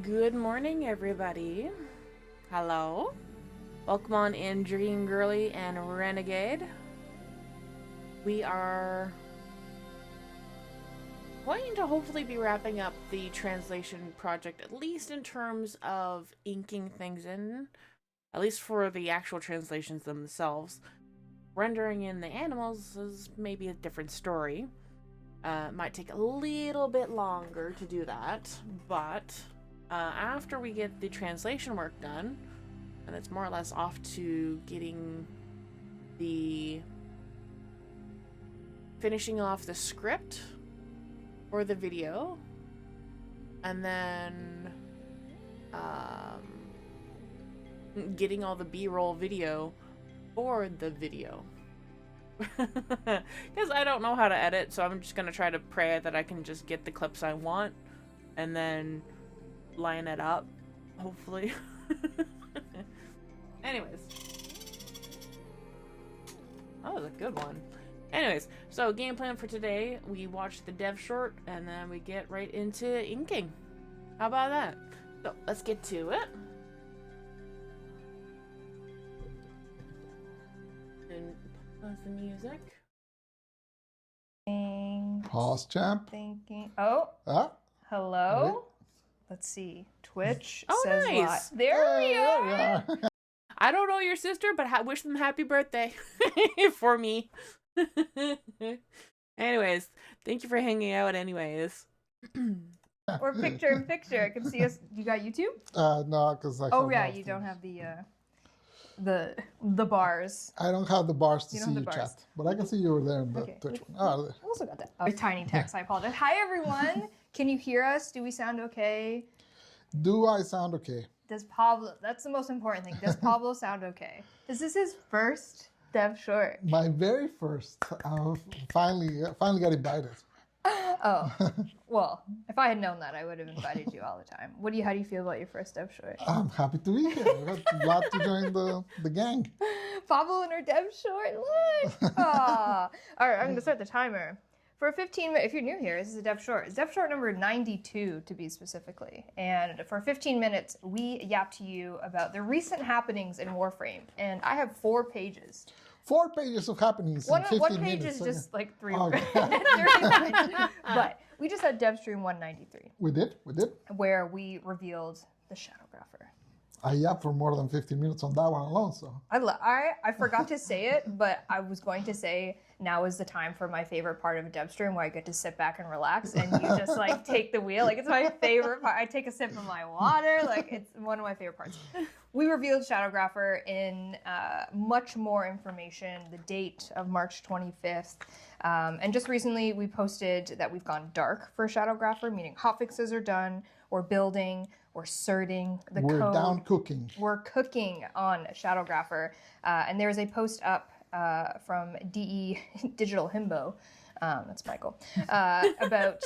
Good morning, everybody. Hello. Welcome on in, Dream Girly and Renegade. We are going to hopefully be wrapping up the translation project, at least in terms of inking things in, at least for the actual translations themselves. Rendering in the animals is maybe a different story. Might take a little bit longer to do that, but after we get the translation work done, and it's more or less off to getting the finishing off the script for the video, and then getting all the B-roll video for the video. Because I don't know how to edit, so I'm just gonna try to pray that I can just get the clips I want and then line it up, hopefully. Anyways, that was a good one. Anyways, so game plan for today, we watch the dev short and then we get right into inking. How about that? So let's get to it. And pause the music. Pause, champ. Thinking. Oh. Hello. Wait. Let's see. Twitch Oh, says nice. live. There we are. Yeah. I don't know your sister, but wish them happy birthday for me. Anyways, thank you for hanging out anyways. Or picture in picture. I can see us. You got YouTube? No, because I. Oh yeah, you don't have the bars. I don't have the bars to You see don't have you the bars. chat, but I can see you were there in the Okay. Twitch one. Oh, there. I also got that. Oh, tiny text. I apologize. Hi everyone. Can you hear us? Do we sound okay? Do I sound okay? Does Pablo? That's the most important thing. Does Pablo sound okay? Is this his first dev short? My very first. Finally got invited. Oh, well, if I had known that, I would have invited you all the time. How do you feel about your first dev short? I'm happy to be here. I'm glad to join the gang. Pablo and her dev short, look! Aw. All right, I'm going to start the timer. For a 15-minute, if you're new here, this is a dev short. It's dev short number 92, to be specifically. And for 15 minutes, we yap to you about the recent happenings in Warframe. And I have 4 pages. 4 pages of happenings in 15 One page minutes. is just like 3 Okay. 3 lines. But we just had dev stream 193, We did. where we revealed the Shadowgrapher. I yapped for more than 15 minutes on that one alone, so. I forgot to say it, but I was going to say now is the time for my favorite part of a dev stream where I get to sit back and relax and you just like take the wheel. Like it's my favorite part. I take a sip of my water. Like it's one of my favorite parts. We revealed Shadowgrapher in much more information, the date of March 25th. And just recently we posted that we've gone dark for Shadowgrapher, meaning hotfixes are done, we're building, we're certing the We're code. down cooking. We're cooking on Shadowgrapher. And there is a post up from DE Digital Himbo, that's Michael, about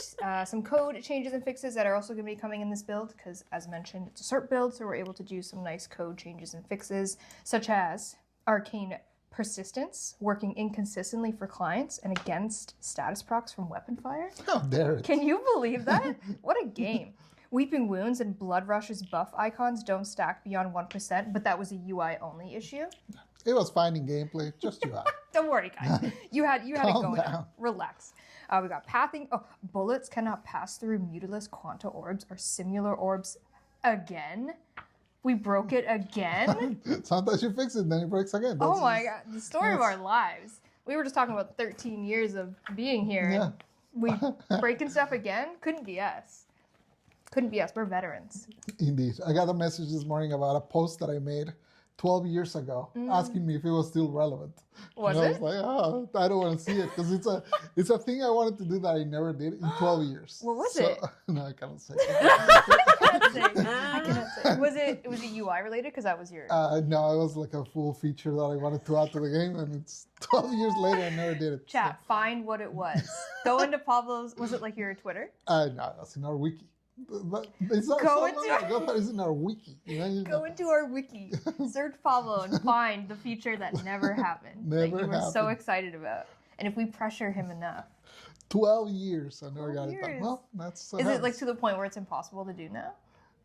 some code changes and fixes that are also going to be coming in this build, because as mentioned, it's a cert build, so we're able to do some nice code changes and fixes, such as arcane persistence, working inconsistently for clients and against status procs from weapon fire. How dare it? Can you believe that? What a game. Weeping Wounds and Blood Rush's buff icons don't stack beyond 1%, but that was a UI only issue. It was fine in gameplay, just you out. Don't worry, guys. You had it Calm going down. on. Relax. We got pathing. Oh, bullets cannot pass through mutilus quanta orbs or simular orbs again. We broke it again. Sometimes you fix it, then it breaks again. Oh my god, the story of our lives. We were just talking about 13 years of being here, Yeah. and we breaking stuff again. Couldn't be us. Couldn't be us. We're veterans. Indeed. I got a message this morning about a post that I made 12 years ago asking me if it was still relevant. Was and I it? was like, oh, I don't want to see it because it's a thing I wanted to do that I never did in 12 years. What was it? No, I cannot say. I cannot say. Was it UI related? Because that was your. No, it was like a full feature that I wanted to add to the game, and it's 12 years later I never did it. Chat, find what it was. Go into Pablo's. Was it like your Twitter? No, that's in our wiki. But it's not Go so into- long ago that it's in our wiki. You know, Go into our wiki, search Pablo, and find the feature that never happened. that Never you were so happened. excited about. And if we pressure him enough, 12 years I never 12 got it done. years. Well, that's is it like to the point where it's impossible to do now?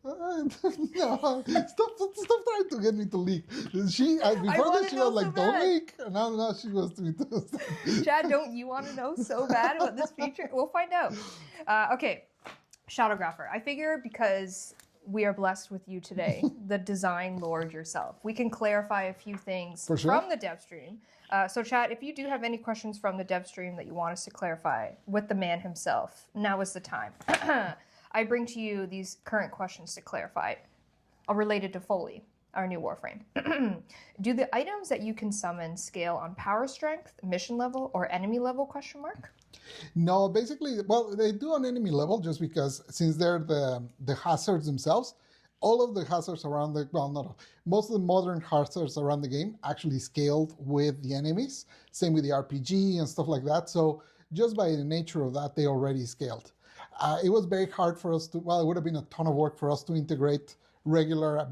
No, stop trying to get me to leak. Before wanna this, she know was like, so "Don't bad." leak," and now she wants me to. Chad, don't you want to know so bad about this feature? We'll find out. Okay, Shadowgrapher. I figure because we are blessed with you today, the design lord yourself, we can clarify a few things For sure. from the dev stream. So, Chad, if you do have any questions from the dev stream that you want us to clarify with the man himself, now is the time. I bring to you these current questions to clarify, related to Foley, our new Warframe. Do the items that you can summon scale on power strength, mission level, or enemy level, question mark? No, basically, well, they do on enemy level just because since they're the hazards themselves, all of the hazards around the, well, not all, most of the modern hazards around the game actually scaled with the enemies. Same with the RPG and stuff like that. So just by the nature of that, they already scaled. It was very hard for us to, well, it would have been a ton of work for us to integrate regular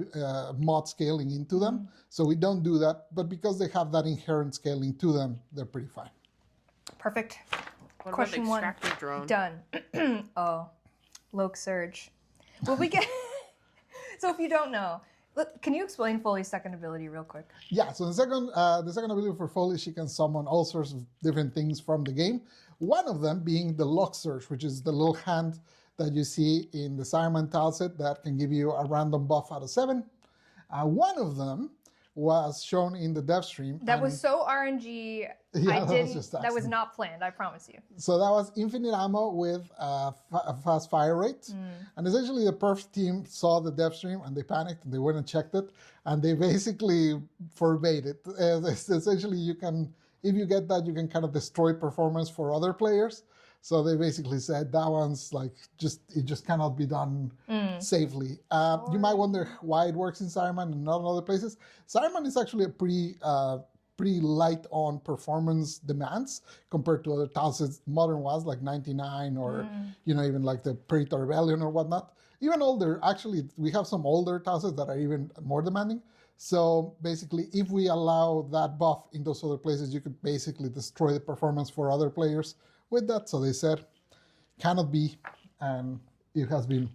mod scaling into them. So we don't do that. But because they have that inherent scaling to them, they're pretty fine. Perfect. What Question about the one. extractor drone? Done. Oh, Loke Surge. Will we get... So if you don't know, look, can you explain Foley's second ability real quick? Yeah, so the second ability for Foley, she can summon all sorts of different things from the game. One of them being the Lock Surge, which is the little hand that you see in the Sireman tileset that can give you a random buff out of 7. One of them was shown in the dev stream. That was so RNG. Yeah, That was not planned. I promise you. So that was infinite ammo with a fast fire rate. And essentially the Perf team saw the dev stream and they panicked and they went and checked it. And they basically forbade it. Essentially you can, if you get that, you can kind of destroy performance for other players. So they basically said that one's like, it just cannot be done safely. You might wonder why it works in Sireman and not in other places. Sireman is actually a pretty light on performance demands compared to other tilesets, modern ones like 99 or even like the Predator Rebellion or whatnot. Even older, actually, we have some older tilesets that are even more demanding. So basically, if we allow that buff in those other places, you could basically destroy the performance for other players with that. So they said, cannot be, and it has been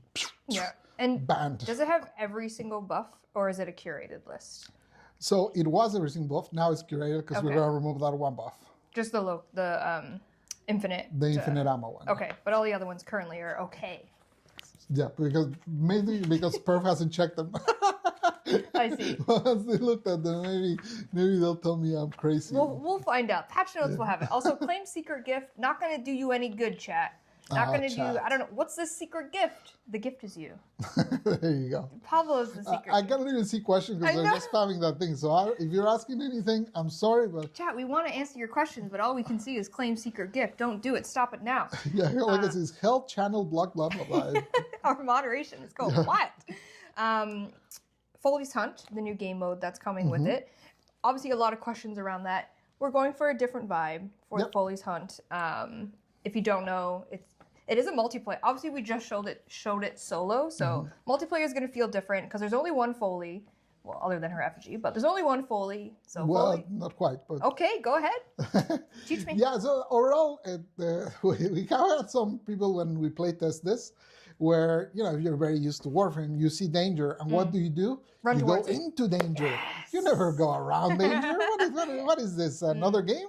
banned. Does it have every single buff, or is it a curated list? So it was every single buff. Now it's curated because we're going to remove that one buff. Just the infinite. The infinite ammo one. Okay, but all the other ones currently are okay. Yeah, mainly because Perf hasn't checked them. I see. Once they looked at them, maybe they'll tell me I'm crazy. We'll find out. Patch notes will have it. Also, claim secret gift. Not going to do you any good, chat. Not going to do, I don't know, what's the secret gift? The gift is you. There you go. Pablo's the secret I gift. can't even see questions because they're just spamming that thing. So if you're asking anything, I'm sorry, but... Chat, we want to answer your questions, but all we can see is claim secret gift. Don't do it. Stop it now. Yeah, like it says, health channel, blah, blah, blah, blah. Our moderation is going, what? Foley's Hunt, the new game mode that's coming with it. Obviously, a lot of questions around that. We're going for a different vibe for the Foley's Hunt. If you don't know, it is a multiplayer. Obviously, we just showed it solo, so multiplayer is going to feel different because there's only one Foley. Well, other than her effigy, but there's only one Foley. So Foley... not quite, but okay, go ahead. Teach me. Yeah. So overall, we have had some people when we play test this, where if you're very used to Warframe, you see danger, and what do? Run you go towards it. into danger. Yes. You never go around danger. What is this? Another game?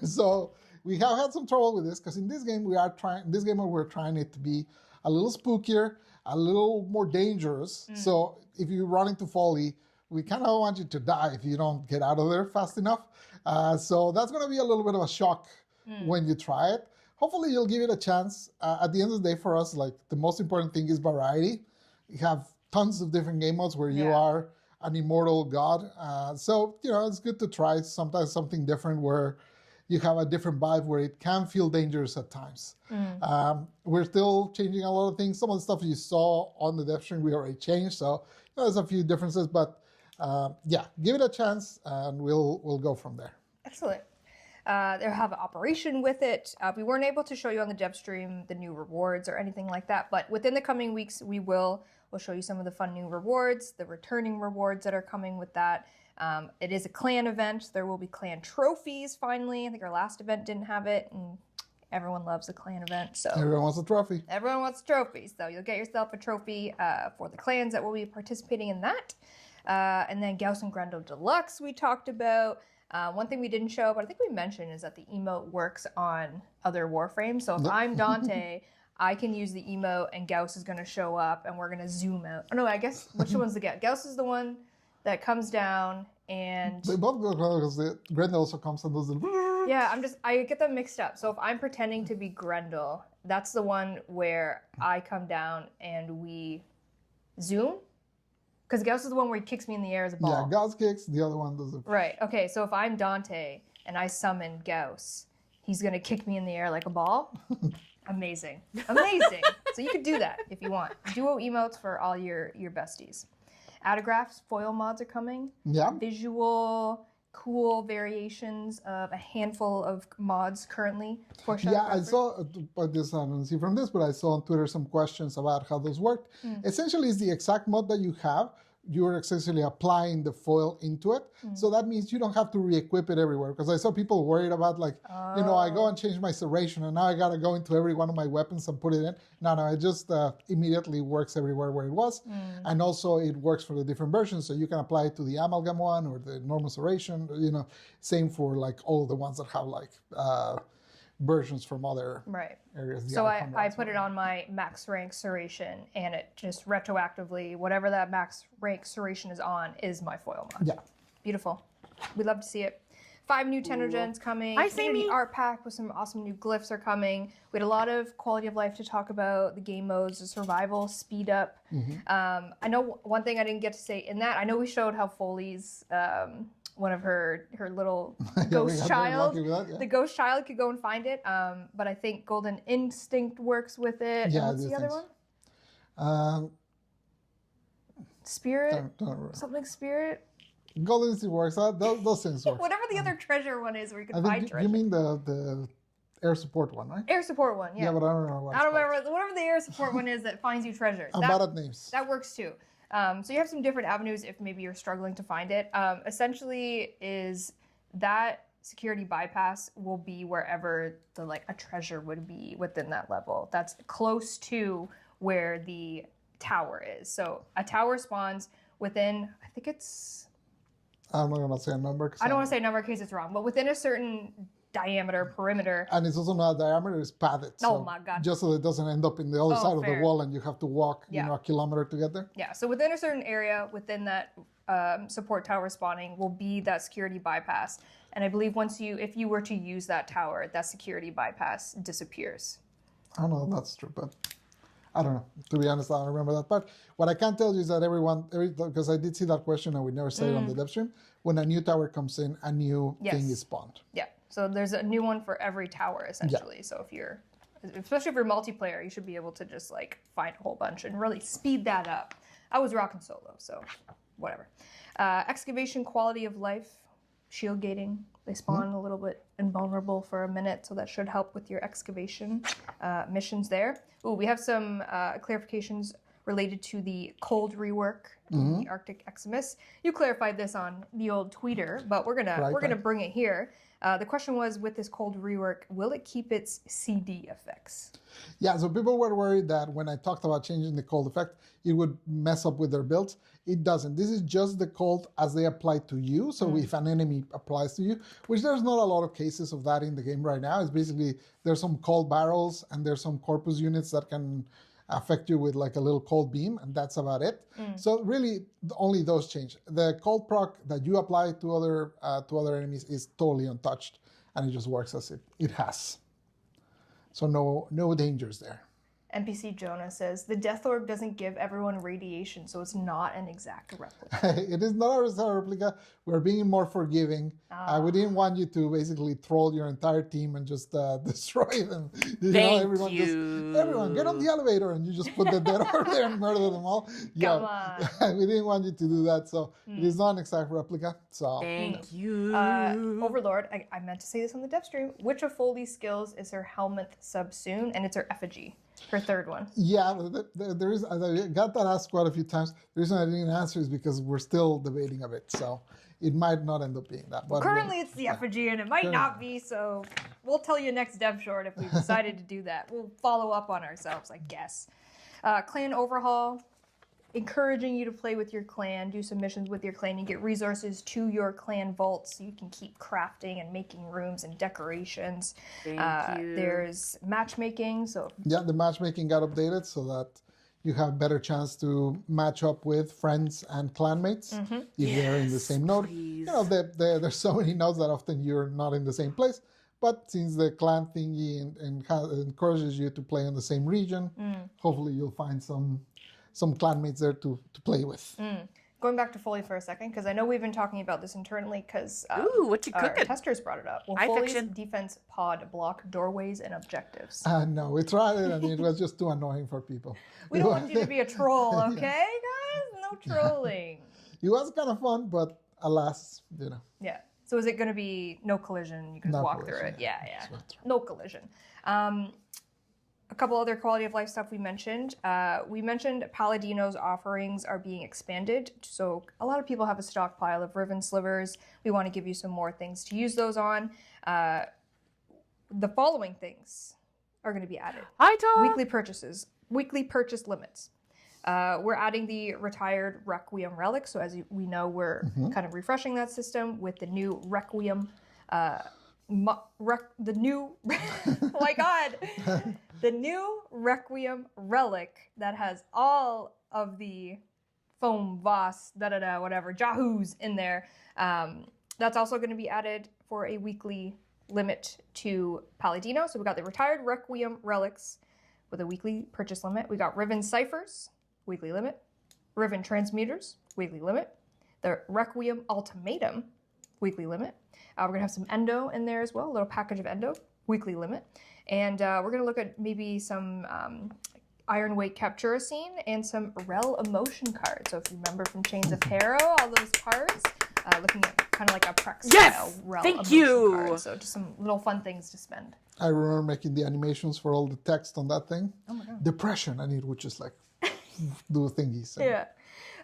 So we have had some trouble with this because in this game we're trying it to be a little spookier, a little more dangerous. So if you run into Foley, we kind of want you to die if you don't get out of there fast enough. So that's going to be a little bit of a shock when you try it. Hopefully you'll give it a chance. At the end of the day for us, like the most important thing is variety. You have tons of different game modes where you are an immortal god. So, it's good to try sometimes something different where you have a different vibe where it can feel dangerous at times. We're still changing a lot of things. Some of the stuff you saw on the dev stream, we already changed. So there's a few differences, but give it a chance and we'll go from there. Excellent. They have an operation with it. We weren't able to show you on the dev stream the new rewards or anything like that, but within the coming weeks, we'll show you some of the fun new rewards, the returning rewards that are coming with that. It is a clan event. There will be clan trophies finally. I think our last event didn't have it, and Everyone loves a clan event, so Everyone wants a trophy. everyone wants trophies. So you'll get yourself a trophy for the clans that will be participating in that. And then Gauss and Grendel Deluxe we talked about. One thing we didn't show, but I think we mentioned, is that the emote works on other Warframes. So if I'm Dante, I can use the emote and Gauss is going to show up and we're going to zoom out. Oh no, I guess which one's the Gauss? Gauss is the one that comes down and... They both go because the Grendel also comes and does the... Yeah, I get them mixed up. So if I'm pretending to be Grendel, that's the one where I come down and we zoom. Because Gauss is the one where he kicks me in the air as a ball. Yeah, Gauss kicks, the other one does it. Right, okay, so if I'm Dante and I summon Gauss, he's going to kick me in the air like a ball. Amazing. Amazing. So you could do that if you want. Duo emotes for all your besties. Autographs, foil mods are coming. Yeah. Visual, cool variations of a handful of mods currently. Yeah, I saw, but this I don't see from this, but I saw on Twitter some questions about how those worked. Essentially, it's the exact mod that you have. You're essentially applying the foil into it. So that means you don't have to re-equip it everywhere. Because I saw people worried about like, I go and change my serration and now I got to go into every one of my weapons and put it in. No, it just immediately works everywhere where it was. And also it works for the different versions. So you can apply it to the amalgam one or the normal serration, same for like all the ones that have like versions from other areas. So I put it on my max rank serration and it just retroactively, whatever that max rank serration is on is my foil mod. Yeah. Beautiful. We'd love to see it. 5 new Tender Gens coming. Community art pack with some awesome new glyphs are coming. We had a lot of quality of life to talk about. The game modes, the survival, speed up. I know one thing I didn't get to say in that. I know we showed how Foley's one of her little ghost child. The ghost child could go and find it. But I think Golden Instinct works with it. Yeah, and what's the other one? Spirit? Something Spirit? Golden Instinct works. Those things work. Whatever the other treasure one is where you can find treasure. You mean the air support one, right? Air support one, yeah. Yeah, but I don't know what I don't remember. Whatever the air support one is that finds you treasure. I'm bad at names. That works too. So you have some different avenues if maybe you're struggling to find it. Essentially is that security bypass will be wherever a treasure would be within that level. That's close to where the tower is. So a tower spawns within, I think it's... I'm not going to say a number. I don't want to say a number in case it's wrong, but within a certain diameter, perimeter. And it's also not a diameter, it's padded. Oh my God. Just so it doesn't end up in the other side of the wall and you have to walk a kilometer to get there. Yeah, so within a certain area, within that support tower spawning will be that security bypass. And I believe if you were to use that tower, that security bypass disappears. I don't know if that's true, but I don't know. To be honest, I don't remember that part. What I can tell you is that because I did see that question and we never said it on the dev stream, when a new tower comes in, a new thing is spawned. Yeah, so there's a new one for every tower, essentially. Yeah. So especially if you're multiplayer, you should be able to just find a whole bunch and really speed that up. I was rocking solo, so whatever. Excavation quality of life, shield gating. They spawn a little bit invulnerable for a minute, so that should help with your excavation missions there. Ooh, we have some clarifications related to the cold rework in the Arctic Eximus. You clarified this on the old tweeter, but we're gonna bring it here. The question was, with this cold rework, will it keep its CD effects? Yeah, so people were worried that when I talked about changing the cold effect, it would mess up with their builds. It doesn't. This is just the cold as they apply to you. So if an enemy applies to you, which there's not a lot of cases of that in the game right now. It's basically there's some cold barrels and there's some corpus units that can affect you with a little cold beam, and that's about it. So really, only those change. The cold proc that you apply to other enemies is totally untouched, and it just works as it has. So no dangers there. NPC Jonah says, the Death Orb doesn't give everyone radiation, so it's not an exact replica. It is not a exact replica. We're being more forgiving. We didn't want you to basically troll your entire team and just destroy them. Everyone get on the elevator, and you just put the Death Orb there and murder them all. Come on. We didn't want you to do that, so it is not an exact replica. So Thank you. Overlord, I meant to say this on the dev stream. Which of Foley's skills is her helmet subsoon, and it's her effigy? Her third one. Yeah, there is. I got that asked quite a few times. The reason I didn't answer is because we're still debating a bit, so it might not end up being that. But Currently, it's the effigy, and it might not be. So we'll tell you next dev short if we decided to do that. We'll follow up on ourselves, I guess. Clan overhaul. Encouraging you to play with your clan, do some missions with your clan, and get resources to your clan vault so you can keep crafting and making rooms and decorations. Thank you. There's matchmaking, so yeah, the matchmaking got updated so that you have better chance to match up with friends and clanmates if they're in the same node. Please. You know, there's so many nodes that often you're not in the same place. But since the clan thingy encourages you to play in the same region, hopefully you'll find some clanmates there to play with. Going back to Foley for a second, because I know we've been talking about this internally, because Ooh, what you our cooking? testers brought it up. Will Hi, Foley's Fiction. defense pod block doorways and objectives? No, we tried it and it was just too annoying for people. We don't want you to be a troll, okay, guys? No trolling. It was kind of fun, but alas, you know. Yeah. So is it going to be no collision? You can just No walk through collision, it. Yeah, That's right. no collision. A couple other quality of life stuff we mentioned. We mentioned Paladino's offerings are being expanded. So a lot of people have a stockpile of Riven slivers. We want to give you some more things to use those on. The following things are going to be added. Hi, Tom. Weekly purchase limits. We're adding the retired Requiem relic. So as we know, we're kind of refreshing that system with the new Requiem the new oh my god, the new Requiem relic that has all of the foam Voss whatever Jahoos in there. That's also going to be added for a weekly limit to Paladino. So we got the retired Requiem relics with a weekly purchase limit. We got Riven ciphers, weekly limit. Riven transmuters, weekly limit. The Requiem ultimatum, weekly limit. We're going to have some endo in there as well, a little package of endo, weekly limit. And we're going to look at maybe some Iron Weight Captura scene and some Rel emotion cards. So if you remember from Chains of Harrow, all those cards, looking at kind of like a Prex style Rel emotion card. So just some little fun things to spend. I remember making the animations for all the text on that thing. Oh my god. Depression, and it would just like do thingies. Yeah.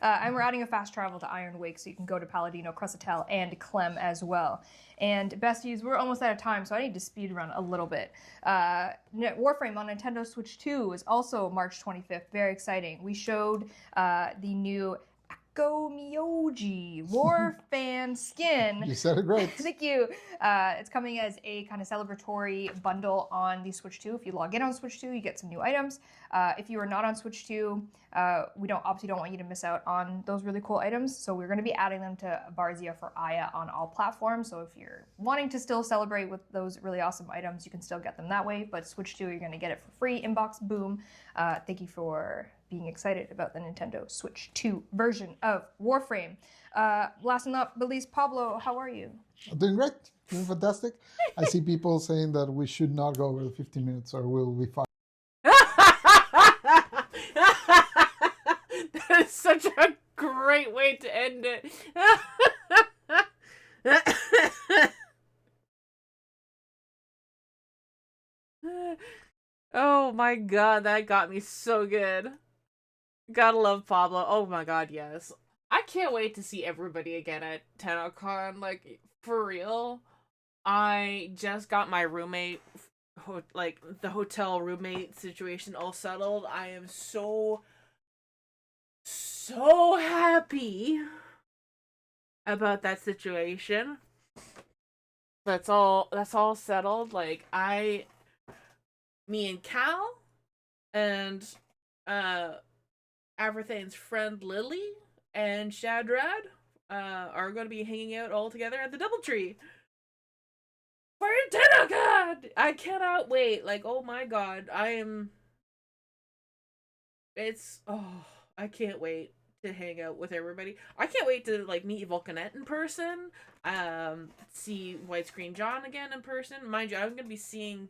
And we're adding a fast travel to Iron Wake, so you can go to Paladino, Crucitel, and Clem as well. And besties, we're almost out of time, so I need to speed run a little bit. Warframe on Nintendo Switch 2 is also March 25th. Very exciting. We showed the new Go Miyoji War Fan skin. You said it great. Thank you. It's coming as a kind of celebratory bundle on the Switch 2. If you log in on Switch 2, you get some new items. If you are not on Switch 2, we obviously don't want you to miss out on those really cool items. So we're going to be adding them to Barzia for Aya on all platforms. So if you're wanting to still celebrate with those really awesome items, you can still get them that way. But Switch 2, you're going to get it for free. Inbox, boom. Thank you for being excited about the Nintendo Switch 2 version of Warframe. Last and not least, Pablo, how are you? I'm doing great. Doing fantastic. I see people saying that we should not go over the 15 minutes or we'll be fine. That is such a great way to end it. Oh my god, that got me so good. Gotta love Pablo. Oh my god, yes. I can't wait to see everybody again at TennoCon. Like, for real. I just got my roommate, like, the hotel roommate situation all settled. I am so happy about that situation. That's all settled. Like, me and Cal and Averthane's friend Lily and Shadrad are going to be hanging out all together at the Doubletree for TennoCon. I cannot wait. Like, oh my god, I can't wait to hang out with everybody. I can't wait to like meet Vulcanet in person. See Widescreen John again in person. Mind you, I'm gonna be seeing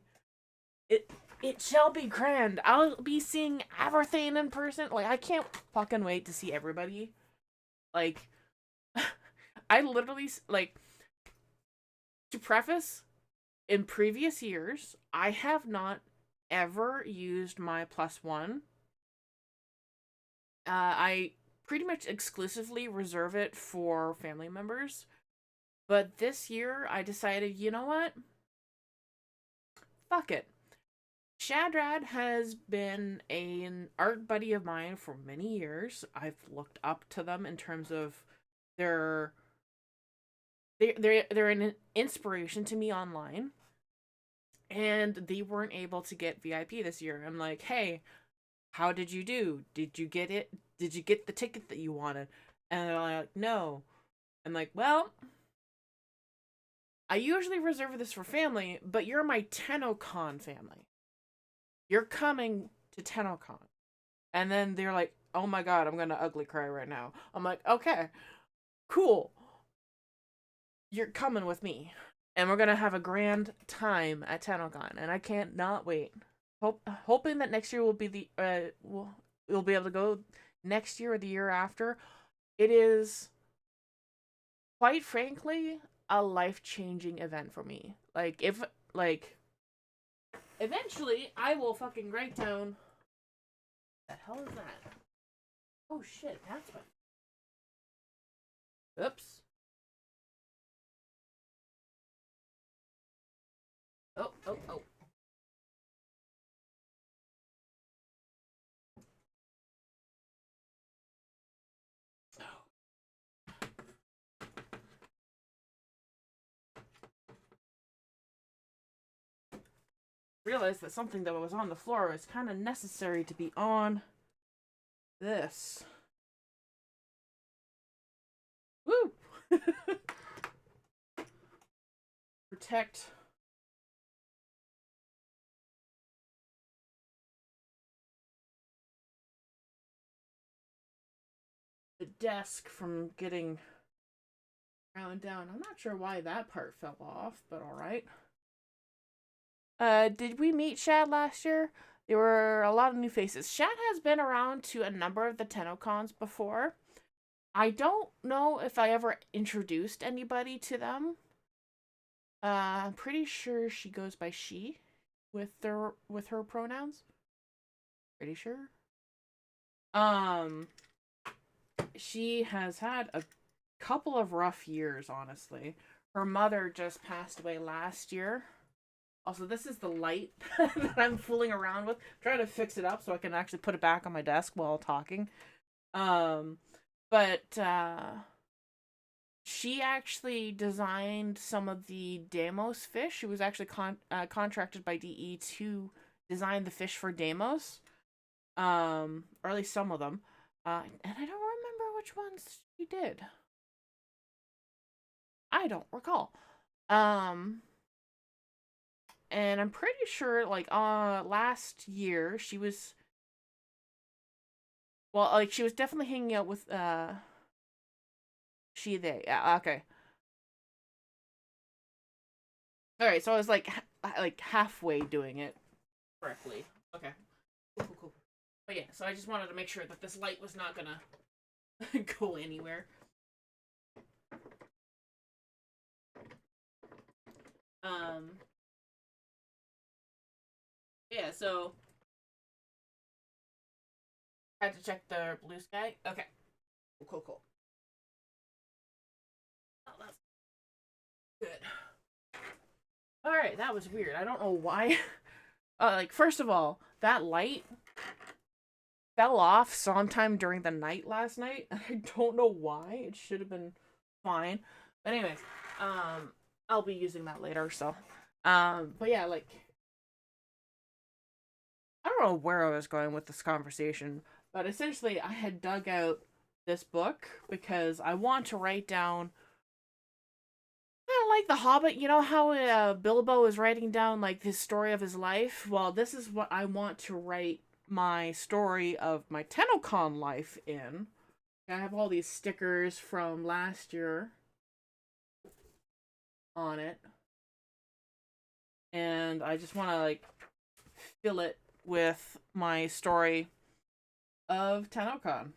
it. It shall be grand. I'll be seeing Averthane in person. Like, I can't fucking wait to see everybody. Like, I literally, like, to preface, in previous years, I have not ever used my +1, I pretty much exclusively reserve it for family members. But this year, I decided, you know what? Fuck it. Shadrad has been an art buddy of mine for many years. I've looked up to them in terms of their they're an inspiration to me online. And they weren't able to get VIP this year. I'm like, hey, how did you do? Did you get it? Did you get the ticket that you wanted? And they're like, no. I'm like, well, I usually reserve this for family, but you're my TennoCon family. You're coming to TennoCon. And then they're like, oh my god, I'm gonna ugly cry right now. I'm like, okay, cool. You're coming with me. And we're gonna have a grand time at TennoCon. And I can't not wait. Hoping that next year will be we'll be able to go next year or the year after. It is, quite frankly, a life-changing event for me. Eventually, I will fucking write down. What the hell is that? Oh shit, that's what. Oops. Oh. Realized that something that was on the floor was kind of necessary to be on this. Woo! Protect the desk from getting ground down. I'm not sure why that part fell off, but alright. Did we meet Shad last year? There were a lot of new faces. Shad has been around to a number of the TennoCons before. I don't know if I ever introduced anybody to them. I'm pretty sure she goes by she with her pronouns. Pretty sure. She has had a couple of rough years, honestly. Her mother just passed away last year. Also, this is the light that I'm fooling around with. I'm trying to fix it up so I can actually put it back on my desk while talking. She actually designed some of the Deimos fish. She was actually contracted by DE to design the fish for Deimos. Or at least some of them. And I don't remember which ones she did. I don't recall. And I'm pretty sure, last year, she was definitely hanging out with, they. Yeah, okay. Alright, so I was, halfway doing it correctly. Okay. Cool. But yeah, so I just wanted to make sure that this light was not gonna go anywhere. Yeah, so I had to check the blue sky. Okay. Cool. Oh, that's good. Alright, that was weird. I don't know why. First of all, that light fell off sometime during the night last night. I don't know why. It should have been fine. But anyways, I'll be using that later, so. But yeah, I don't know where I was going with this conversation, but essentially I had dug out this book because I want to write down, kind of like The Hobbit, you know how Bilbo is writing down his story of his life? Well, this is what I want to write my story of my TennoCon life in. I have all these stickers from last year on it. And I just want to fill it with my story of TennoCon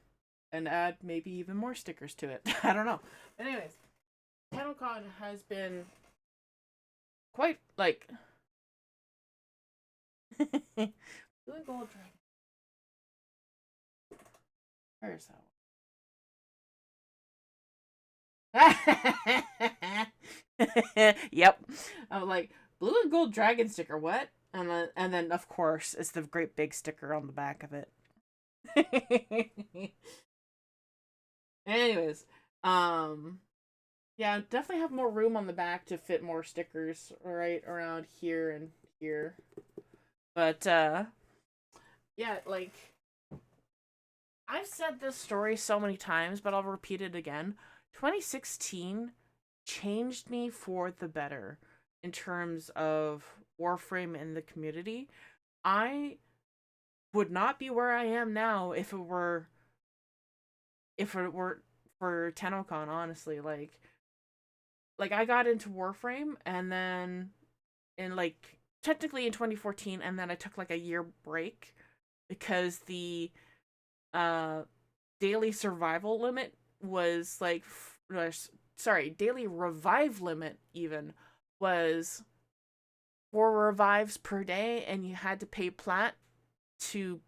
and add maybe even more stickers to it. I don't know. But anyways, TennoCon has been quite Blue and gold dragon. Where is that one? Yep. I was like, blue and gold dragon sticker, what? And then of course it's the great big sticker on the back of it. Anyways, yeah, definitely have more room on the back to fit more stickers right around here and here. But yeah, like I've said this story so many times, but I'll repeat it again. 2016 changed me for the better in terms of Warframe in the community. I would not be where I am now if it were for TennoCon, honestly. Like I got into Warframe and then in like technically in 2014, and then I took like a year break because the daily survival limit was like daily revive limit even was 4 revives per day, and you had to pay plat to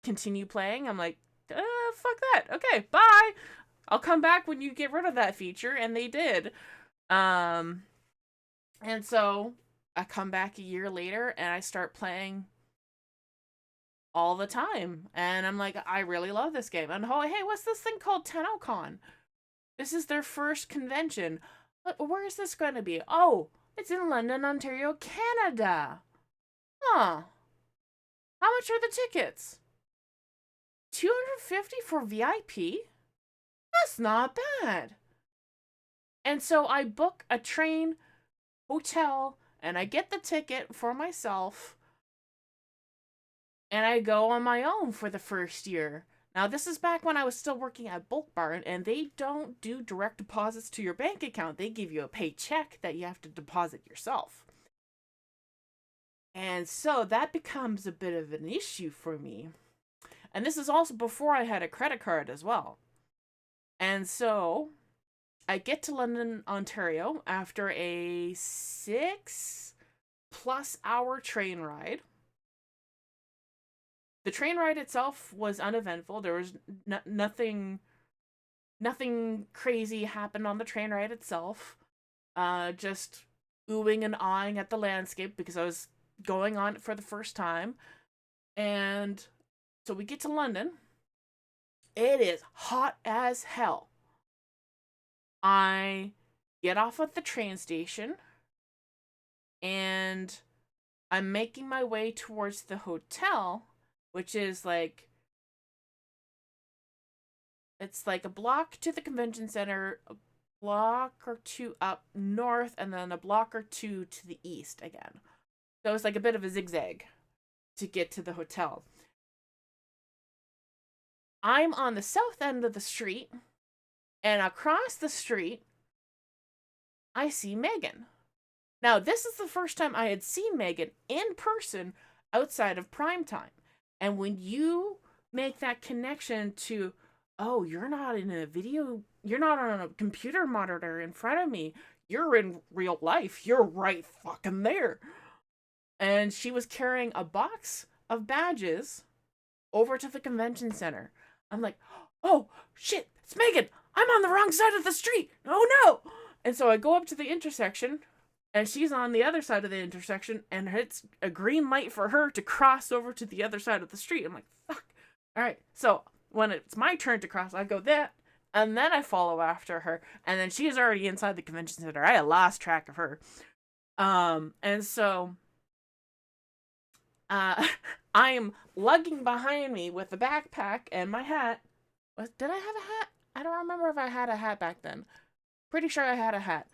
continue playing. I'm like, fuck that. Okay, bye. I'll come back when you get rid of that feature, and they did. And so I come back a year later and I start playing all the time, and I'm like, I really love this game. And oh, hey, what's this thing called TennoCon? This is their first convention. Where is this going to be? Oh, it's in London, Ontario, Canada. Huh. How much are the tickets? $250 for VIP? That's not bad. And so I book a train, hotel, and I get the ticket for myself. And I go on my own for the first year. Now, this is back when I was still working at Bulk Barn, and they don't do direct deposits to your bank account. They give you a paycheck that you have to deposit yourself. And so that becomes a bit of an issue for me. And this is also before I had a credit card as well. And so I get to London, Ontario after a 6+ hour train ride. The train ride itself was uneventful. There was nothing crazy happened on the train ride itself. Just oohing and awing at the landscape because I was going on it for the first time. And so we get to London. It is hot as hell. I get off at the train station and I'm making my way towards the hotel, which is like, it's like a block to the convention center, a block or two up north, and then a block or two to the east again. So it's like a bit of a zigzag to get to the hotel. I'm on the south end of the street, and across the street, I see Megan. Now, this is the first time I had seen Megan in person outside of prime time. And when you make that connection to, oh, you're not in a video, you're not on a computer monitor in front of me, you're in real life, you're right fucking there. And she was carrying a box of badges over to the convention center. I'm like, oh, shit, it's Megan. I'm on the wrong side of the street. Oh, no. And so I go up to the intersection, and she's on the other side of the intersection, and it's a green light for her to cross over to the other side of the street. I'm like, fuck. All right. So when it's my turn to cross, I go that, and then I follow after her, and then she's already inside the convention center. I had lost track of her. And so I'm lugging behind me with the backpack and my hat. Did I have a hat? I don't remember if I had a hat back then. Pretty sure I had a hat.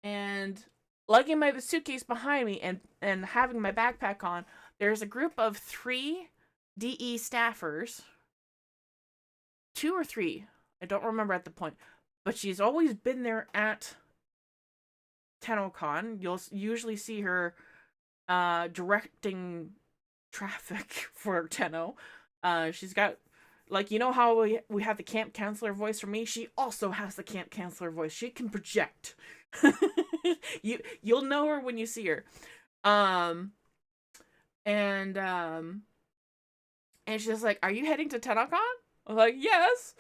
And lugging my suitcase behind me and having my backpack on, there's a group of 3 DE staffers. 2 or 3. I don't remember at the point. But she's always been there at TennoCon. You'll usually see her directing traffic for Tenno. She's got, like, you know how we have the camp counselor voice for me? She also has the camp counselor voice. She can project. You'll know her when you see her. Um, and she's like, "Are you heading to TennoCon?" I'm like, "Yes."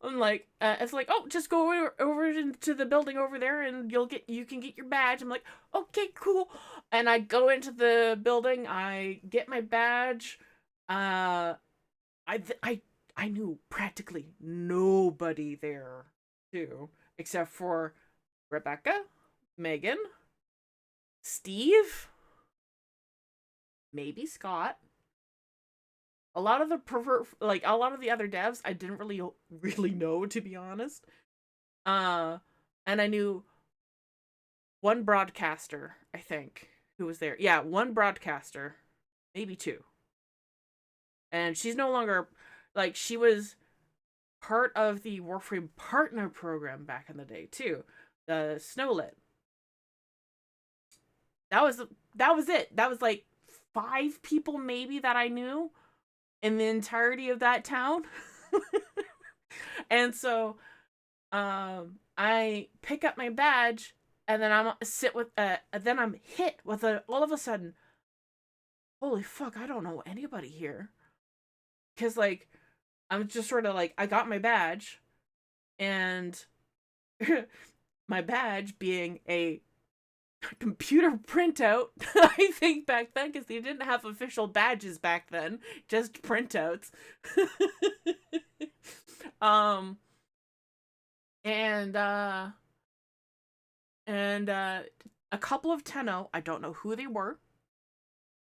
I'm like, it's like, "Oh, just go over into the building over there, and you can get your badge." I'm like, "Okay, cool." And I go into the building. I get my badge. Uh, I knew practically nobody there, too, except for Rebecca, Megan, Steve, maybe Scott. A lot of the other devs I didn't really know, to be honest. Uh and I knew one broadcaster, I think, who was there. Yeah, one broadcaster, maybe two. And she's no longer, like, she was part of the Warframe partner program back in the day too. The Snowlit. That was that was it. That was like 5 people maybe that I knew in the entirety of that town. And so I pick up my badge, and then I'm hit with a all of a sudden, holy fuck, I don't know anybody here. Cause like I'm just sort of like, I got my badge, and my badge being a computer printout. I think back then, because they didn't have official badges back then, just printouts. um and a couple of Tenno, I don't know who they were.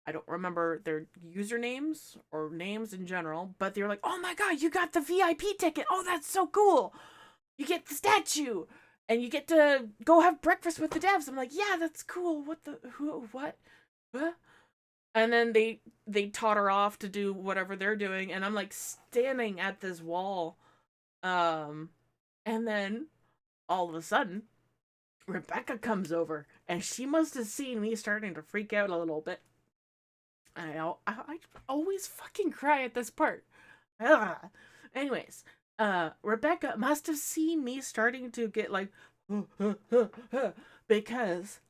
I don't remember their usernames or names in general, but they were like, "Oh my god, you got the VIP ticket. Oh, that's so cool. You get the statue and you get to go have breakfast with the devs." I'm like, "Yeah, that's cool. What the who what?" Huh? And then they totter off to do whatever they're doing, and I'm like standing at this wall. Um and then all of a sudden, Rebecca comes over, and she must have seen me starting to freak out a little bit. I always fucking cry at this part. Ugh. Anyways, Rebecca must have seen me starting to get like, because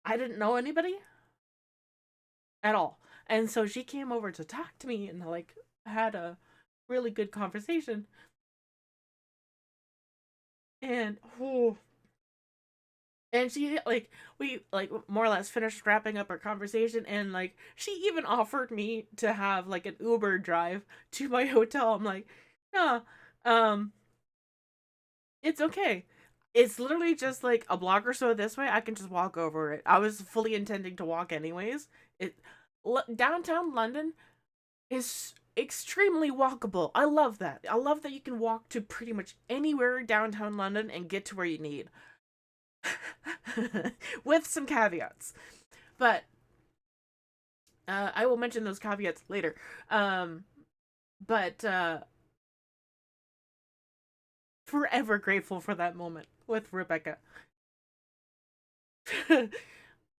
I didn't know anybody at all. And so she came over to talk to me, and like had a really good conversation. And and she, like, we like more or less finished wrapping up our conversation, and like she even offered me to have like an Uber drive to my hotel. I'm like, "No, um it's okay. It's literally just like a block or so this way. I can just walk over it." I was fully intending to walk anyways. It Downtown London is extremely walkable. I love that. I love that you can walk to pretty much anywhere downtown London and get to where you need. With some caveats. But I will mention those caveats later. But forever grateful for that moment with Rebecca.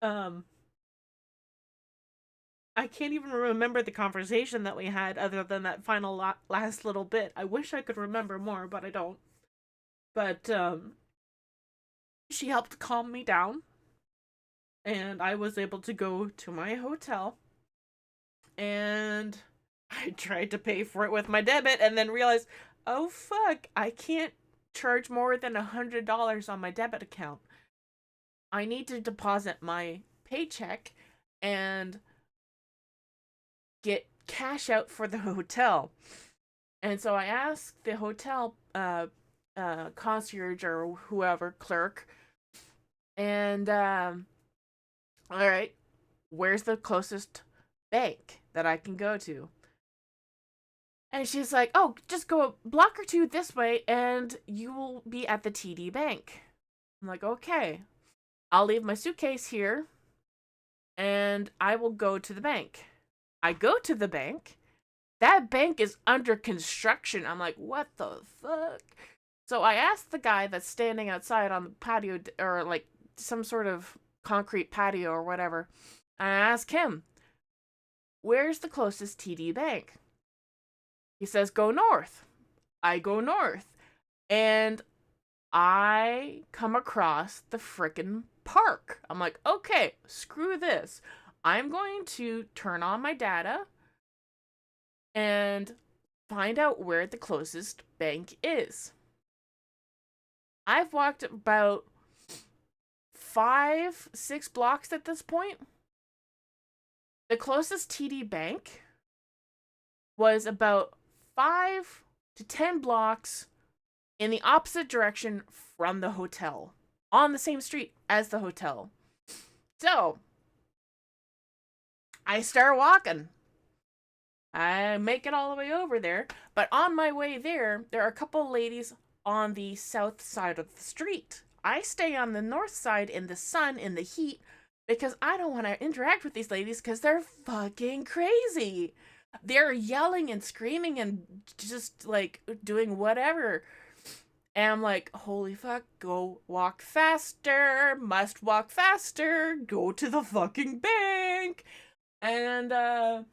um I can't even remember the conversation that we had other than that final last little bit. I wish I could remember more, but I don't. But she helped calm me down, and I was able to go to my hotel, and I tried to pay for it with my debit and then realized, oh fuck, I can't charge more than $100 on my debit account. I need to deposit my paycheck and get cash out for the hotel. And so I asked the hotel concierge or whoever, clerk, and all right, where's the closest bank that I can go to? And she's like, "Oh, just go a block or two this way and you will be at the TD Bank." I'm like, "Okay, I'll leave my suitcase here and I will go to the bank." I go to the bank. That bank is under construction. I'm like, "What the fuck?" So I asked the guy that's standing outside on the patio, or like some sort of concrete patio or whatever. I asked him, "Where's the closest TD Bank?" He says, "Go north." I go north, and I come across the frickin' park. I'm like, okay, screw this. I'm going to turn on my data and find out where the closest bank is. I've walked about 5-6 blocks at this point. The closest TD bank was about 5 to 10 blocks in the opposite direction from the hotel, on the same street as the hotel. So, I start walking. I make it all the way over there, but on my way there are a couple ladies on the south side of the street. I stay on the north side in the sun, in the heat, because I don't want to interact with these ladies because they're fucking crazy. They're yelling and screaming and just, like, doing whatever. And I'm like, holy fuck, go walk faster, must walk faster, go to the fucking bank. And I,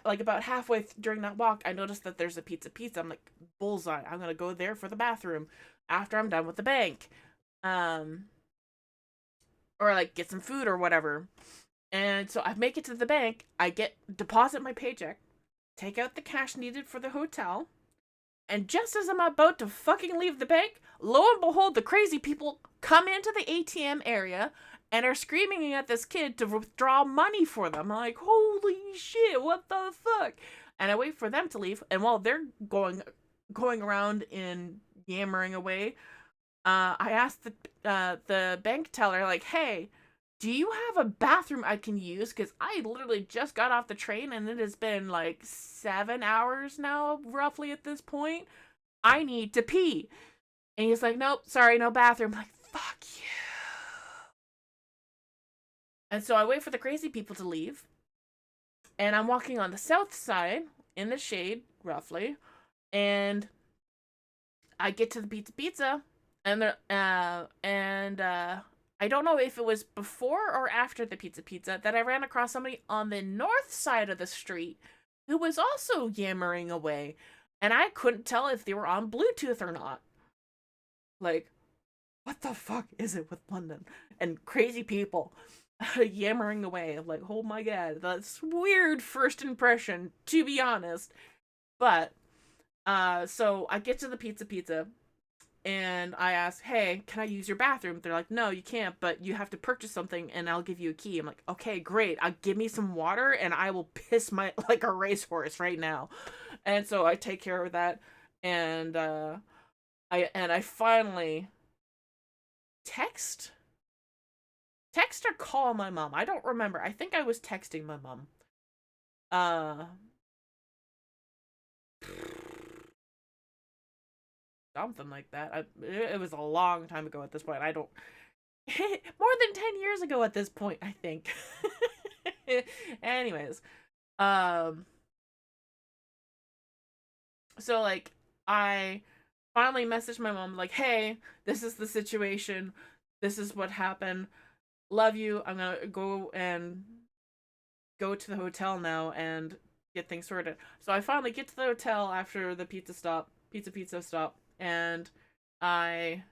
like, about halfway during that walk, I noticed that there's a pizza. I'm like, bullseye, I'm gonna go there for the bathroom after I'm done with the bank. Or, like, get some food or whatever. And so I make it to the bank, deposit my paycheck, take out the cash needed for the hotel, and just as I'm about to fucking leave the bank, lo and behold, the crazy people come into the ATM area and are screaming at this kid to withdraw money for them. I'm like, holy shit, what the fuck? And I wait for them to leave, and while they're going around and yammering away, I asked the bank teller, like, hey, do you have a bathroom I can use? Because I literally just got off the train and it has been like 7 hours now, roughly at this point. I need to pee. And he's like, nope, sorry, no bathroom. I'm like, fuck you. And so I wait for the crazy people to leave. And I'm walking on the south side in the shade, roughly. And I get to the pizza. And I don't know if it was before or after the pizza that I ran across somebody on the north side of the street who was also yammering away. And I couldn't tell if they were on Bluetooth or not. Like, what the fuck is it with London? And crazy people yammering away. I'm like, oh my god, that's weird first impression, to be honest. But, so I get to the pizza. And I asked, hey, can I use your bathroom? They're like, no, you can't, but you have to purchase something and I'll give you a key. I'm like, okay, great. Give me some water and I will piss like a racehorse right now. And so I take care of that. And I finally text or call my mom. I don't remember. I think I was texting my mom. Something like that. It was a long time ago at this point. I don't... More than 10 years ago at this point, I think. Anyways. So, like, I finally messaged my mom, like, hey, this is the situation. This is what happened. Love you. I'm gonna go to the hotel now and get things sorted. So I finally get to the hotel after the pizza stop, and I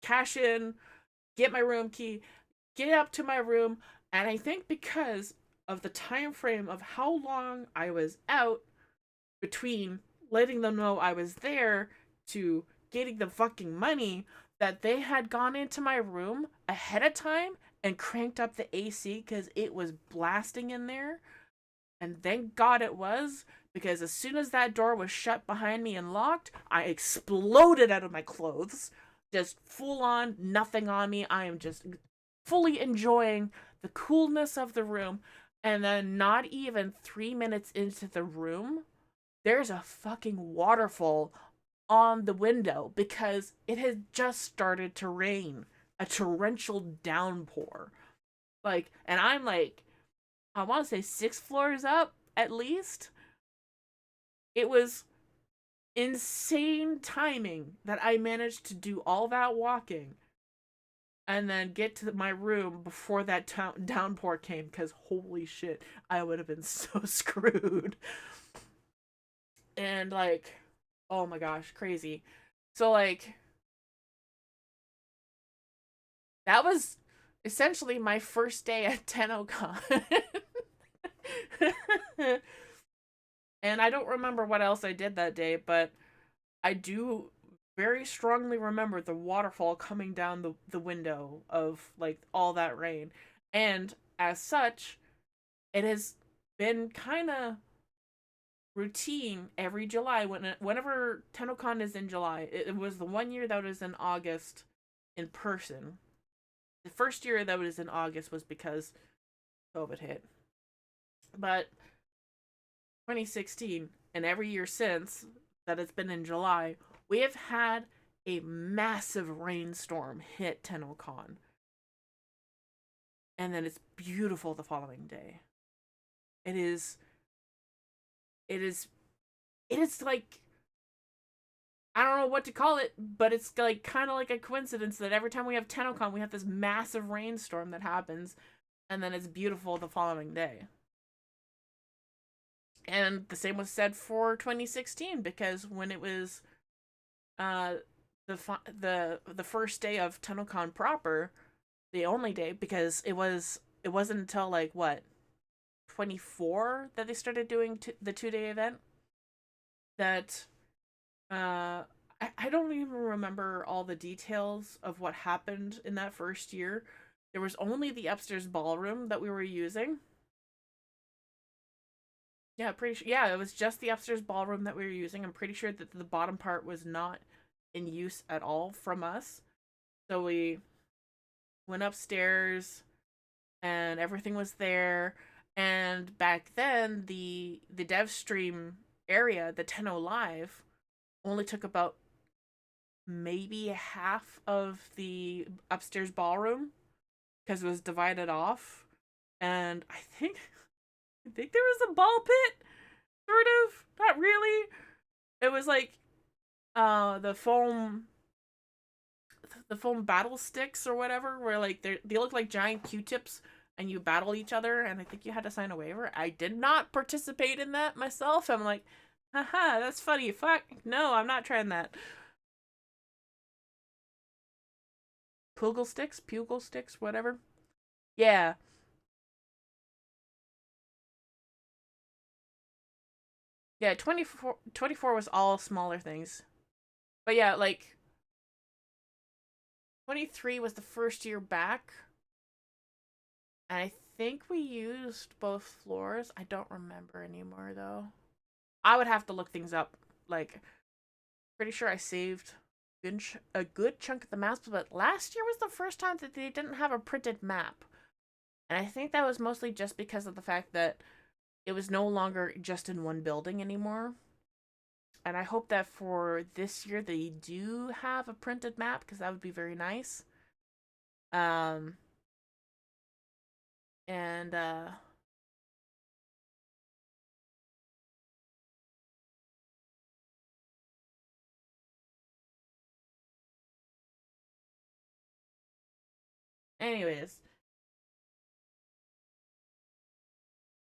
cash in, get my room key, get up to my room, and I think because of the time frame of how long I was out between letting them know I was there to getting the fucking money, that they had gone into my room ahead of time and cranked up the AC because it was blasting in there. And thank God it was, because as soon as that door was shut behind me and locked, I exploded out of my clothes. Just full on, nothing on me. I am just fully enjoying the coolness of the room. And then not even 3 minutes into the room, there's a fucking waterfall on the window because it had just started to rain. A torrential downpour. Like, and I'm like, I want to say 6 floors up, at least. It was insane timing that I managed to do all that walking and then get to my room before that downpour came, because holy shit, I would have been so screwed. And, like, oh my gosh, crazy. So, like, that was essentially my first day at TennoCon. And I don't remember what else I did that day, but I do very strongly remember the waterfall coming down the window of like all that rain. And as such, it has been kind of routine every July whenever TennoCon is in July. It was the one year that was in August in person. The first year that was in August was because COVID hit. But 2016 and every year since that it's been in July, we have had a massive rainstorm hit TennoCon. And then it's beautiful the following day. It is like, I don't know what to call it, but it's like kind of like a coincidence that every time we have TennoCon, we have this massive rainstorm that happens, and then it's beautiful the following day. And the same was said for 2016, because when it was the first day of TennoCon proper, the only day, because it wasn't until like what 24 that they started doing the 2-day event, that I don't even remember all the details of what happened in that first year. There was only the upstairs ballroom that we were using. Yeah, pretty sure. Yeah, it was just the upstairs ballroom that we were using. I'm pretty sure that the bottom part was not in use at all from us. So we went upstairs and everything was there. And back then, the dev stream area, the Tenno Live, only took about maybe half of the upstairs ballroom because it was divided off. And I think there was a ball pit, sort of. Not really. It was like the foam battle sticks or whatever, where like they look like giant Q-tips and you battle each other, and I think you had to sign a waiver. I did not participate in that myself. I'm like, haha, that's funny. Fuck. No, I'm not trying that. Pugil sticks, whatever. Yeah. Yeah, 24 was all smaller things. But yeah, like 23 was the first year back. And I think we used both floors. I don't remember anymore though. I would have to look things up. Like, pretty sure I saved a good chunk of the maps, but last year was the first time that they didn't have a printed map. And I think that was mostly just because of the fact that it was no longer just in one building anymore. And I hope that for this year they do have a printed map, because that would be very nice. Um and anyways.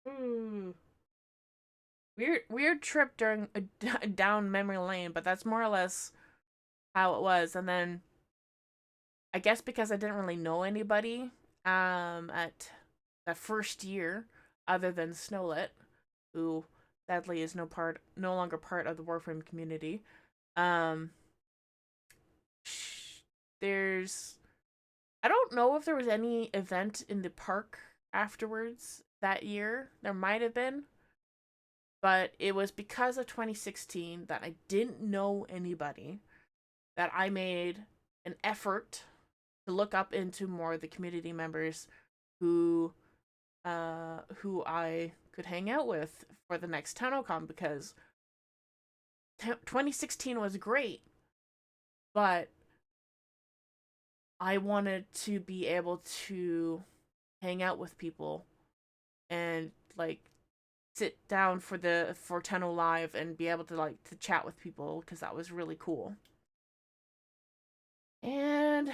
Ooh. Weird trip during down memory lane, but that's more or less how it was. And then I guess because I didn't really know anybody at that first year other than Snowlet, who sadly is no longer part of the Warframe community. Um there's I don't know if there was any event in the park afterwards that year. There might have been, but it was because of 2016 that I didn't know anybody that I made an effort to look up into more of the community members who I could hang out with for the next TennoCon, because 2016 was great, but I wanted to be able to hang out with people and like sit down for Tenno Live and be able to like to chat with people, because that was really cool. And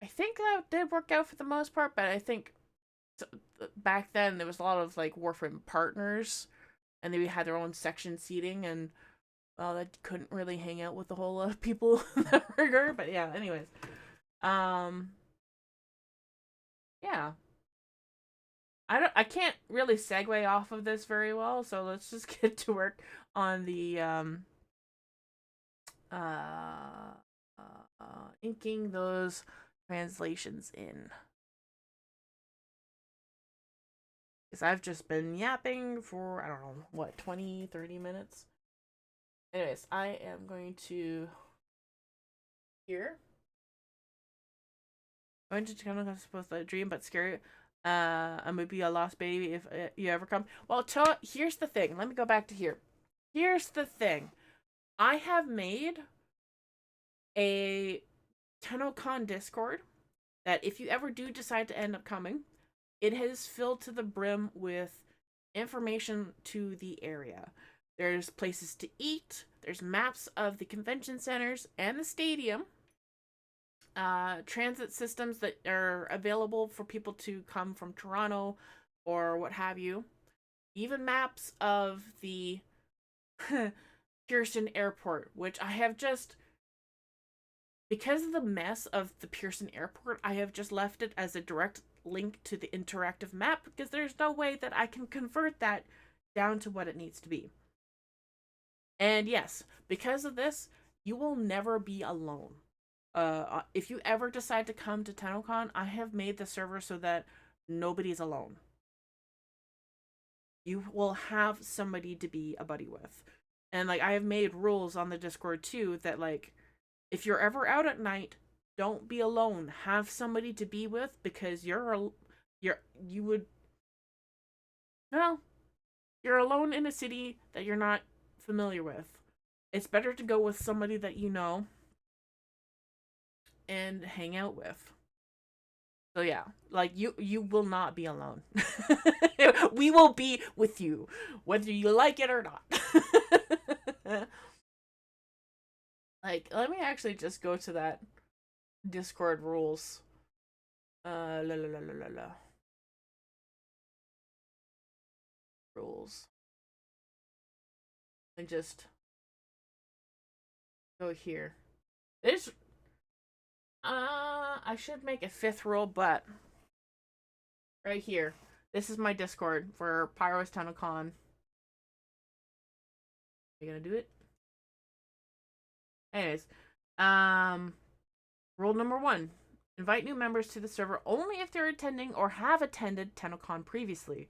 I think that did work out for the most part, but I think back then there was a lot of like Warframe partners, and they had their own section seating, and well, I couldn't really hang out with a whole lot of people in that regard, but yeah, anyways. Yeah. I can't really segue off of this very well, so let's just get to work on the uh, inking those translations in. Because I've just been yapping for, I don't know, what, 20, 30 minutes? Anyways, I am going to here. Going to kind of supposed to dream, but scary. I'm gonna be a lost baby if you ever come. Well, here's the thing. Let me go back to here. Here's the thing. I have made a TennoCon Discord that if you ever do decide to end up coming, it has filled to the brim with information to the area. There's places to eat. There's maps of the convention centers and the stadium. Transit systems that are available for people to come from Toronto or what have you. Even maps of the Pearson Airport, which I have just, because of the mess of the Pearson Airport, I have just left it as a direct link to the interactive map because there's no way that I can convert that down to what it needs to be. And yes, because of this, you will never be alone. If you ever decide to come to TennoCon, I have made the server so that nobody's alone. You will have somebody to be a buddy with. And like I have made rules on the Discord too that like if you're ever out at night, don't be alone. Have somebody to be with because you're alone in a city that you're not familiar with. It's better to go with somebody that you know and hang out with. So yeah, like you will not be alone. We will be with you, whether you like it or not. Like, let me actually just go to that Discord rules. Rules. And just go here. There's I should make a 5th rule, but right here. This is my Discord for Pyro's TennoCon. You gonna do it? Anyways, rule number 1. Invite new members to the server only if they're attending or have attended TennoCon previously.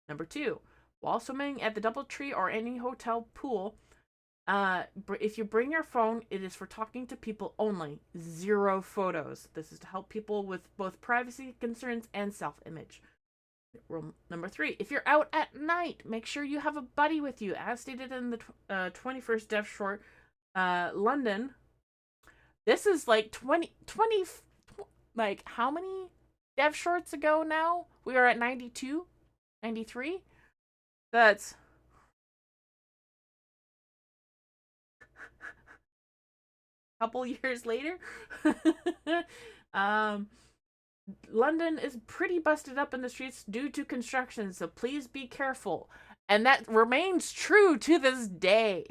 Number 2. While swimming at the DoubleTree or any hotel pool, if you bring your phone, it is for talking to people only. 0 photos. This is to help people with both privacy concerns and self-image. Rule number 3. If you're out at night, make sure you have a buddy with you. As stated in the 21st Dev Short, London. This is like 20, like how many Dev Shorts ago now? We are at 92? 93? That's a couple years later. London is pretty busted up in the streets due to construction, so please be careful. And that remains true to this day.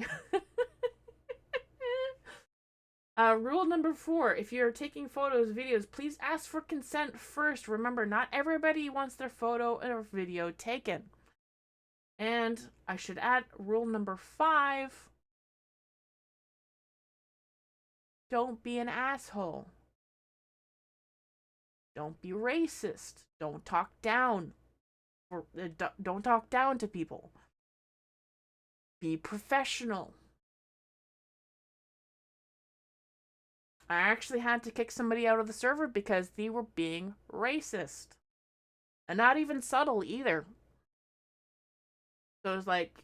Rule number 4, if you're taking photos, videos, please ask for consent first. Remember, not everybody wants their photo or video taken. And I should add rule number 5, don't be an asshole. Don't be racist. Don't talk down. Don't talk down to people. Be professional. I actually had to kick somebody out of the server because they were being racist. And not even subtle either. So it was like,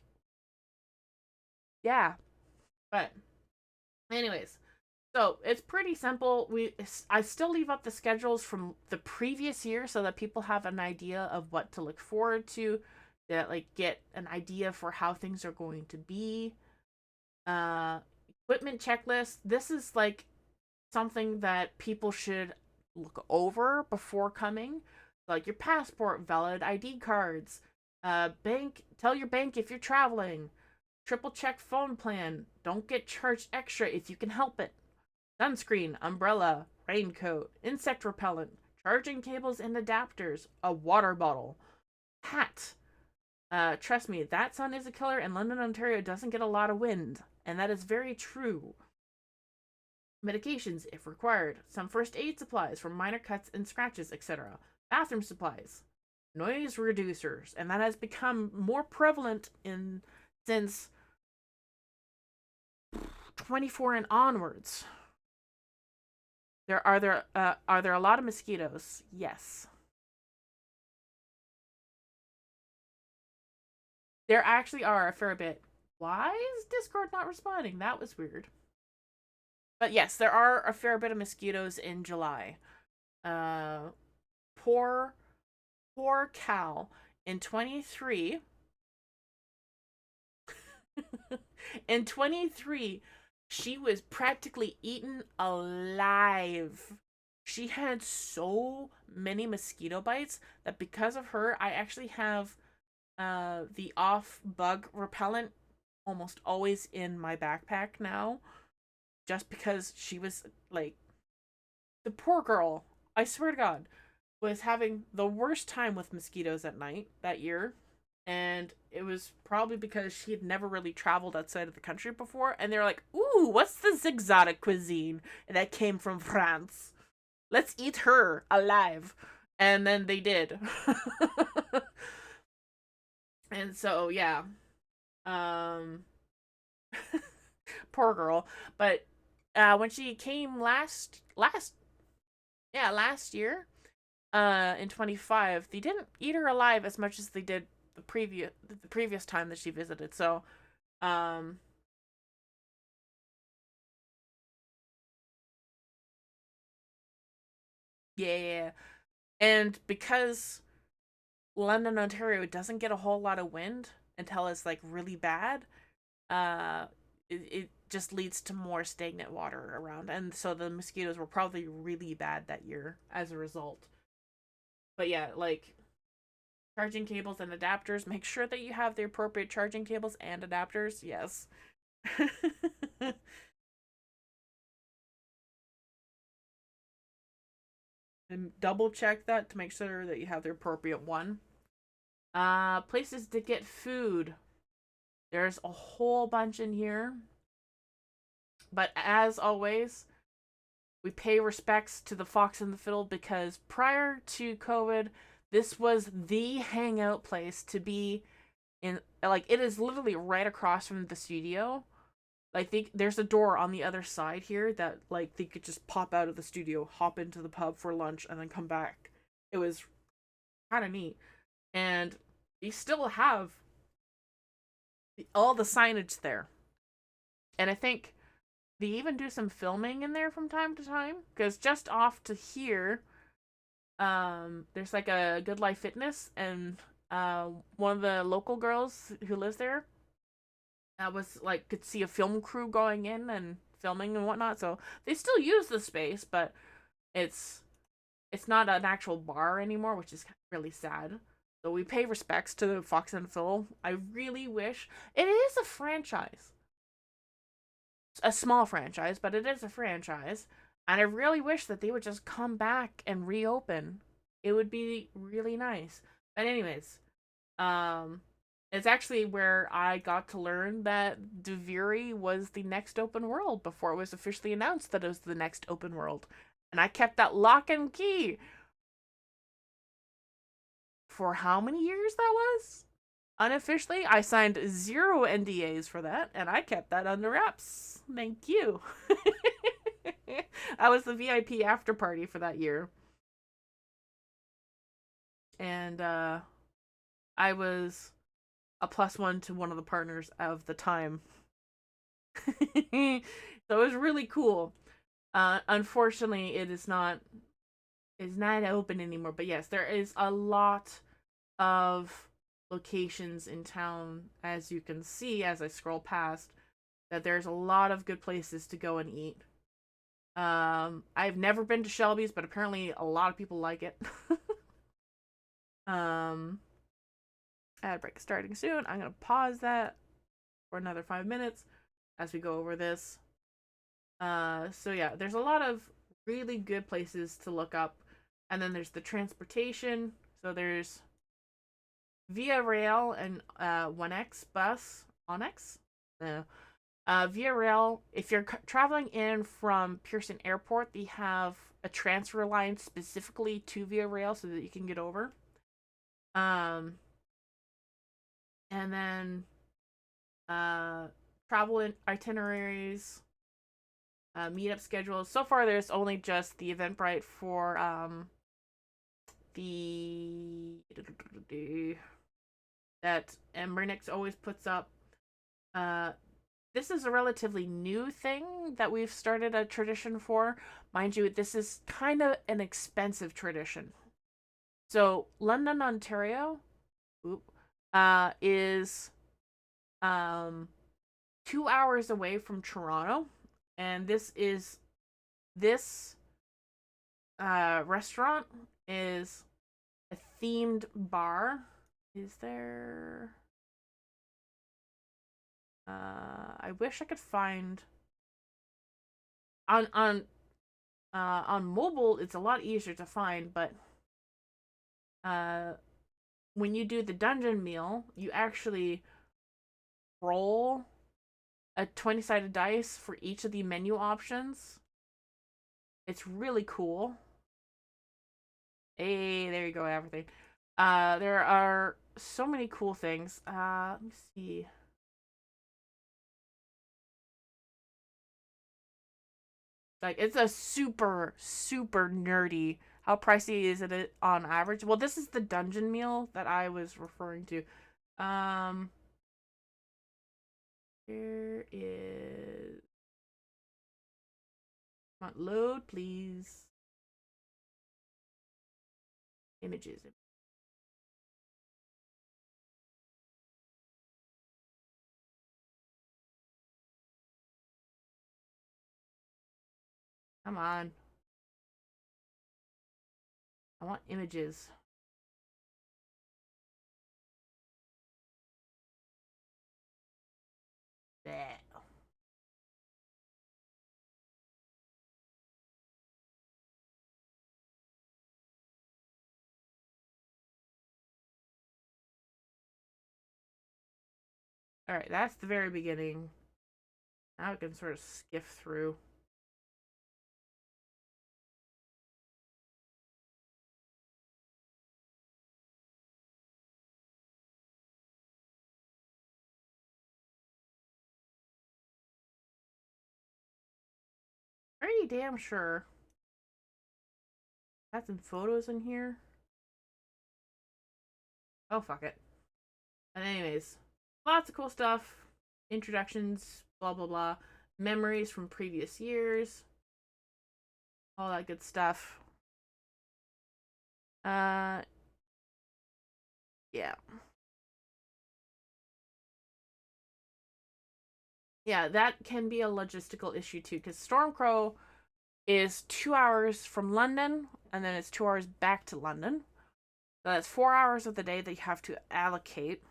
yeah. But anyways, so it's pretty simple. I still leave up the schedules from the previous year so that people have an idea of what to look forward to, that like get an idea for how things are going to be. Equipment checklist. This is like something that people should look over before coming, like your passport, valid ID cards, bank. Tell your bank if you're traveling. Triple check phone plan. Don't get charged extra if you can help it. Sunscreen, umbrella, raincoat, insect repellent, charging cables and adapters, a water bottle, hat. Trust me, that sun is a killer, and London, Ontario doesn't get a lot of wind, and that is very true. Medications, if required. Some first aid supplies for minor cuts and scratches, etc. Bathroom supplies. Noise reducers, and that has become more prevalent since 24 and onwards. Are there a lot of mosquitoes? Yes. There actually are a fair bit. Why is Discord not responding? That was weird. But yes, there are a fair bit of mosquitoes in July. Poor Cal in 23. In 23, she was practically eaten alive. She had so many mosquito bites that because of her, I actually have the off bug repellent almost always in my backpack now. Just because she was like, the poor girl, I swear to God, was having the worst time with mosquitoes at night that year. And it was probably because she had never really traveled outside of the country before. And they were like, ooh, what's this exotic cuisine that came from France? Let's eat her alive. And then they did. And so, yeah. Poor girl. But when she came last year, in 25, they didn't eat her alive as much as they did the previous time that she visited. So, yeah. And because London, Ontario doesn't get a whole lot of wind until it's like really bad, it just leads to more stagnant water around. And so the mosquitoes were probably really bad that year as a result. But yeah, like charging cables and adapters, make sure that you have the appropriate charging cables and adapters. Yes. And double check that to make sure that you have the appropriate one. Places to get food. There's a whole bunch in here. But as always, we pay respects to the Fox and the Fiddle because prior to COVID, this was the hangout place to be in. Like, it is literally right across from the studio. Like, there's a door on the other side here that, like, they could just pop out of the studio, hop into the pub for lunch, and then come back. It was kind of neat. And they still have all the signage there. And I think they even do some filming in there from time to time. Because just off to here, there's, like, a Good Life Fitness. And one of the local girls who lives there, I was like, could see a film crew going in and filming and whatnot. So they still use the space, but it's not an actual bar anymore, which is really sad. So we pay respects to Fox and Phil. I really wish it is a franchise, a small franchise, but it is a franchise, and I really wish that they would just come back and reopen. It would be really nice. But anyways, it's actually where I got to learn that Deviri was the next open world before it was officially announced that it was the next open world. And I kept that lock and key for how many years that was? Unofficially, I signed 0 NDAs for that, and I kept that under wraps. Thank you. I was the VIP after party for that year. And I was a +1 to one of the partners of the time. So it was really cool. Unfortunately, it is not open anymore. But yes, there is a lot of locations in town, as you can see as I scroll past, that there's a lot of good places to go and eat. I've never been to Shelby's, but apparently a lot of people like it. Ad break starting soon. I'm gonna pause that for another 5 minutes as we go over this. So yeah, there's a lot of really good places to look up. And then there's the transportation. So there's Via Rail and 1X bus. Onyx? Via Rail, if you're traveling in from Pearson Airport, they have a transfer line specifically to Via Rail so that you can get over. And then travel itineraries, meetup schedules. So far, there's only just the Eventbrite for the that Embernix always puts up. This is a relatively new thing that we've started a tradition for. Mind you, this is kind of an expensive tradition. So London, Ontario, is 2 hours away from Toronto, and this restaurant is a themed bar. Is there? I wish I could find on mobile. It's a lot easier to find, but when you do the dungeon meal, you actually roll a 20-sided dice for each of the menu options. It's really cool. Hey, there you go, everything. There are so many cool things. Let me see. Like, it's a super, super nerdy. How pricey is it on average? Well, this is the dungeon meal that I was referring to. Here is... Come on, load, please. Images. Come on. I want images. Bleh. Alright, that's the very beginning. Now I can sort of skiff through. Pretty damn sure. Got some photos in here. Oh, fuck it. But anyways, lots of cool stuff. Introductions, blah, blah, blah. Memories from previous years. All that good stuff. Yeah. Yeah, that can be a logistical issue too, because Stormcrow is 2 hours from London, and then it's 2 hours back to London. So that's 4 hours of the day that you have to allocate.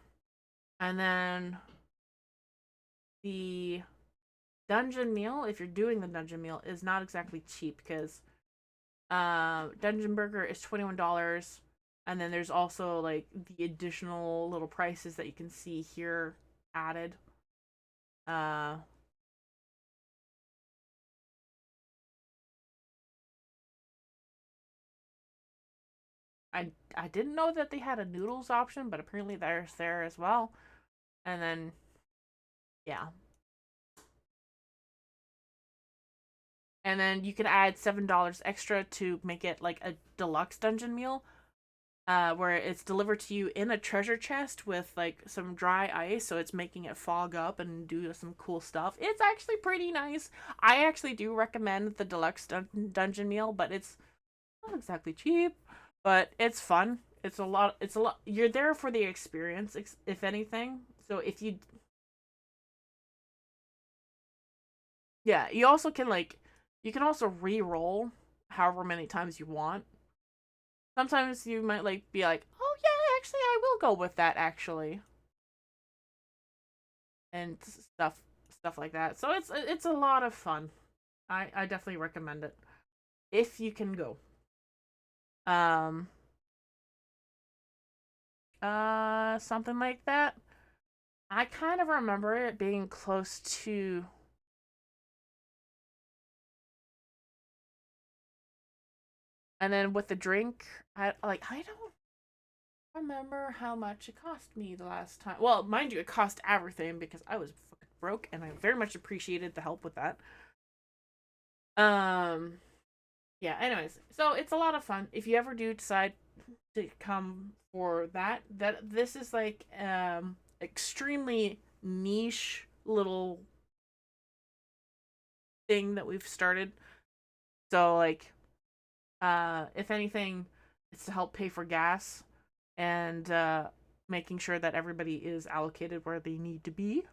And then the dungeon meal, if you're doing the dungeon meal, is not exactly cheap because Dungeon Burger is $21, and then there's also like the additional little prices that you can see here added. I didn't know that they had a noodles option, but apparently there's there as well. And then yeah. And then you can add $7 extra to make it like a deluxe dungeon meal. Where it's delivered to you in a treasure chest with like some dry ice, so it's making it fog up and do some cool stuff. It's actually pretty nice. I actually do recommend the deluxe dungeon meal, but it's not exactly cheap, but it's fun. It's a lot. You're there for the experience, if anything. So if you, yeah, you also can like, you can also re-roll however many times you want. Sometimes you might like be like, oh yeah, actually I will go with that actually. and stuff like that. So it's a lot of fun. I definitely recommend it if you can go. Something like that. I kind of remember it being close to. And then with the drink, I don't remember how much it cost me the last time. Well, mind you, it cost everything because I was fucking broke, and I very much appreciated the help with that. Um, yeah. Anyways, so it's a lot of fun. If you ever do decide to come for that this is like extremely niche little thing that we've started. So like, if anything, it's to help pay for gas and making sure that everybody is allocated where they need to be.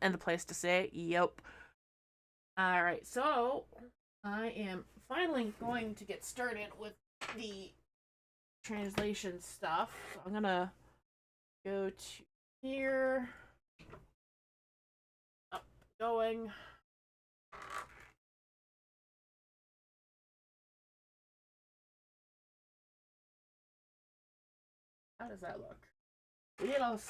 And the place to stay. Yep. All right, so I am finally going to get started with the translation stuff. So I'm gonna go to here. Up, going. How does that look? Little.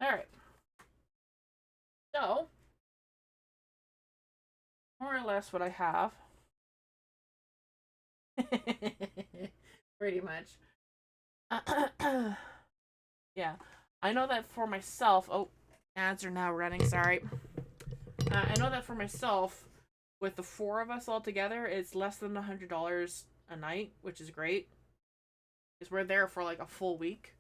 All right. So, more or less what I have. Pretty much. Yeah. I know that for myself. Oh, ads are now running. Sorry. I know that for myself, with the four of us all together, it's less than $100 a night, which is great. Because we're there for like a full week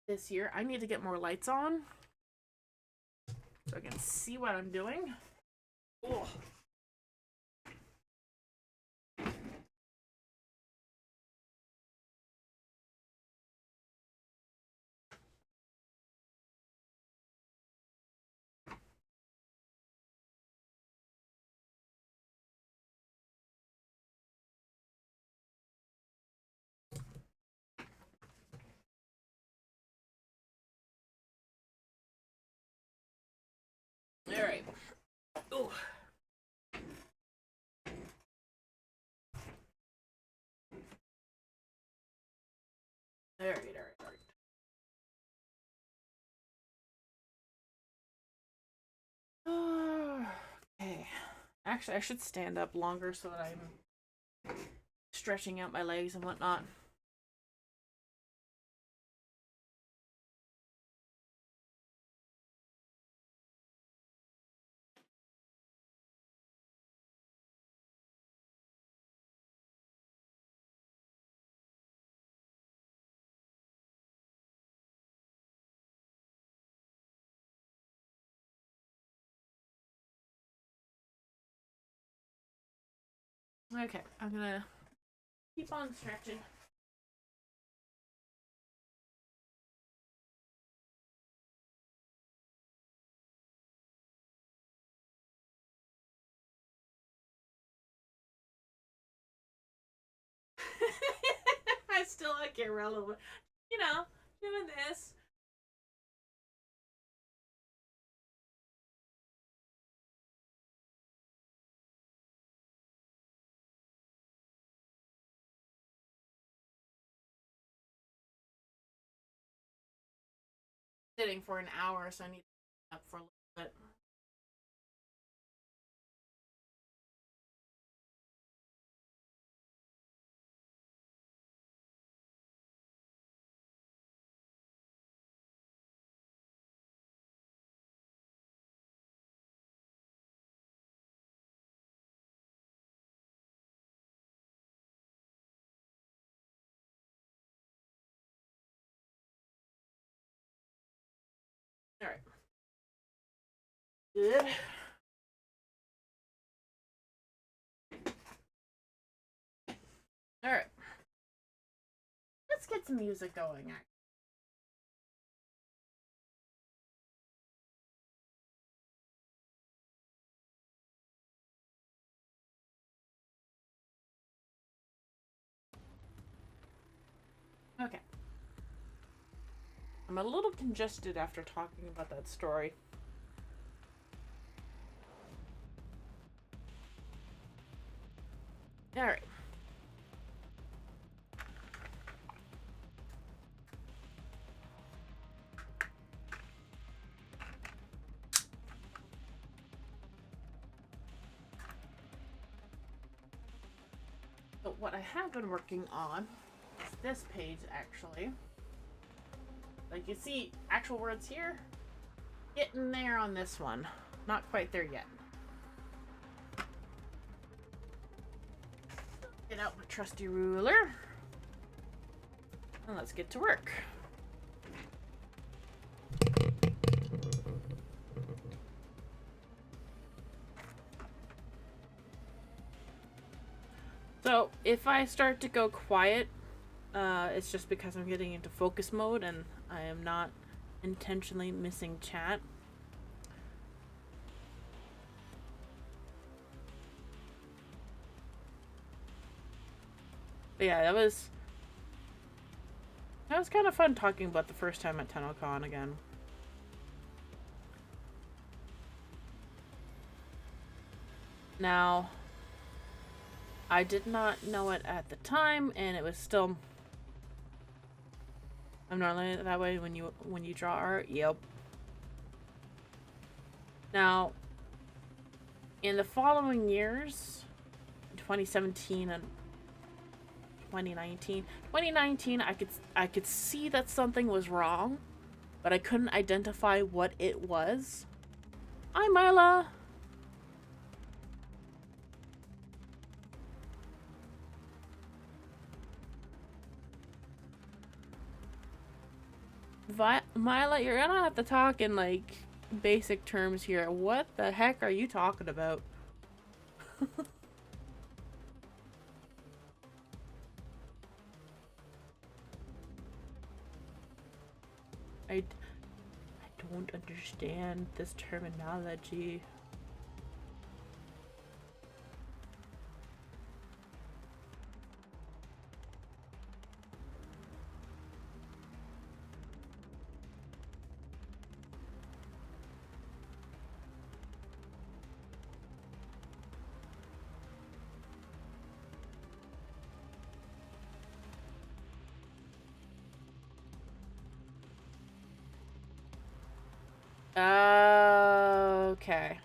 this year. I need to get more lights on so I can see what I'm doing. Ugh. All right. Ooh. All right. Okay. Actually, I should stand up longer so that I'm stretching out my legs and whatnot. Okay, I'm gonna keep on stretching. I still like irrelevant. You know, doing this. Sitting for an hour, so I need to get up for a little bit. All right. Good. All right. Let's get some music going. Okay. I'm a little congested after talking about that story. Alright. So what I have been working on is this page, actually. Like you see actual words here, getting there on this one. Not quite there yet. Get out my trusty ruler. And let's get to work. So if I start to go quiet, it's just because I'm getting into focus mode and I am not intentionally missing chat. But yeah, that was kind of fun talking about the first time at TennoCon again. Now, I did not know it at the time, and it was still. I'm normally that way when you draw art. Yep. Now, in the following years, 2017 and 2019. 2019, I could see that something was wrong, but I couldn't identify what it was. Hi, Mila. Mila, you're gonna have to talk in like basic terms here. What the heck are you talking about? I don't understand this terminology. Okay.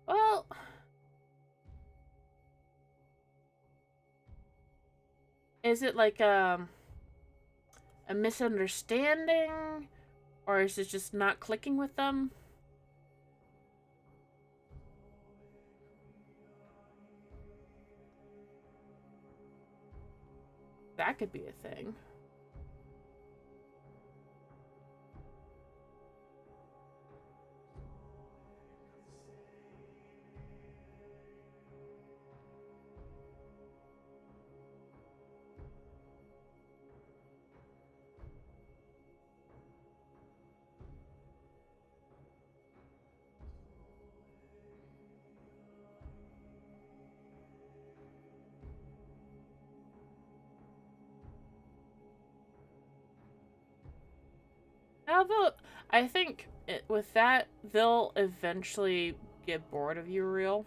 Well, is it like a misunderstanding, or is it just not clicking with them? That could be a thing. Now, I think with that, they'll eventually get bored of you, real.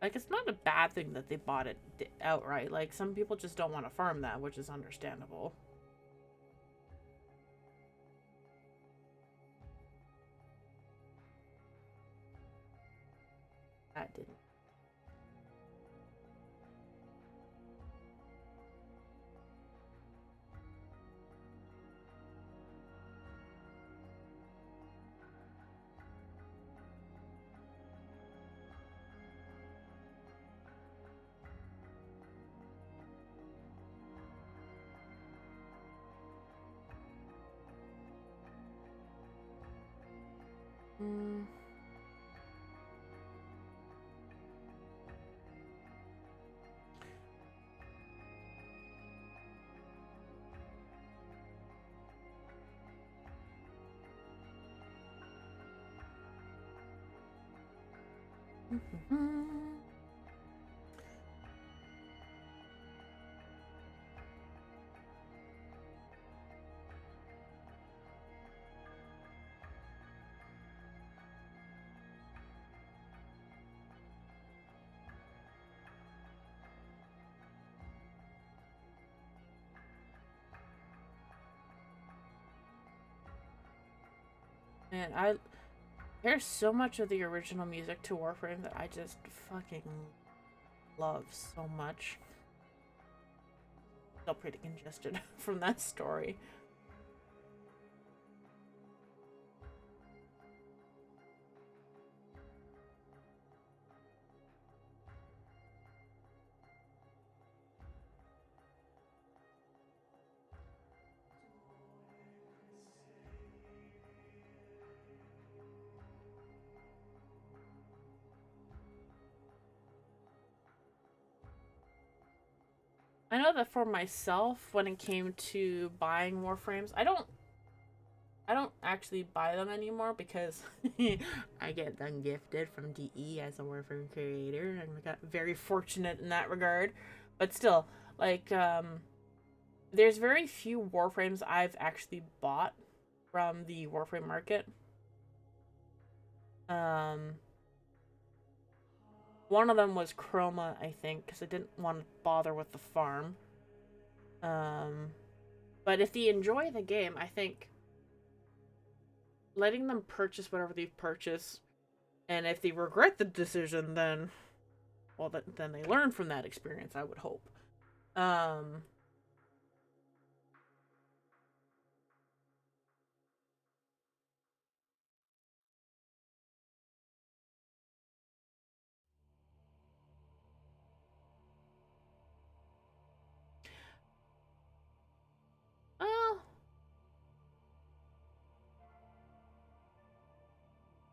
Like, it's not a bad thing that they bought it outright. Like, some people just don't want to farm that, which is understandable. That didn't. And there's so much of the original music to Warframe that I just fucking love so much. Still pretty congested from that story. I know that for myself, when it came to buying Warframes, I don't actually buy them anymore because I get them gifted from DE as a Warframe creator, and I got very fortunate in that regard. But still, like, there's very few Warframes I've actually bought from the Warframe market. One of them was Chroma, I think, because I didn't want to bother with the farm. But if they enjoy the game, I think letting them purchase whatever they've purchased, and if they regret the decision, then, well, then they learn from that experience, I would hope.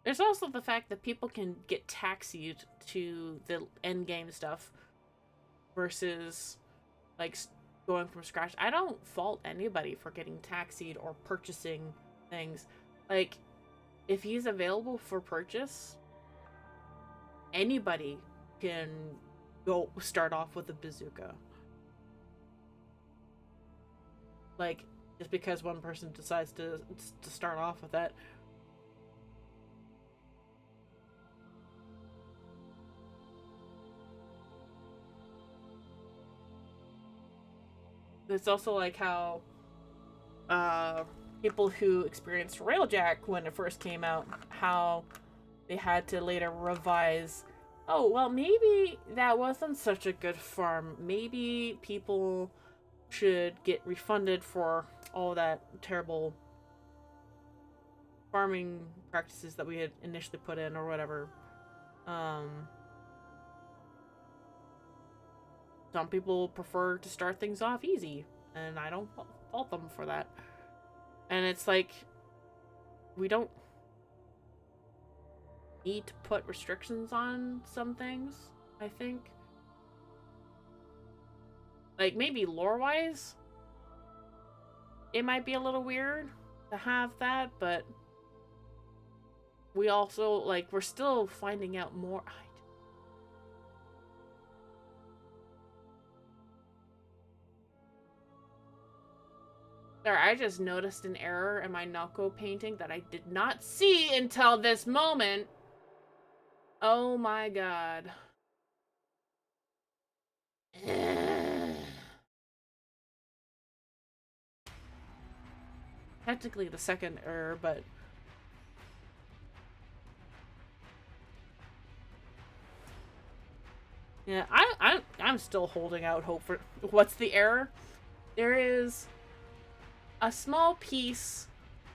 There's also the fact that people can get taxied to the end game stuff versus, like, going from scratch. I don't fault anybody for getting taxied or purchasing things. Like, if he's available for purchase, anybody can go start off with a bazooka. Like, just because one person decides to start off with that. It's also like how people who experienced Railjack when it first came out, how they had to later revise, oh, well, maybe that wasn't such a good farm. Maybe people should get refunded for all that terrible farming practices that we had initially put in or whatever. Some people prefer to start things off easy, and I don't fault them for that. And it's like, we don't need to put restrictions on some things, I think. Like, maybe lore-wise, it might be a little weird to have that, but we also, like, we're still finding out more. There, I just noticed an error in my Noko painting that I did not see until this moment. Oh my god. Technically the second error, but yeah, I'm still holding out hope for what's the error? There is a small piece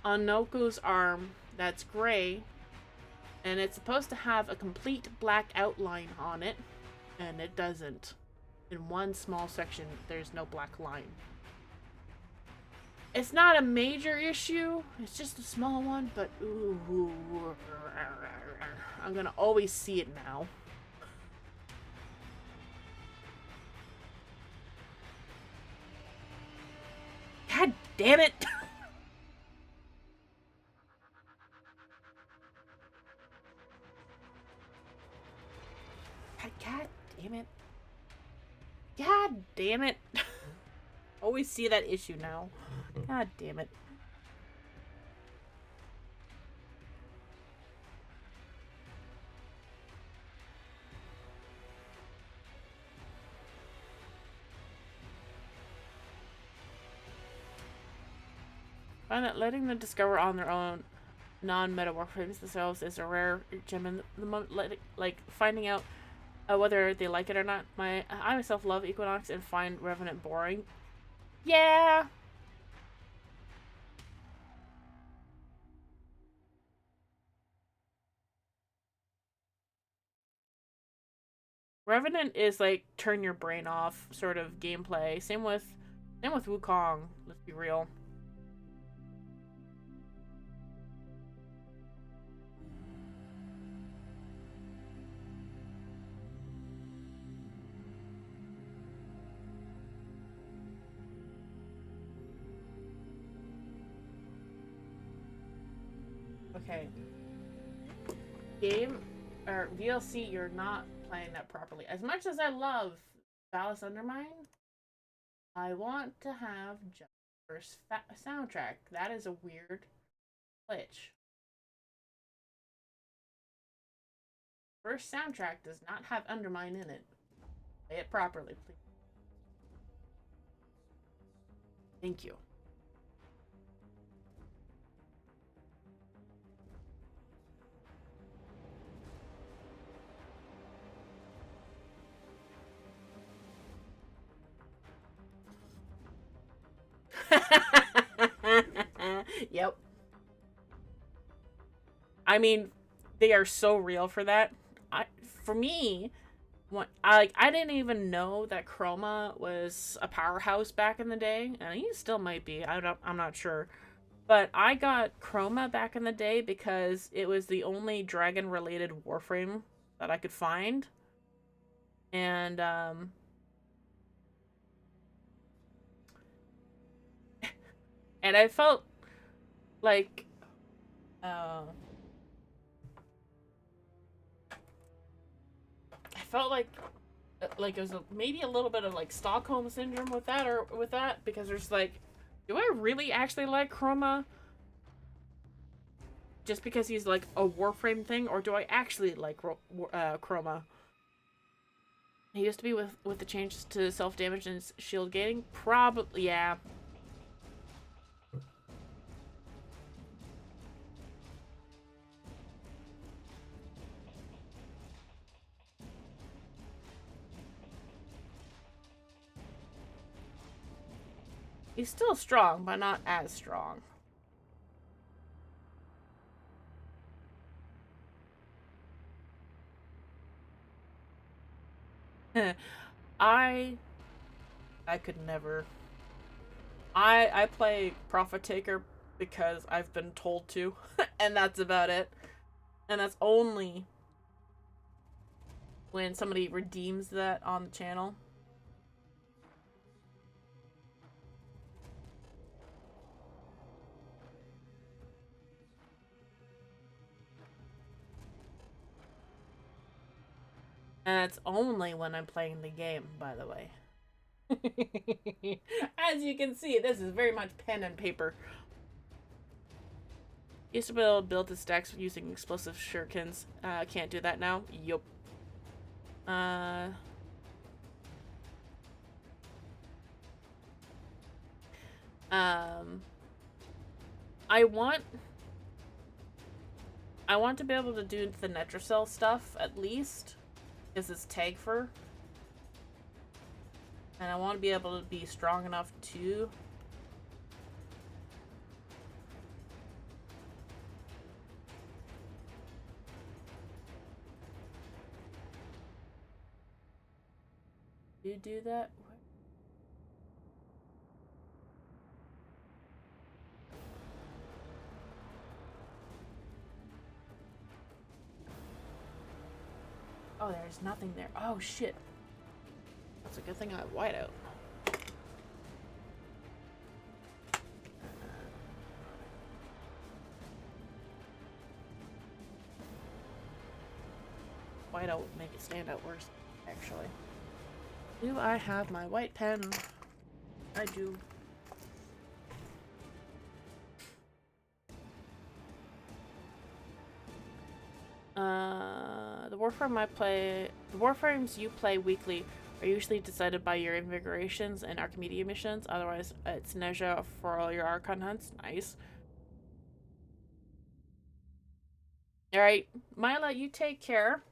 on Noko's arm that's gray, and it's supposed to have a complete black outline on it, and it doesn't. In one small section, there's no black line. It's not a major issue, it's just a small one, but ooh, I'm gonna always see it now. God damn it! God damn it. God damn it. Always see that issue now. God damn it. Find that letting them discover on their own non-meta warframes themselves is a rare gem in the moment. Like finding out whether they like it or not. I myself love Equinox and find Revenant boring. Yeah. Revenant is like turn your brain off sort of gameplay. Same with Wukong. Let's be real. Okay. Game or VLC, you're not playing that properly. As much as I love Valis Undermine, I want to have just first soundtrack. That is a weird glitch. First soundtrack does not have Undermine in it. Play it properly, please. Thank you. Yep. I mean, they are so real for that. For me, I didn't even know that Chroma was a powerhouse back in the day, and he still might be. I'm not sure, but I got Chroma back in the day because it was the only dragon-related Warframe that I could find, and and I felt like I felt like it was maybe a little bit of like Stockholm syndrome with that because there's like, do I really actually like Chroma just because he's like a Warframe thing, or do I actually like Chroma? He used to be with the changes to self damage and shield gating, probably. Yeah. He's still strong, but not as strong. I could never. I play Profit Taker because I've been told to, and that's about it. And that's only when somebody redeems that on the channel. And it's only when I'm playing the game, by the way. As you can see, this is very much pen and paper. Used to be able to build his stacks using explosive shurikens. Can't do that now. Yup. I want to be able to do the Netracell stuff at least, because it's tag fur. And I want to be able to be strong enough to do that. Oh, there's nothing there. Oh, shit. That's a good thing I have whiteout. white out would make it stand out worse, actually. Do I have my white pen? I do. The Warframes you play weekly are usually decided by your invigorations and Archimedia missions. Otherwise, it's Neja for all your Archon hunts. Nice. Alright, Mila, you take care.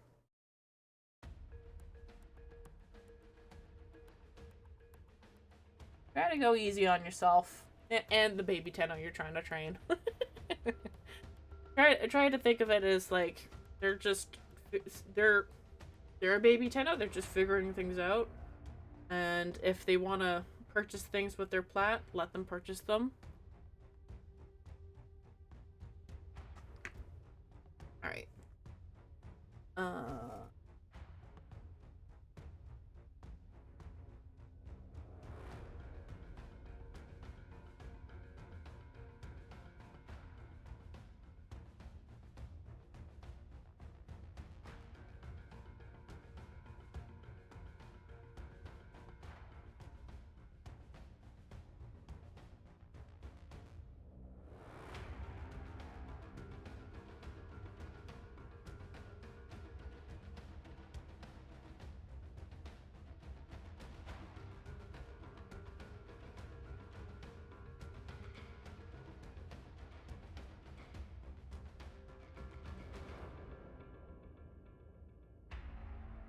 Try to go easy on yourself. And the baby Tenno you're trying to train. Try to think of it as, like, they're a baby Tenno, they're just figuring things out. And if they want to purchase things with their plat, let them purchase them. Alright.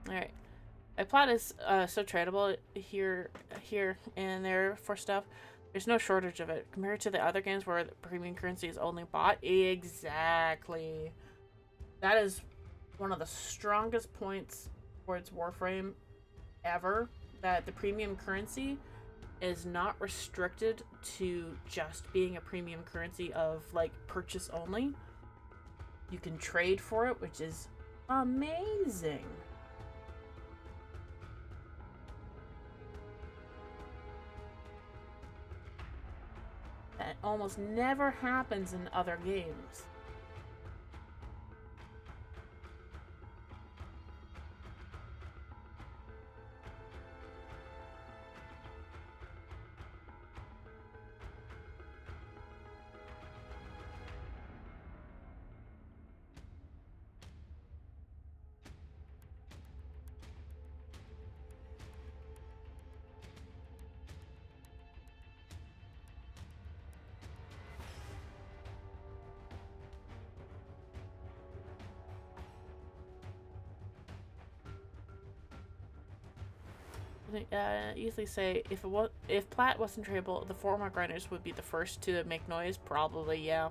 Alright. My plot is so tradable here and there for stuff. There's no shortage of it. Compared to the other games where the premium currency is only bought. Exactly. That is one of the strongest points towards Warframe ever. That the premium currency is not restricted to just being a premium currency of, like, purchase only. You can trade for it, which is amazing. That almost never happens in other games. Easily say if plat wasn't tradable, the former grinders would be the first to make noise. Probably, yeah.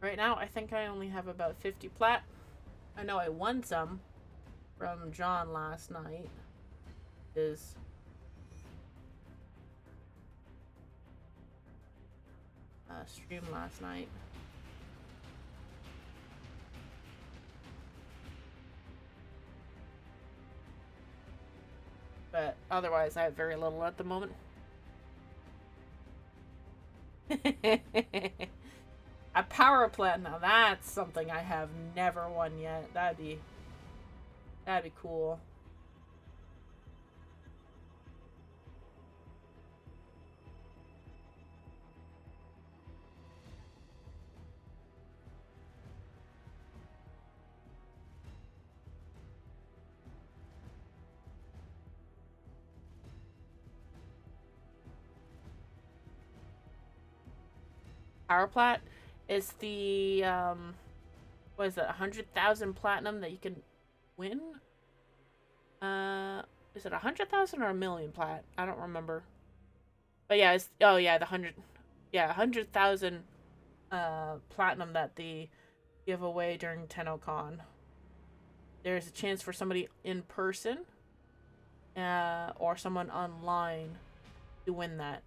Right now, I think I only have about 50 plat. I know I won some from John last night. His stream last night. But otherwise, I have very little at the moment. A power plant, now that's something I have never won yet. That'd be cool. power plat is the what is it, 100,000 platinum that you can win? Is it 100,000 or a million plat? I don't remember. But yeah, it's the 100,000 platinum that they give away during TennoCon. There's a chance for somebody in person or someone online to win that.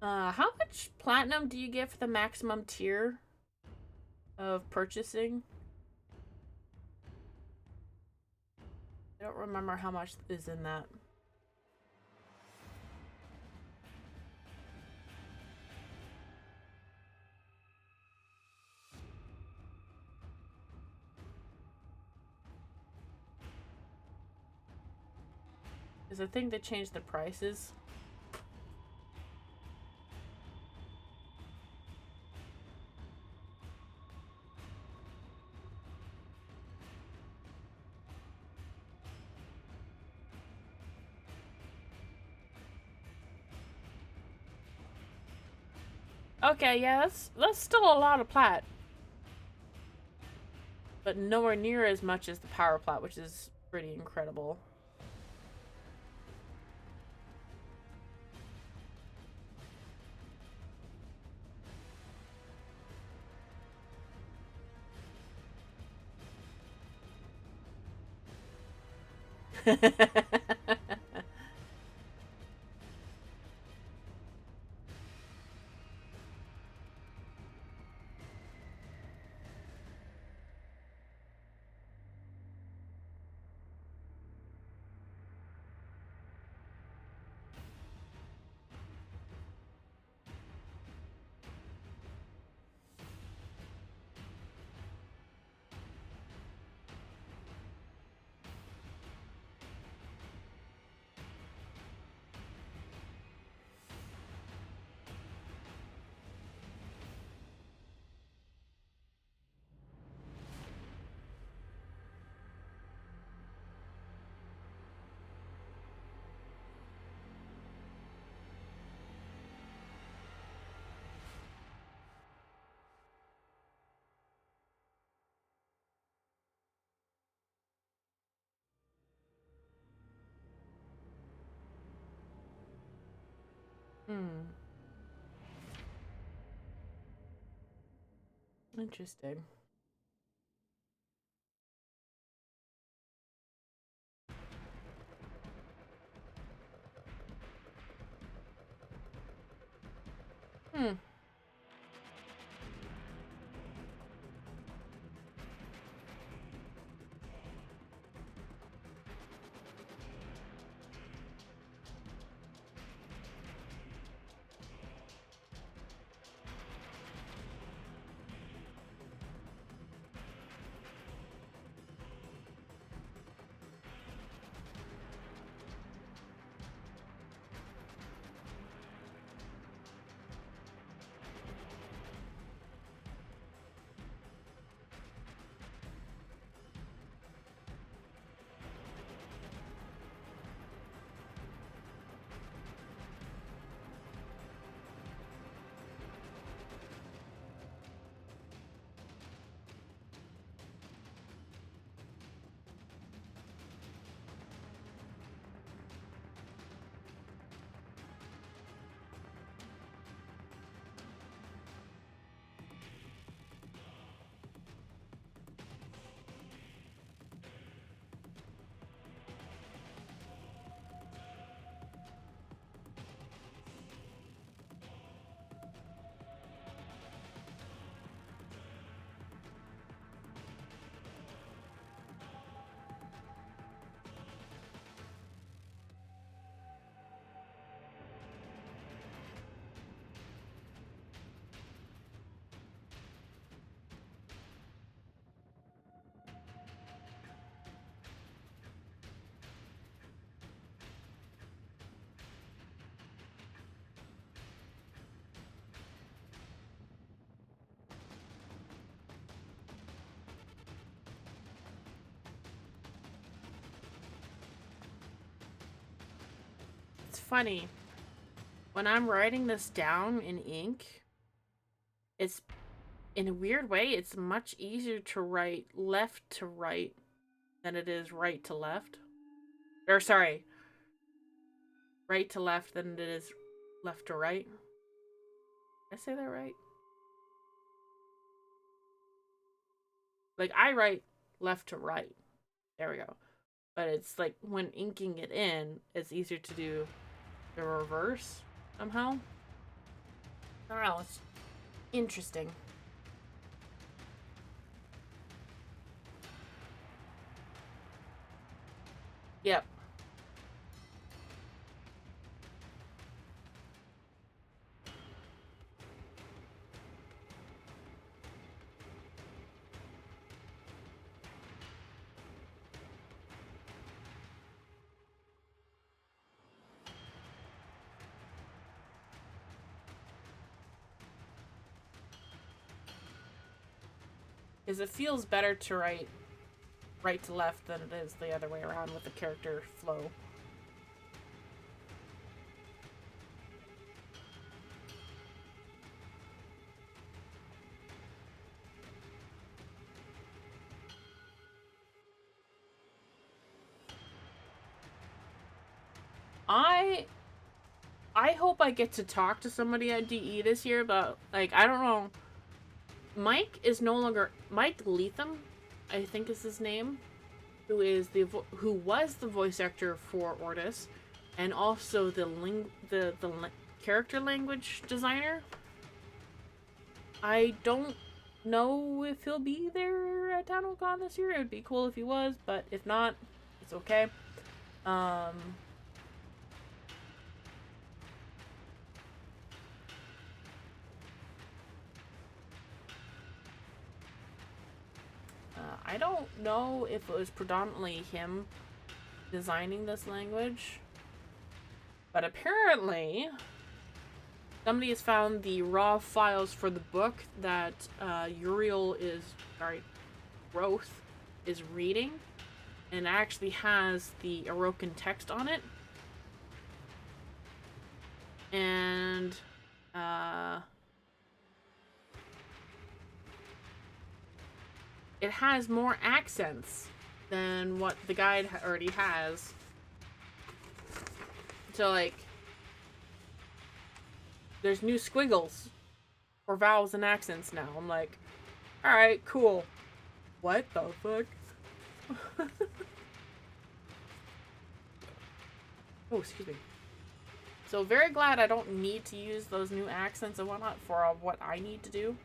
How much platinum do you get for the maximum tier of purchasing? I don't remember how much is in that. Because I think they changed the prices. Okay, yeah, that's still a lot of plat. But nowhere near as much as the power plat, which is pretty incredible. Interesting. Hmm. funny. When I'm writing this down in ink, it's, in a weird way, it's much easier to write left to right than it is right to left. Or sorry, right to left than it is left to right. Did I say that right? Like, I write left to right. There we go. But it's like, when inking it in, it's easier to do the reverse somehow. I don't know, it's interesting. Yep. Because it feels better to write right to left than it is the other way around with the character flow. I hope I get to talk to somebody at DE this year, but, like, I don't know. Mike is no longer Mike Leatham, I think is his name, who was the voice actor for Ortis, and also the character language designer. I don't know if he'll be there at TownHallCon this year. It would be cool if he was, but if not, it's okay. I don't know if it was predominantly him designing this language, but apparently somebody has found the raw files for the book that Roth is reading, and actually has the Orokin text on it. And it has more accents than what the guide already has. So, like, there's new squiggles for vowels and accents now. I'm like, alright, cool. What the fuck? Oh, excuse me. So, very glad I don't need to use those new accents and whatnot for what I need to do.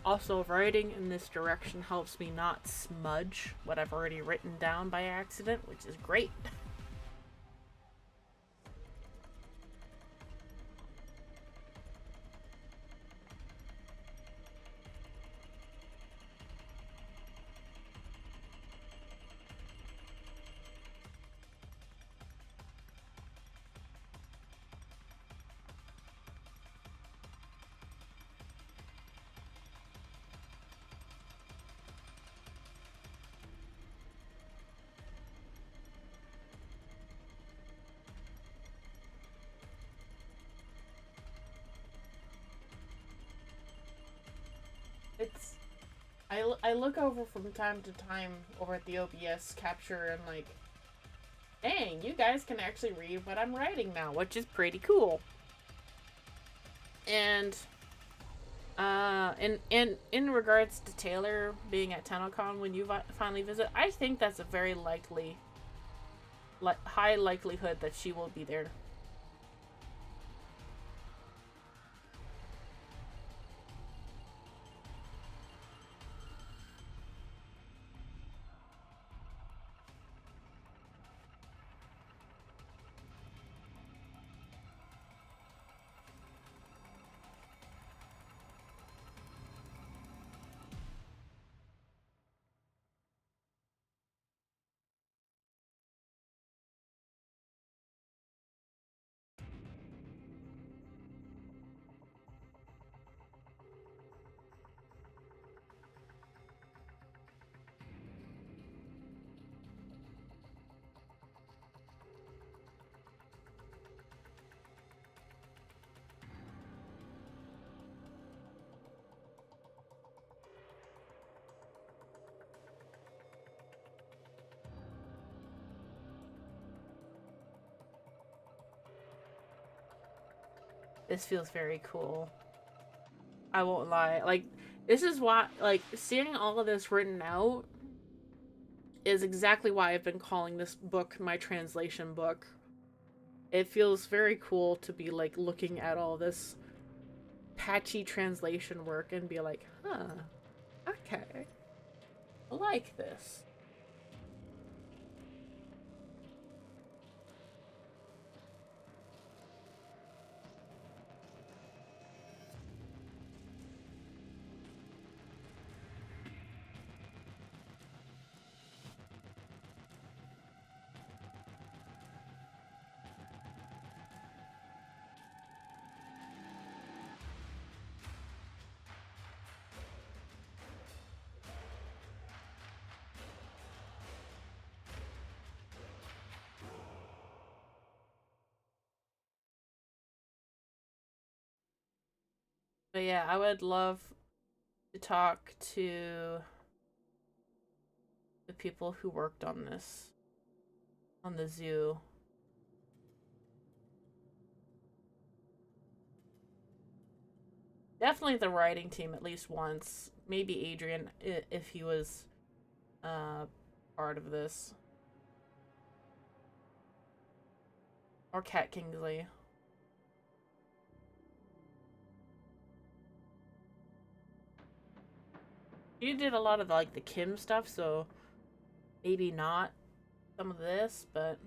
Also, writing in this direction helps me not smudge what I've already written down by accident, which is great. It's I look over from time to time over at the OBS capture and like, dang, you guys can actually read what I'm writing now, which is pretty cool. And in regards to Taylor being at TennoCon when you finally visit, I think that's a very likely, high likelihood that she will be there. This feels very cool. I won't lie. Like, this is why, like, seeing all of this written out is exactly why I've been calling this book my translation book. It feels very cool to be, like, looking at all this patchy translation work and be like, huh, okay, I like this. But yeah, I would love to talk to the people who worked on this, on the zoo. Definitely the writing team at least once. Maybe Adrian, if he was part of this. Or Kat Kingsley. You did a lot of like the Kim stuff, so maybe not some of this, but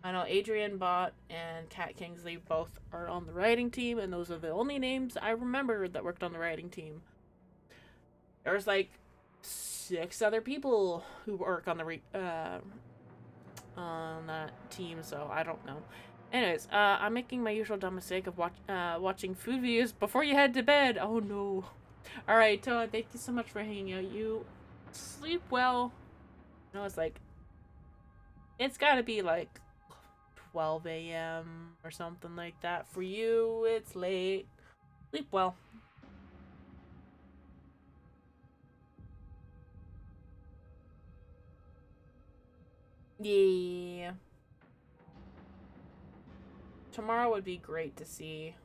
I know Adrian Bott and Kat Kingsley both are on the writing team, and those are the only names I remember that worked on the writing team. There's like 6 other people who work on the on that team, so I don't know. Anyways, I'm making my usual dumb mistake of watching food videos before you head to bed. Oh no. Alright, Toa, thank you so much for hanging out. You sleep well. No, it's like, it's gotta be like 12 a.m. or something like that. For you, it's late. Sleep well. Yeah. Tomorrow would be great to see.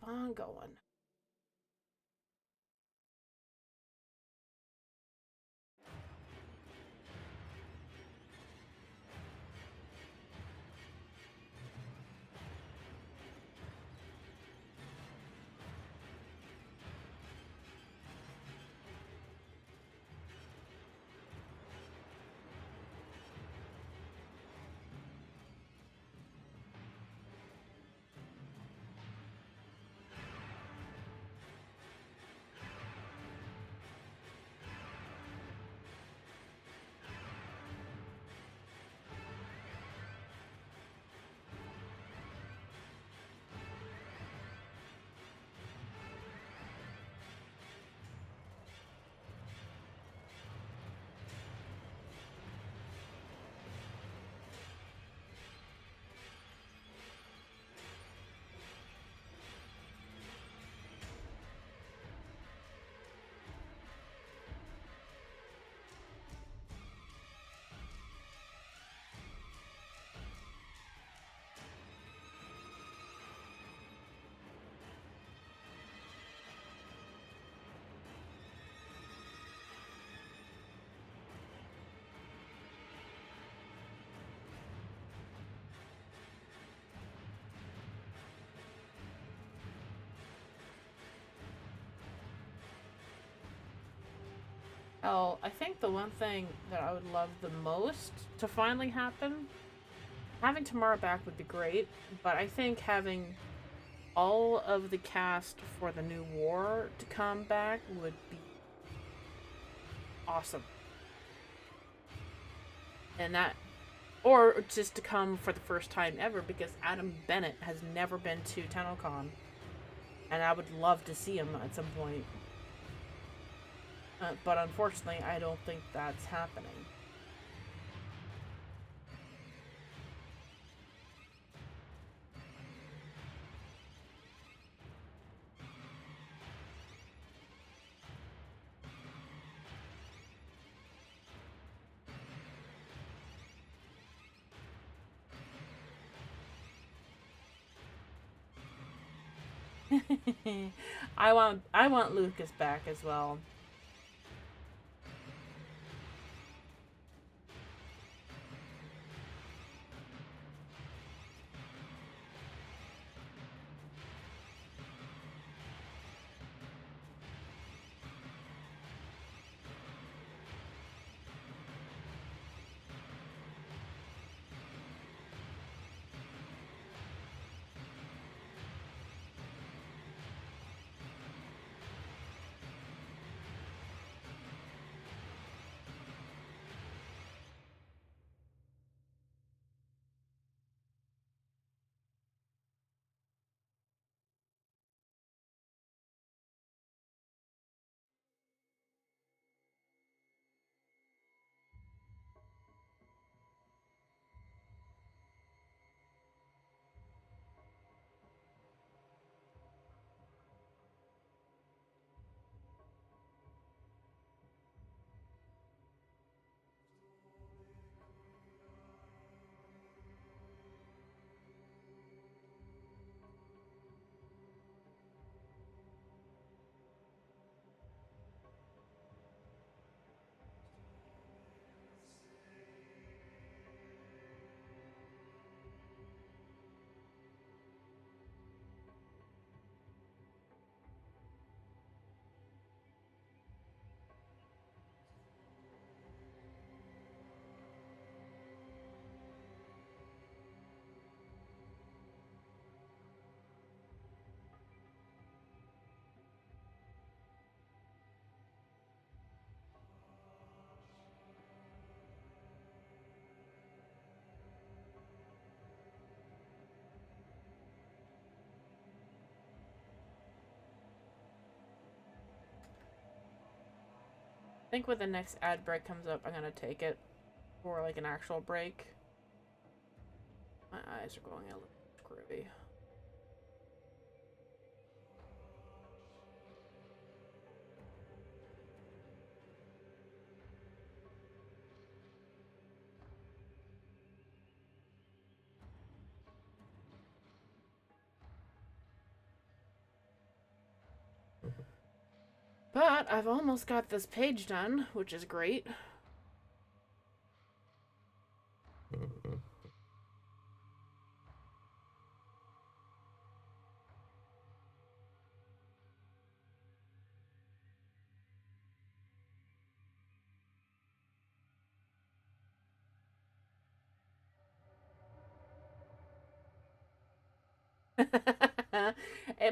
on going. Oh, I think the one thing that I would love the most to finally happen, having Tamara back would be great, but I think having all of the cast for the new war to come back would be awesome. And that, or just to come for the first time ever, because Adam Bennett has never been to TennoCon, and I would love to see him at some point. But unfortunately, I don't think that's happening. I want Lucas back as well. I think when the next ad break comes up, I'm gonna take it for like an actual break. My eyes are going a little screwy. But I've almost got this page done, which is great.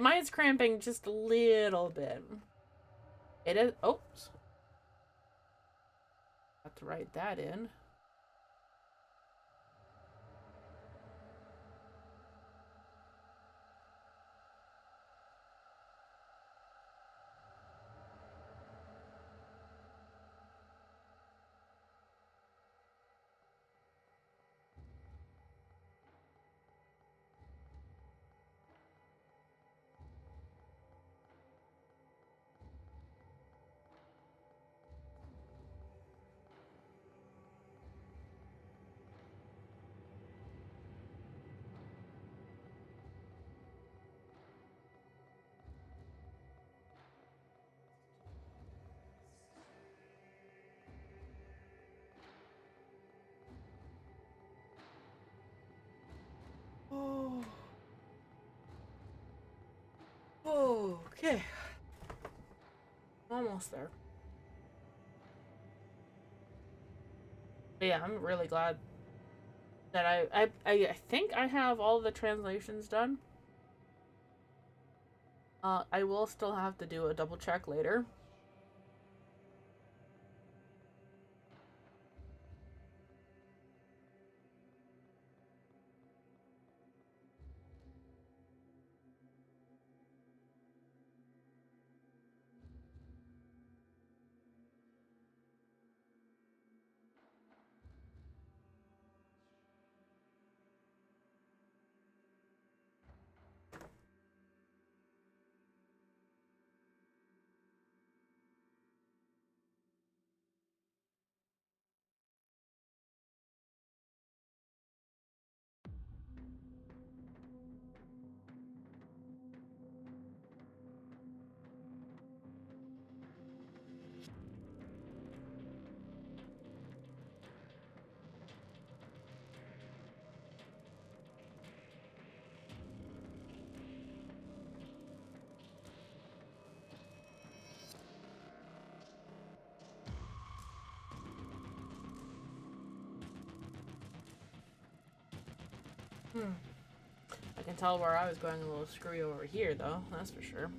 Mine's cramping just a little bit. It is. Oops. Have to write that in. Oh. Okay. Almost there. But yeah, I'm really glad that I think I have all the translations done. I will still have to do a double check later. I can tell where I was going a little screwy over here, though. That's for sure.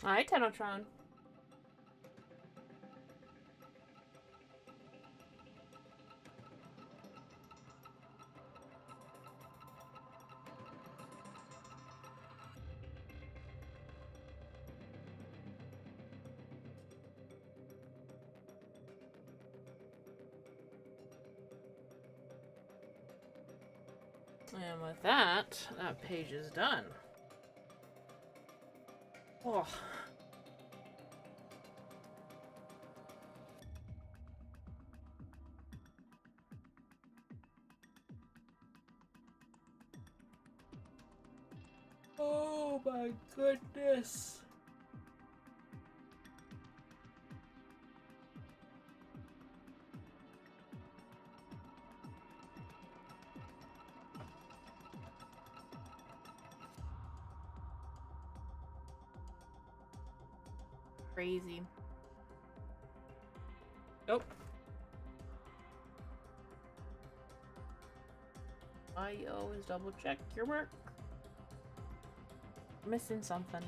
Hi, Tenotron. And with that, that page is done. Oh. Oh my goodness. Crazy. Nope. I always double check your work. Missing something.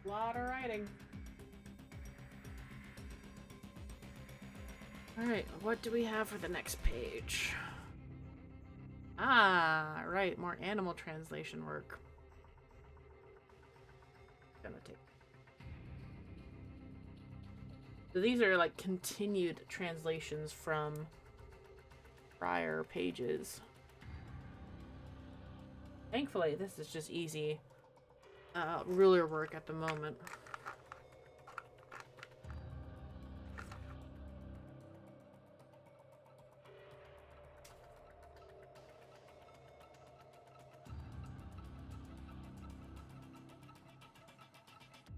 Lot of writing. Alright, what do we have for the next page? Ah, right, more animal translation work. Gonna take. So these are like continued translations from prior pages. Thankfully, this is just easy ruler work at the moment.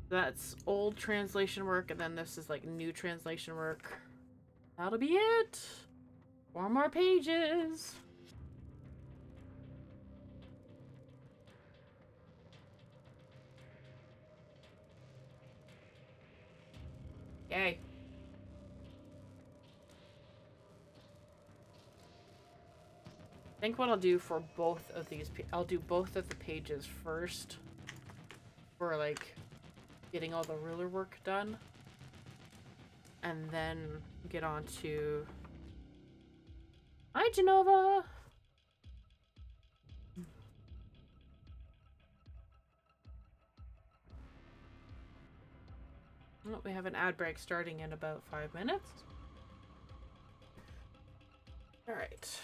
That's old translation work, and then this is like new translation work. That'll be it. 4 more pages. Yay. I think what I'll do for both of these, I'll do both of the pages first for like getting all the ruler work done, and then get on to... Hi, Genova! Oh, we have an ad break starting in about 5 minutes. Alright.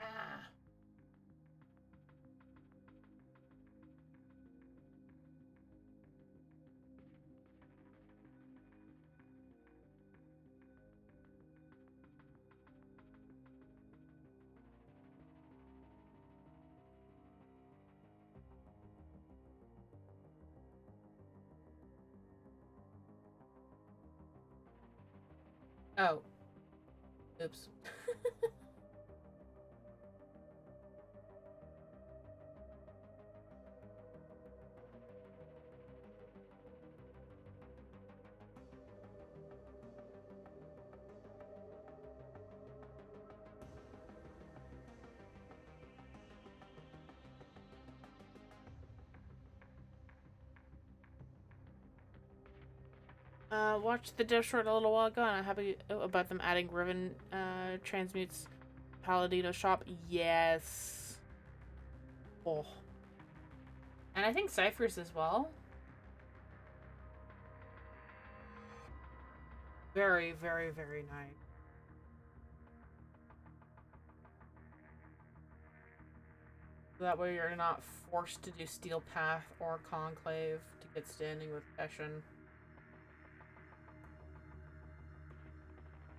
Ah. Oh. Oops. Watched the dev short a little while ago, and I'm happy about them adding Riven transmutes Paladino shop. Yes. Oh. And I think Cyphers as well. Very, very, very nice. So that way you're not forced to do Steel Path or Conclave to get standing with Eshin.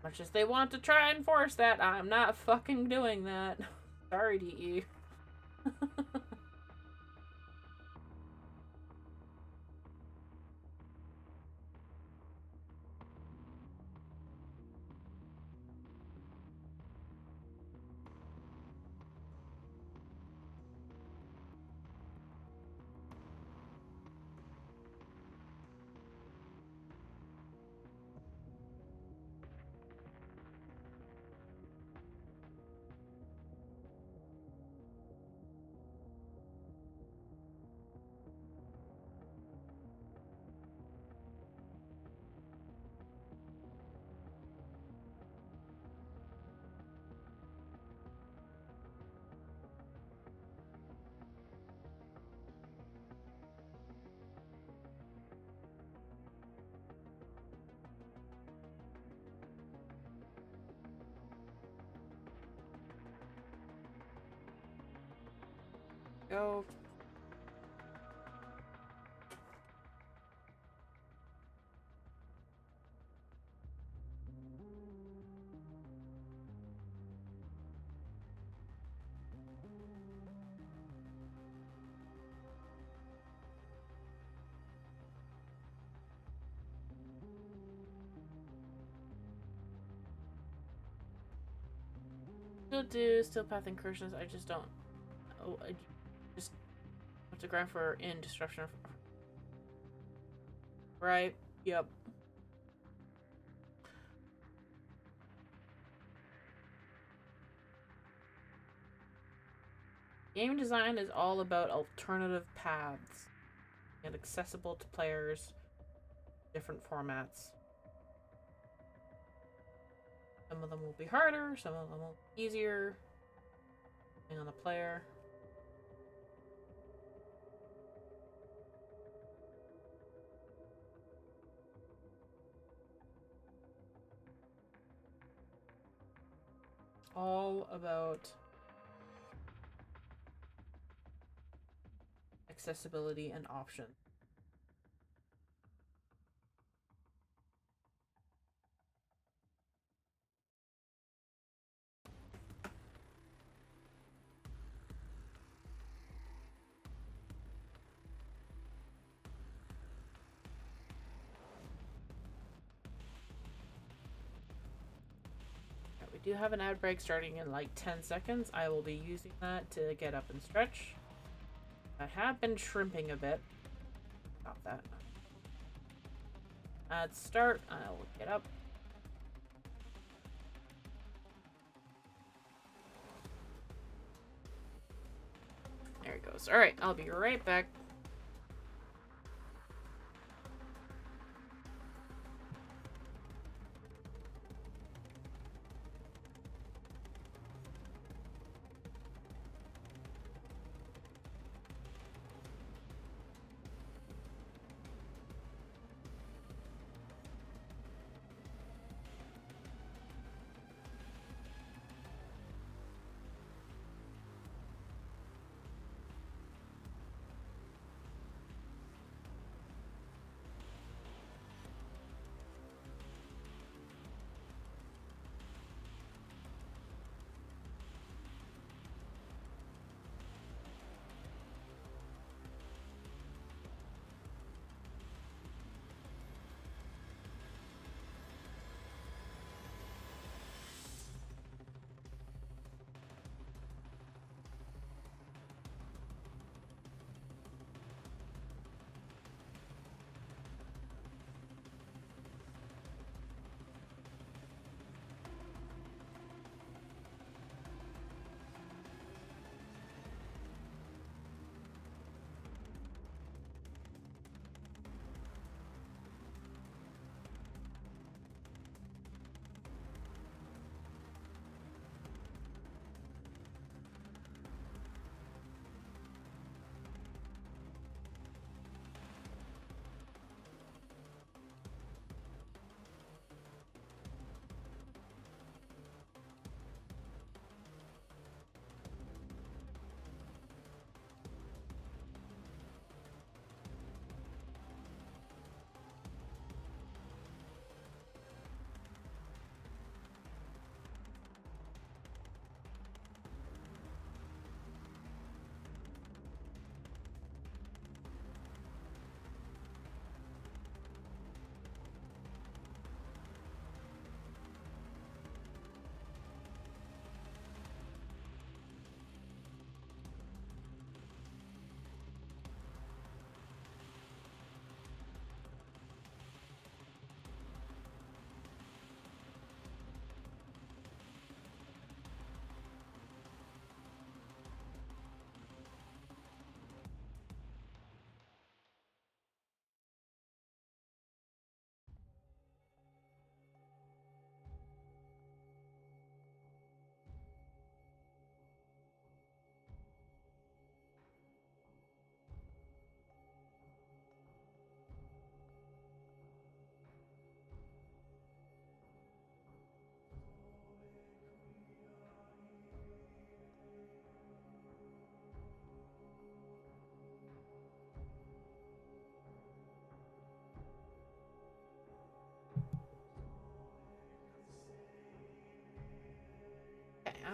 Much as they want to try and force that, I'm not fucking doing that. Sorry, DE. Go. Still do Steel Path incursions, I just don't. Oh, I just have to grind for in disruption. Right? Yep. Game design is all about alternative paths and accessible to players, different formats. Some of them will be harder, some of them will be easier, depending on the player. All about accessibility and options. We do have an ad break starting in like 10 seconds. I will be using that to get up and stretch. I have been shrimping a bit. Stop that. Ad start. I will get up. There it goes. Alright, I'll be right back.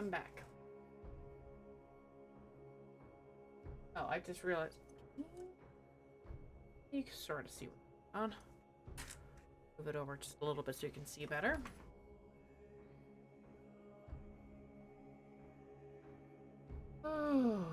I'm back. Oh, I just realized. You can sort of see what's going on. Move it over just a little bit so you can see better. Oh.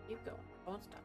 Keep going. Don't stop.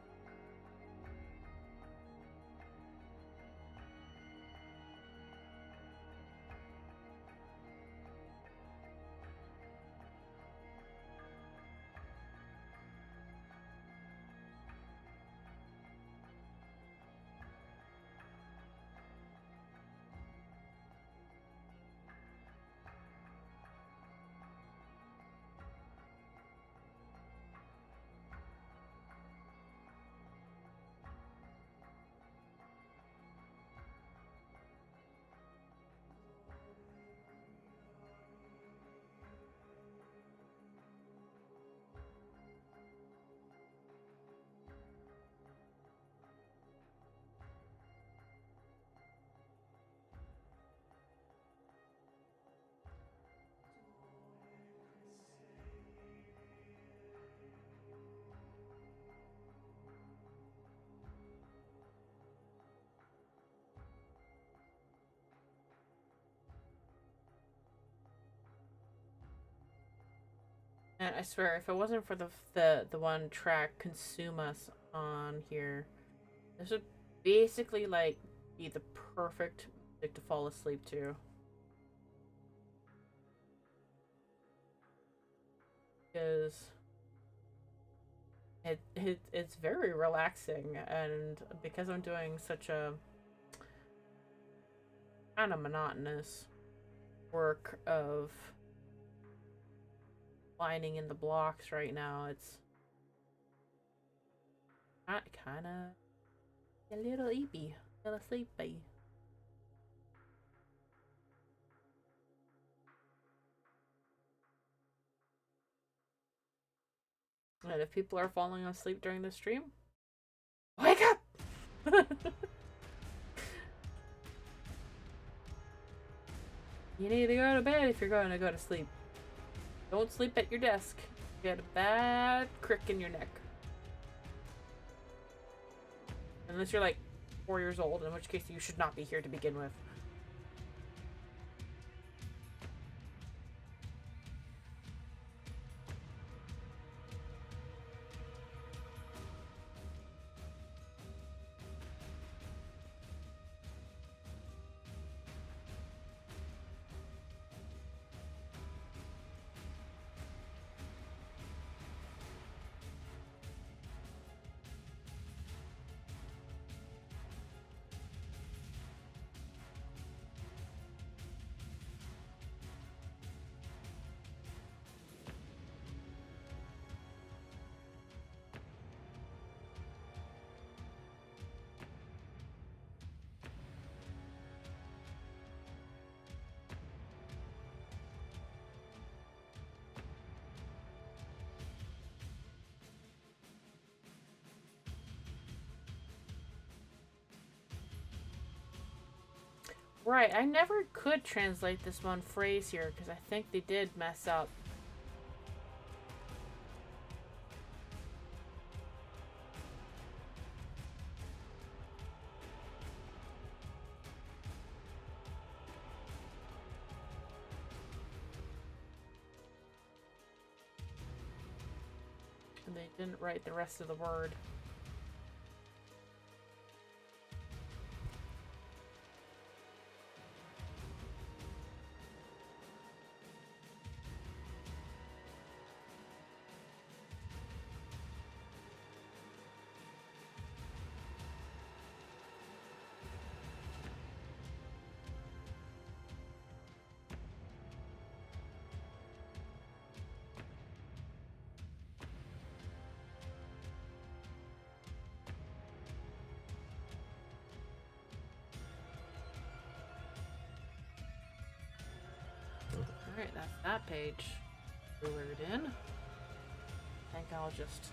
And I swear, if it wasn't for the one track "Consume Us" on here, this would basically like be the perfect music to fall asleep to. Because it's very relaxing, and because I'm doing such a kind of monotonous work of lining in the blocks right now, it's kind of a little eepy, a little sleepy. And if people are falling asleep during the stream, wake up! You need to go to bed if you're going to go to sleep. Don't sleep at your desk. You get a bad crick in your neck. Unless you're like 4 years old, in which case you should not be here to begin with. Right, I never could translate this one phrase here because I think they did mess up. And they didn't write the rest of the word. Alright, that's that page colored in. I think I'll just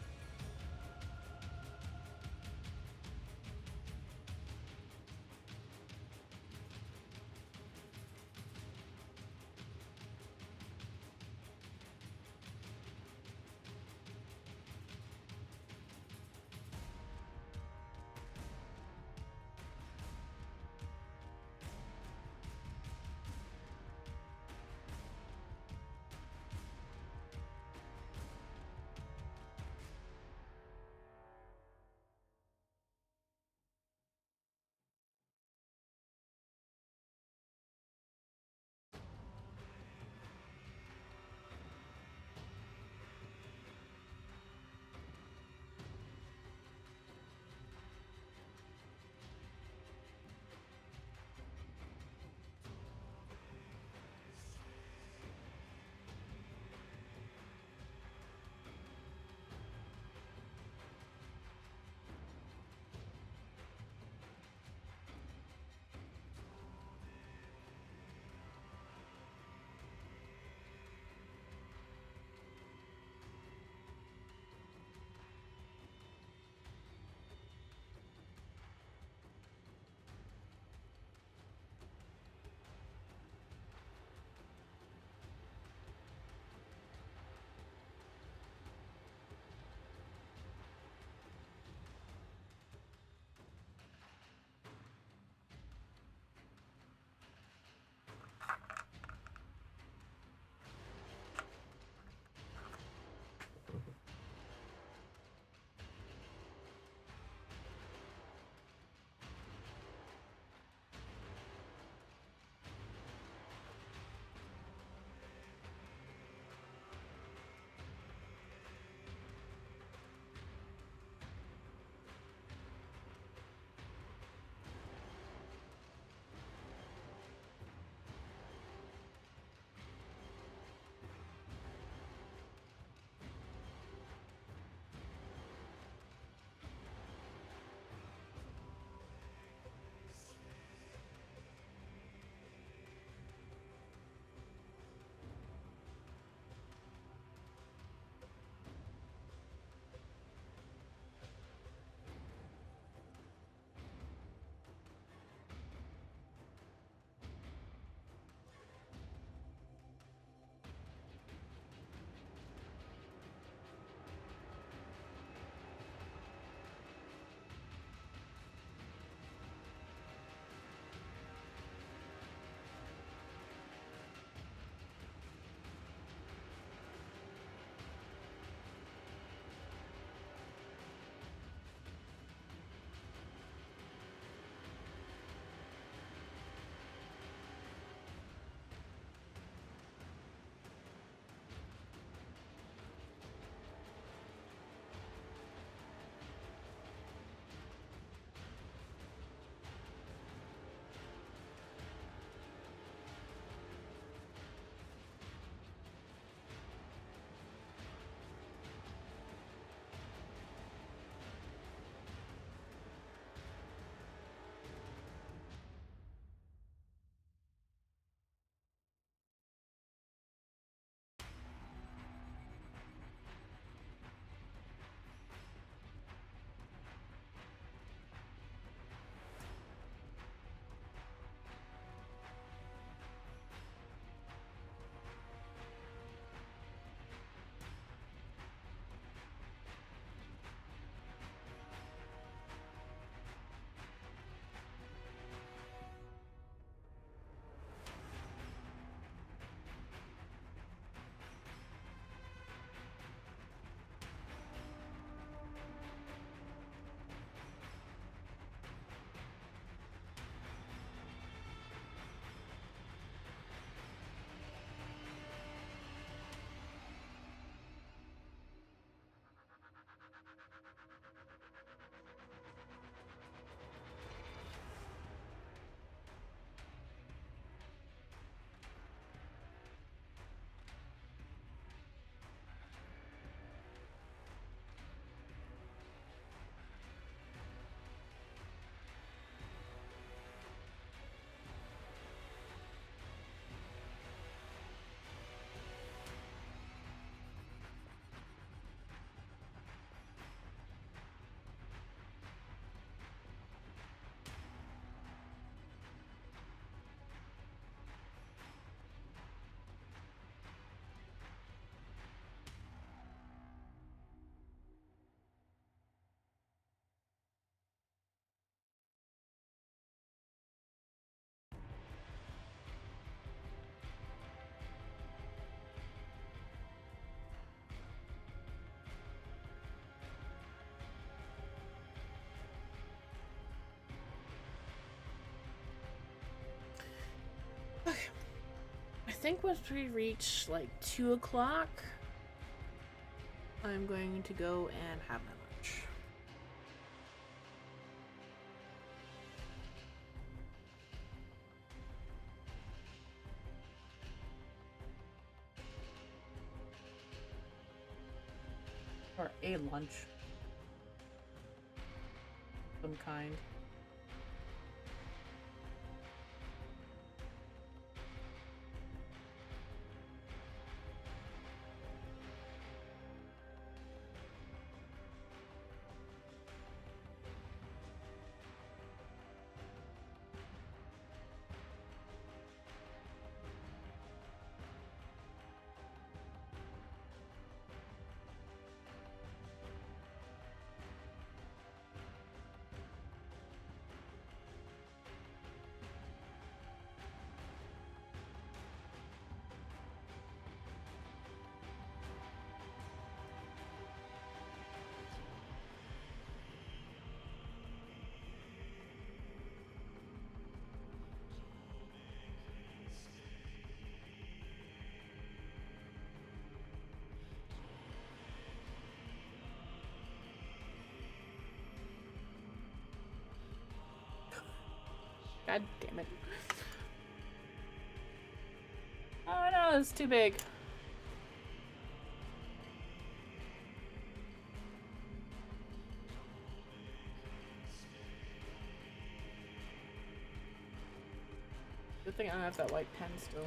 think once we reach like 2 o'clock, I'm going to go and have my lunch. Or a lunch. Some kind. God damn it. Oh no, it's too big. Good thing I don't have that white pen still.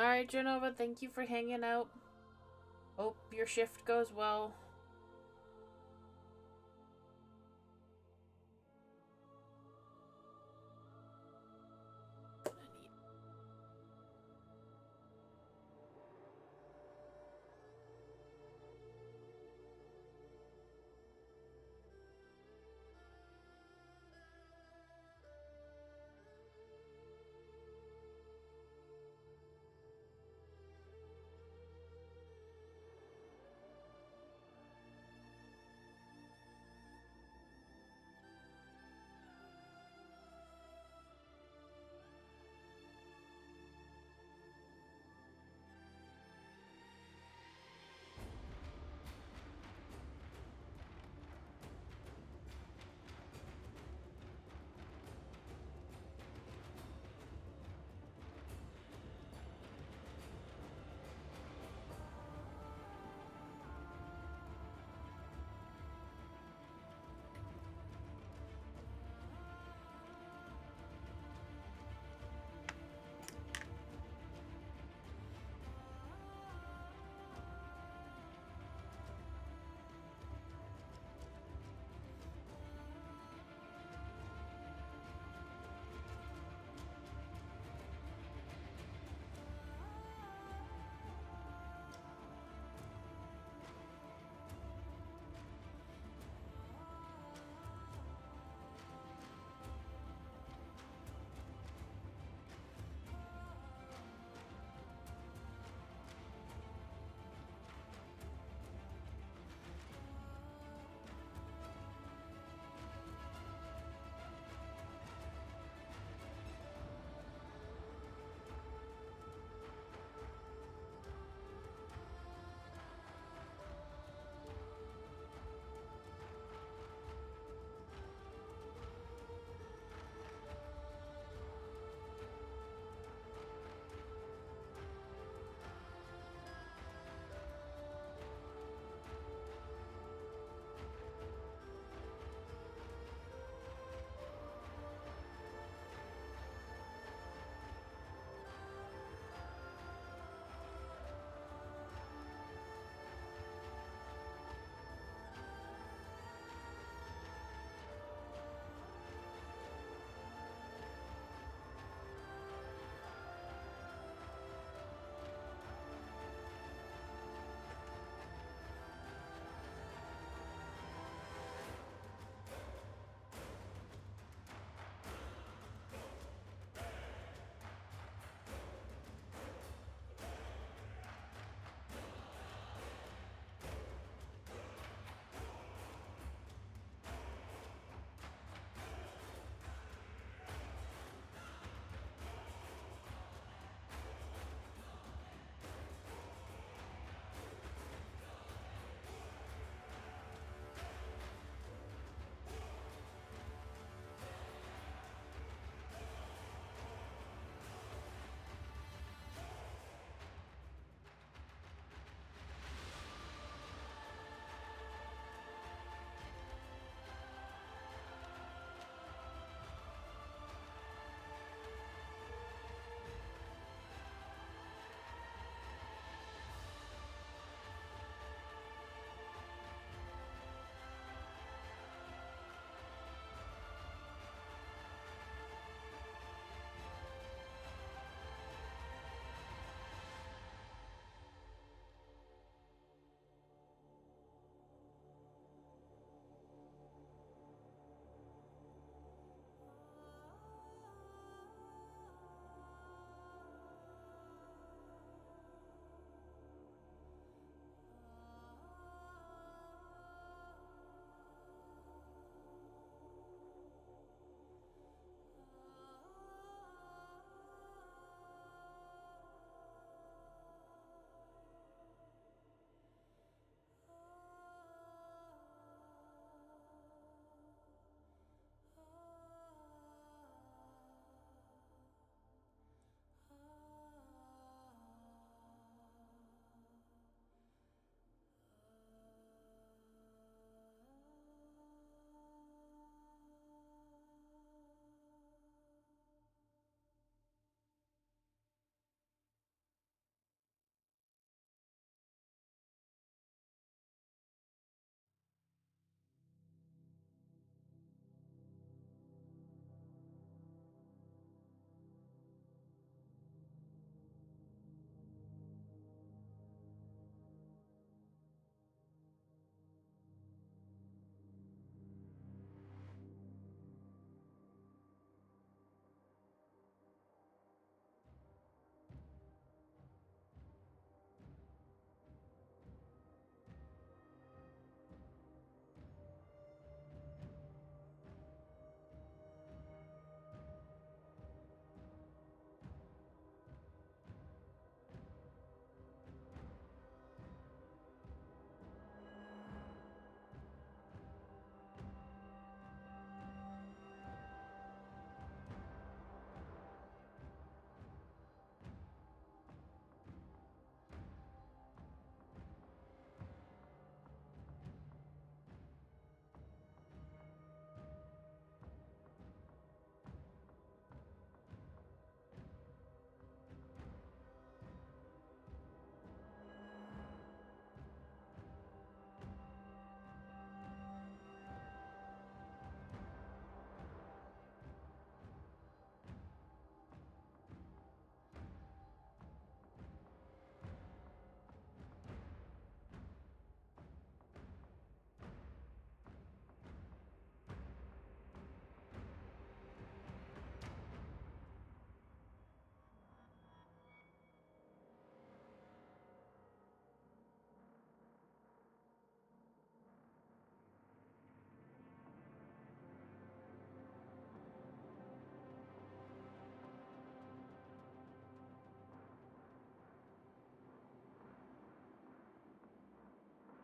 Alright, Genova, thank you for hanging out. Hope your shift goes well.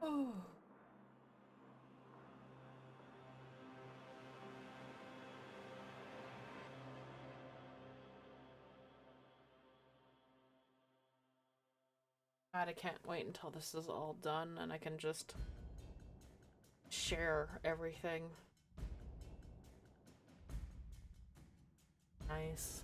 Oh. God, I can't wait until this is all done and I can just share everything. Nice.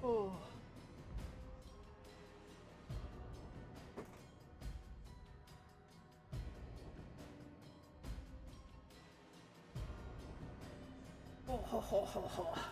Oh. Oh, ho, ho, ho, ho.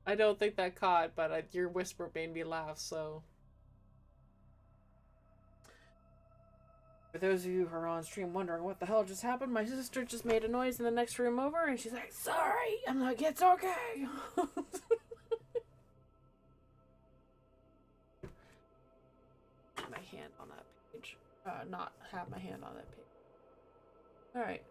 I don't think that caught, but your whisper made me laugh, so. For those of you who are on stream wondering what the hell just happened, my sister just made a noise in the next room over, and she's like, sorry! I'm like, it's okay! My hand on that page. Not have my hand on that page. Alright.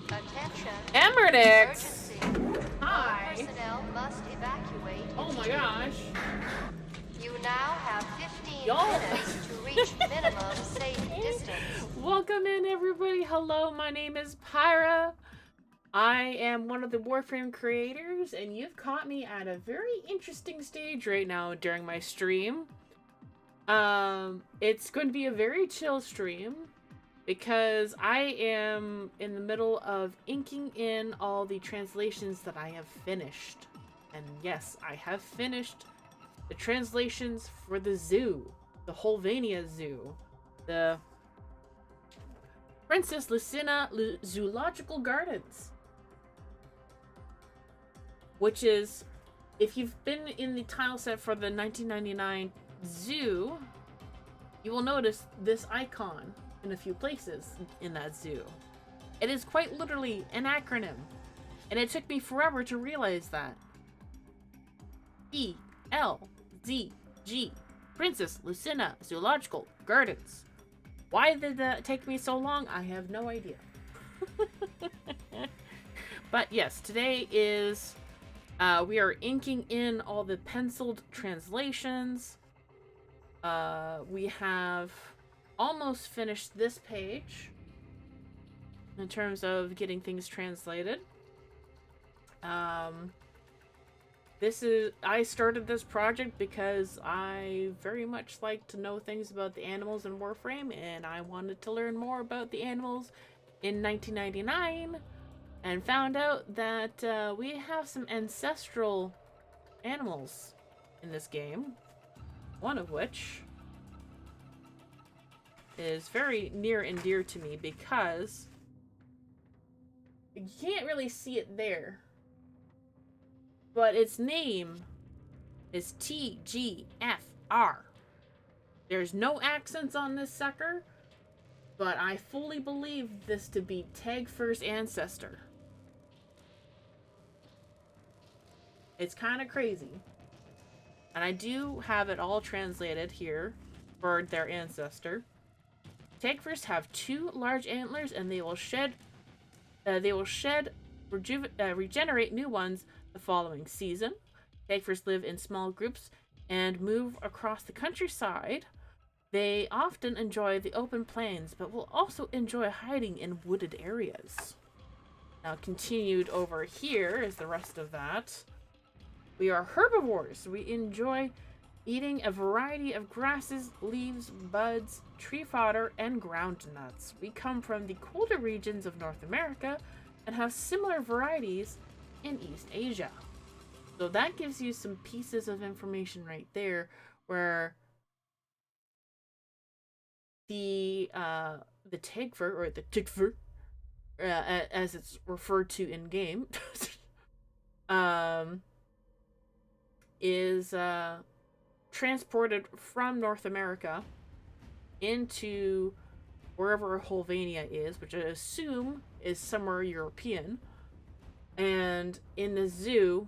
Attention. Emmerdix! Emergency. Hi! All personnel must evacuate. Oh my gosh. You now have 15 Y'all- minutes to reach minimum safe distance. Welcome in, everybody. Hello, my name is Pyra. I am one of the Warframe creators, and you've caught me at a very interesting stage right now during my stream. It's going to be a very chill stream because I am in the middle of inking in all the translations that I have finished. And yes, I have finished the translations for the zoo, the Höllvania Zoo, the Princess Lucina Zoological Gardens, which is, if you've been in the tile set for the 1999 zoo, you will notice this icon in a few places in that zoo. It is quite literally an acronym, and it took me forever to realize that. PLZG, Princess Lucina Zoological Gardens. Why did that take me so long? I have no idea. But yes, today is, we are inking in all the penciled translations. We have almost finished this page in terms of getting things translated. I started this project because I very much like to know things about the animals in Warframe, and I wanted to learn more about the animals in 1999, and found out that we have some ancestral animals in this game, one of which is very near and dear to me because you can't really see it there, but its name is TGFR. There's no accents on this sucker, but I fully believe this to be Tagfur's ancestor. It's kind of crazy. And I do have it all translated here for their ancestor. Tagfurs have 2 large antlers, and they will regenerate new ones the following season. Tagfurs live in small groups and move across the countryside. They often enjoy the open plains, but will also enjoy hiding in wooded areas. Now, continued over here is the rest of that. We are herbivores. We enjoy eating a variety of grasses, leaves, buds, tree fodder, and ground nuts. We come from the colder regions of North America and have similar varieties in East Asia. So that gives you some pieces of information right there, where the Tagfur, or the Tigfur, as it's referred to in game, is transported from North America into wherever Höllvania is, which I assume is somewhere European. And in the zoo,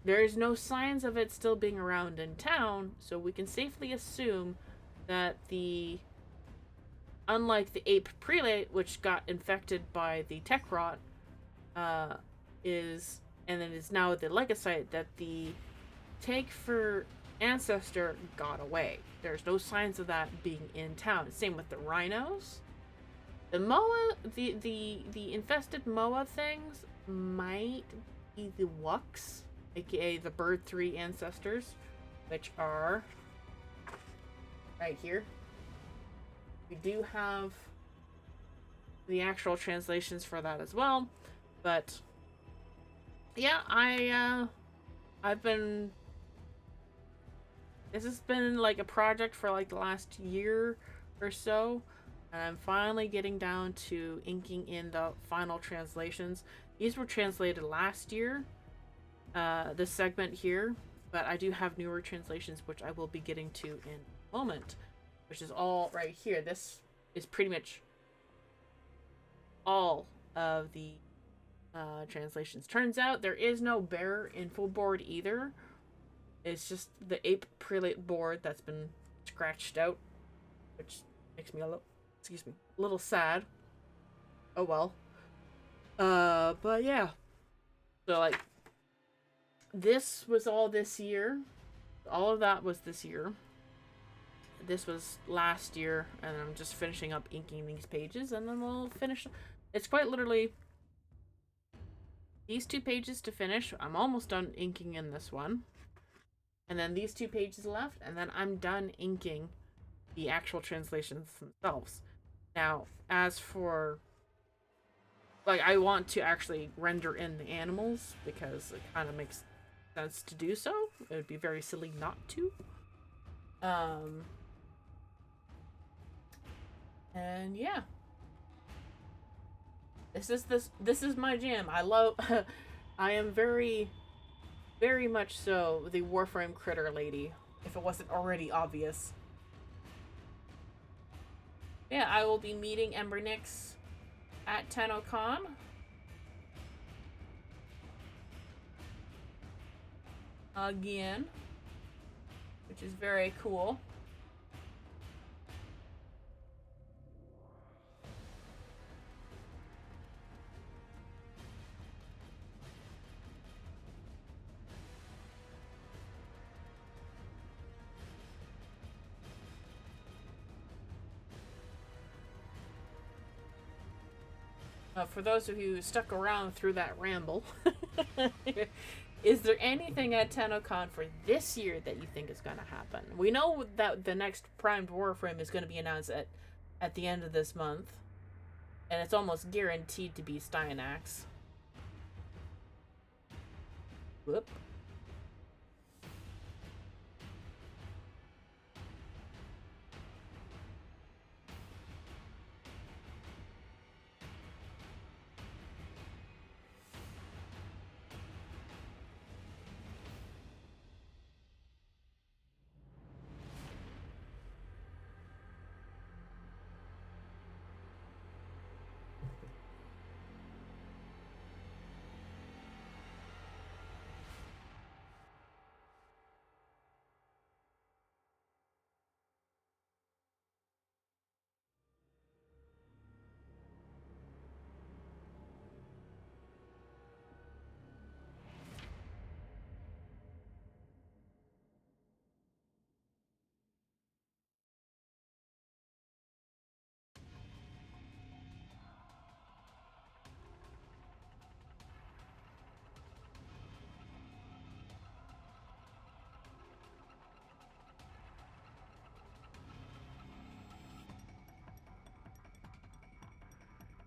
there's no signs of it still being around in town, so we can safely assume that unlike the ape prelate, which got infected by the tech rot, is now the Legacite, that the take for ancestor got away. There's no signs of that being in town. Same with the rhinos. The moa, the infested moa things might be the wucks, aka the bird 3 ancestors, which are right here. We do have the actual translations for that as well, but yeah, this has been like a project for like the last year or so, and I'm finally getting down to inking in the final translations. These were translated last year, this segment here, but I do have newer translations which I will be getting to in a moment, which is all right here. This is pretty much all of the translations. Turns out there is no bear info board either. It's just the ape prelate board that's been scratched out, which makes me a little sad. Oh well. But yeah. So like, this was all this year. All of that was this year. This was last year, and I'm just finishing up inking these pages, and then we'll finish. It's quite literally these 2 pages to finish. I'm almost done inking in this one. And then these 2 pages left, and then I'm done inking the actual translations themselves. Now, as for, like, I want to actually render in the animals, because it kind of makes sense to do so. It would be very silly not to. And yeah. This is my jam. I am very much so the Warframe critter lady, if it wasn't already obvious. Yeah, I will be meeting Ember Nix at TennoCon. Again, which is very cool. For those of you who stuck around through that ramble, is there anything at TennoCon for this year that you think is going to happen? We know that the next primed Warframe is going to be announced at the end of this month, and it's almost guaranteed to be Steinax. Whoop.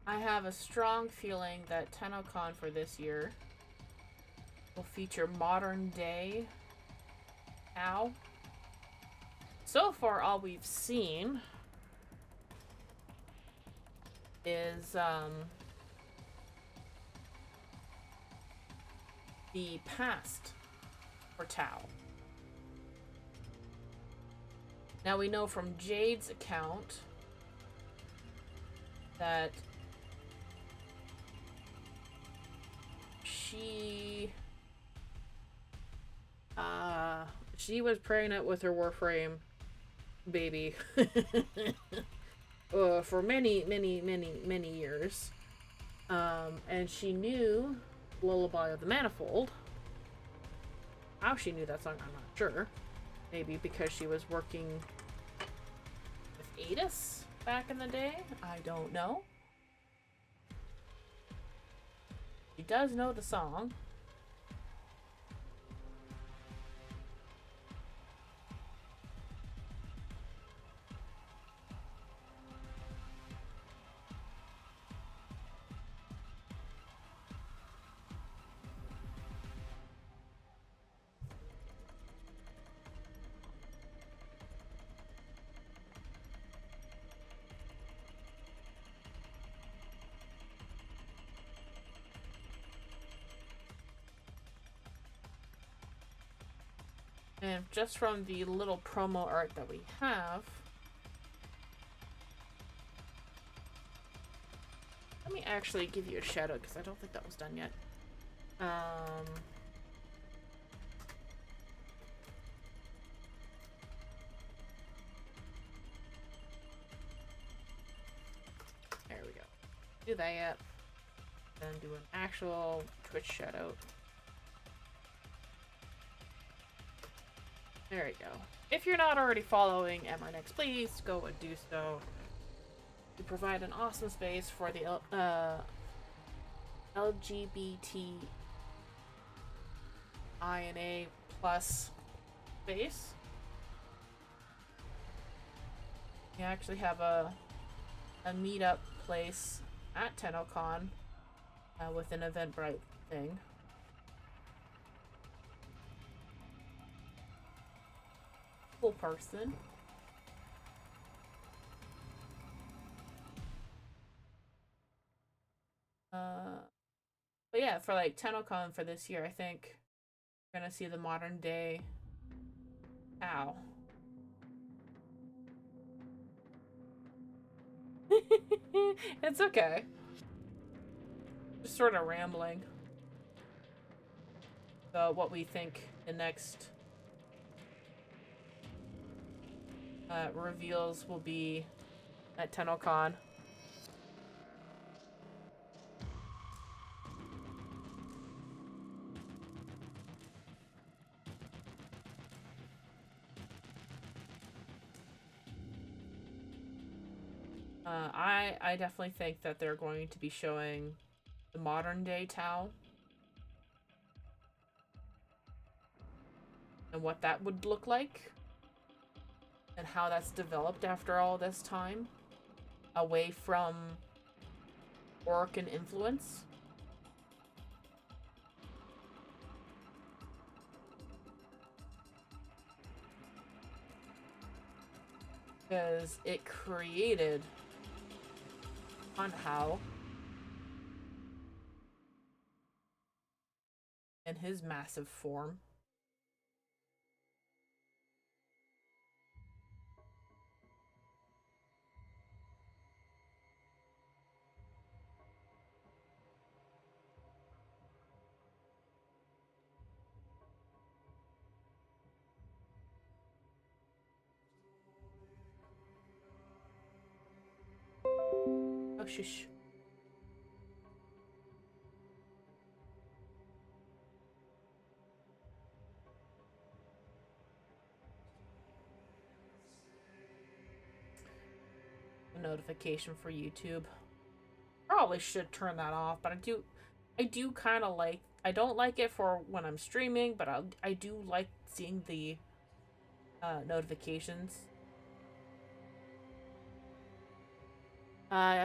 I have a strong feeling that TennoCon for this year will feature modern day cow. So far, all we've seen is the past for Tao. Now we know from Jade's account that she was pregnant with her Warframe baby for many years. And she knew Lullaby of the Manifold. How she knew that song, I'm not sure. Maybe because she was working with Adis back in the day. I don't know. She does know the song. And just from the little promo art that we have, let me actually give you a shout out because I don't think that was done yet. There we go. Do that. Then do an actual Twitch shout out. There we go. If you're not already following MRNext, please go and do so. We provide an awesome space for the LGBT INA plus space. We actually have a meetup place at TennoCon with an Eventbrite thing. Person. But yeah, for like TennoCon for this year, I think we're gonna see the modern day Ow. It's okay. Just sort of rambling. So what we think the next reveals will be at TennoCon. I definitely think that they're going to be showing the modern day Tau and what that would look like. And how that's developed after all this time. Away from work and influence. Because it created Hanhao in his massive form. Oh, shush. A notification for YouTube. Probably should turn that off, but I do kind of like, I don't like it for when I'm streaming, but I do like seeing the notifications.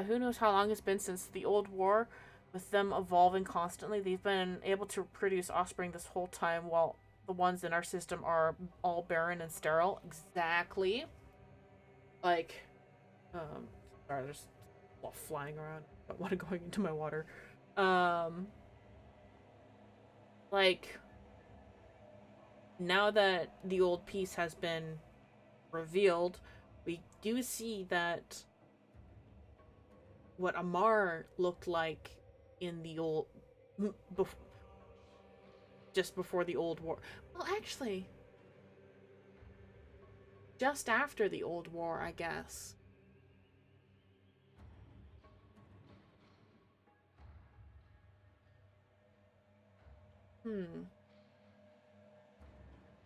Who knows how long it's been since the old war, with them evolving constantly. They've been able to produce offspring this whole time, while the ones in our system are all barren and sterile. Exactly. Like, sorry, there's a lot flying around. I don't want to go into my water. like, now that the old piece has been revealed, we do see that what Amar looked like in the old, just before the old war. Well, actually, just after the old war, I guess.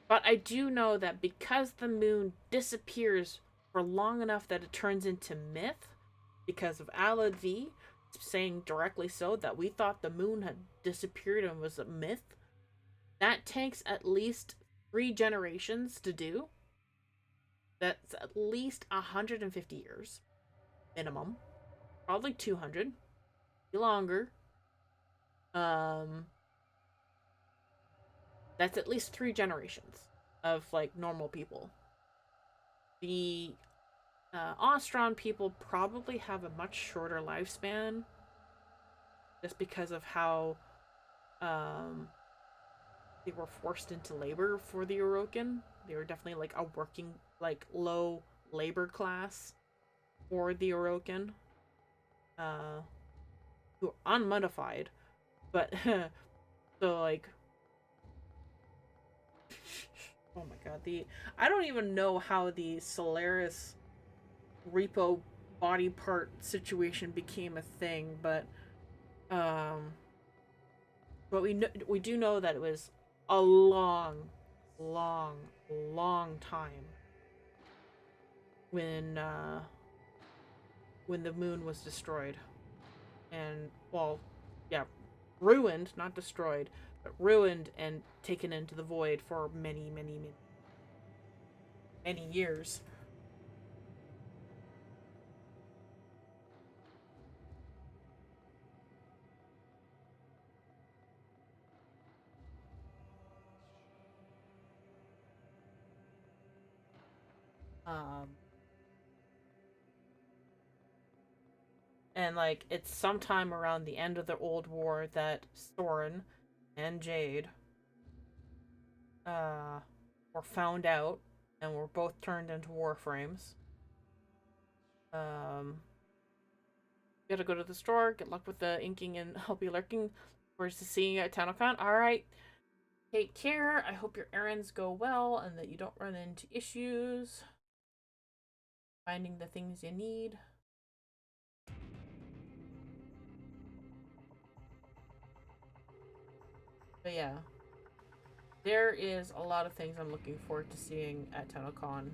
But I do know that because the moon disappears for long enough that it turns into myth, because of Alad V saying directly so that we thought the moon had disappeared and was a myth, that takes at least 3 generations to do. That's at least 150 years minimum, probably 200, longer. That's at least 3 generations of like normal people. The Ostron people probably have a much shorter lifespan, just because of how they were forced into labor for the Orokin. They were definitely like a working, like low labor class for the Orokin, who are unmodified, but so like, oh my god, I don't even know how the Solaris repo body part situation became a thing, but we do know that it was a long, long, long time when the moon was destroyed, and well, yeah, ruined, not destroyed, but ruined and taken into the void for many, many, many, many years. Um, and like it's sometime around the end of the Old War that Soren and Jade were found out and were both turned into Warframes. You gotta go to the store. Good luck with the inking, and I'll be lurking. Forward to seeing you at TownCon. All right. Take care. I hope your errands go well and that you don't run into issues finding the things you need. But yeah, there is a lot of things I'm looking forward to seeing at TownCon.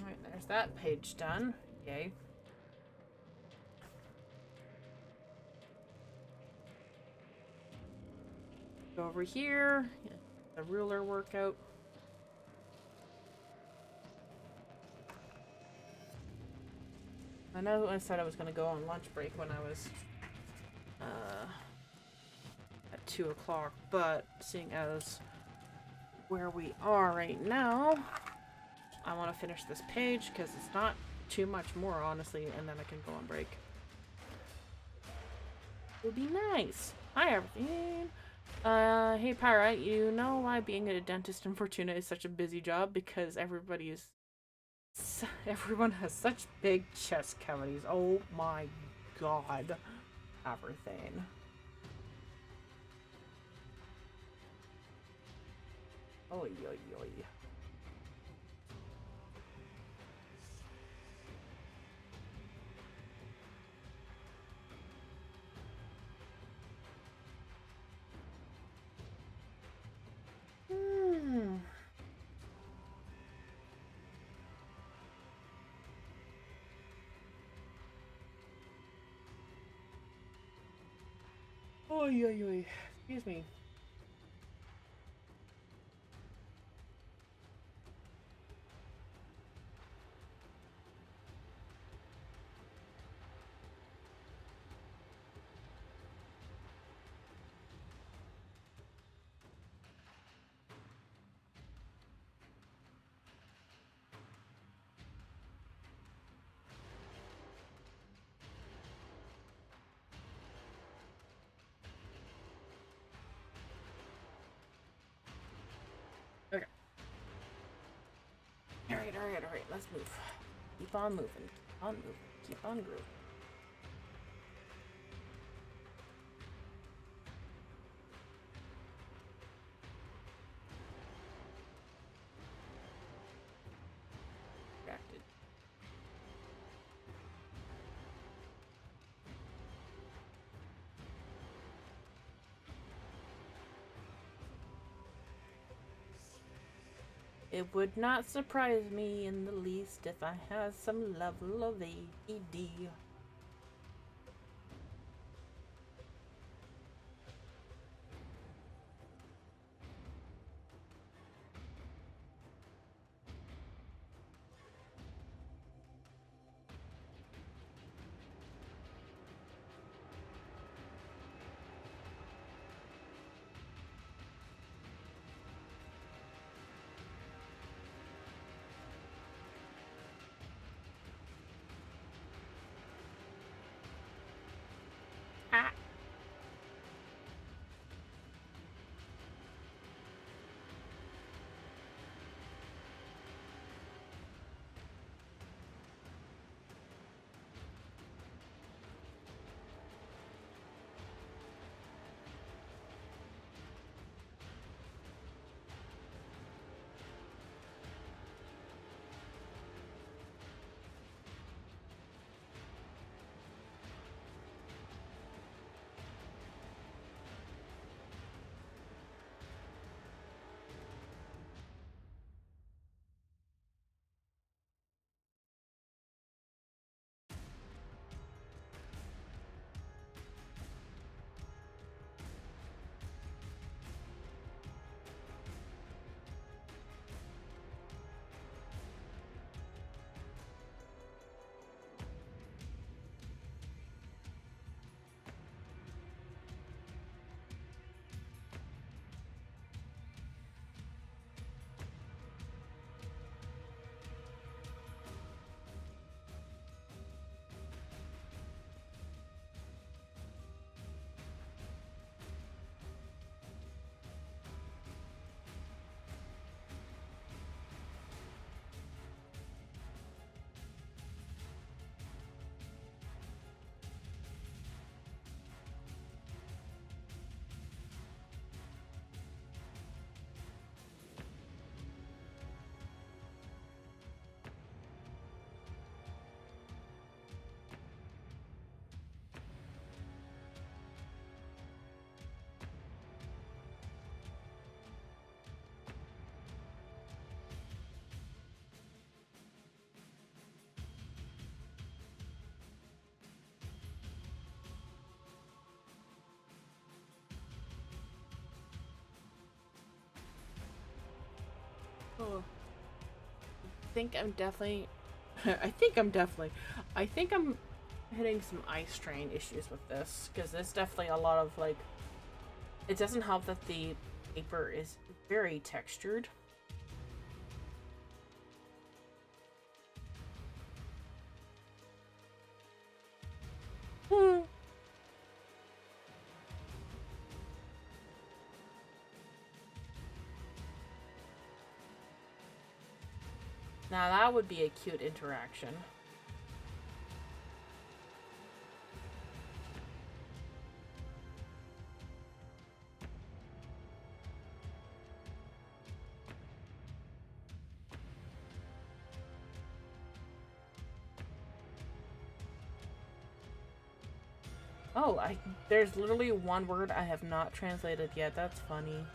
Alright, there's that page done. Yay. Go over here. The ruler workout. I know I said I was going to go on lunch break when I was at 2 o'clock, but seeing as where we are right now, I want to finish this page because it's not too much more, honestly, and then I can go on break. It would be nice. Hi, everything. Hey, Pyrite, you know why being a dentist in Fortuna is such a busy job? Because everyone has such big chest cavities. Oh my god. Everything. Oy, oy, oy. Oh, yeah. Excuse me. Okay. Alright. Let's move. Keep on moving. Keep on grooving. Distracted. It would not surprise me in the least if I had some level of ADD. Ah. Oh. I think I'm hitting some eye strain issues with this, because there's definitely a lot of, like, it doesn't help that the paper is very textured. Now that would be a cute interaction. Oh, there's literally one word I have not translated yet. That's funny.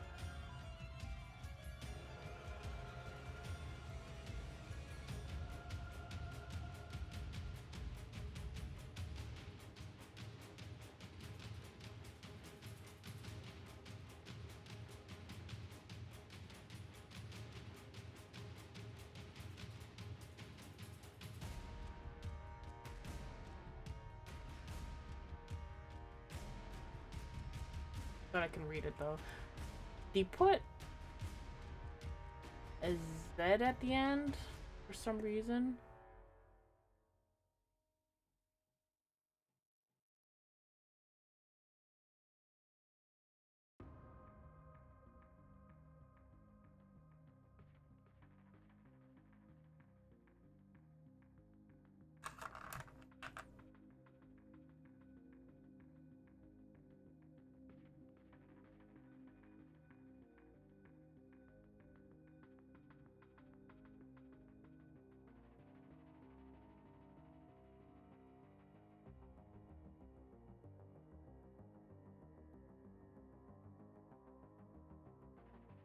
that I can read it though. They put a Z at the end for some reason.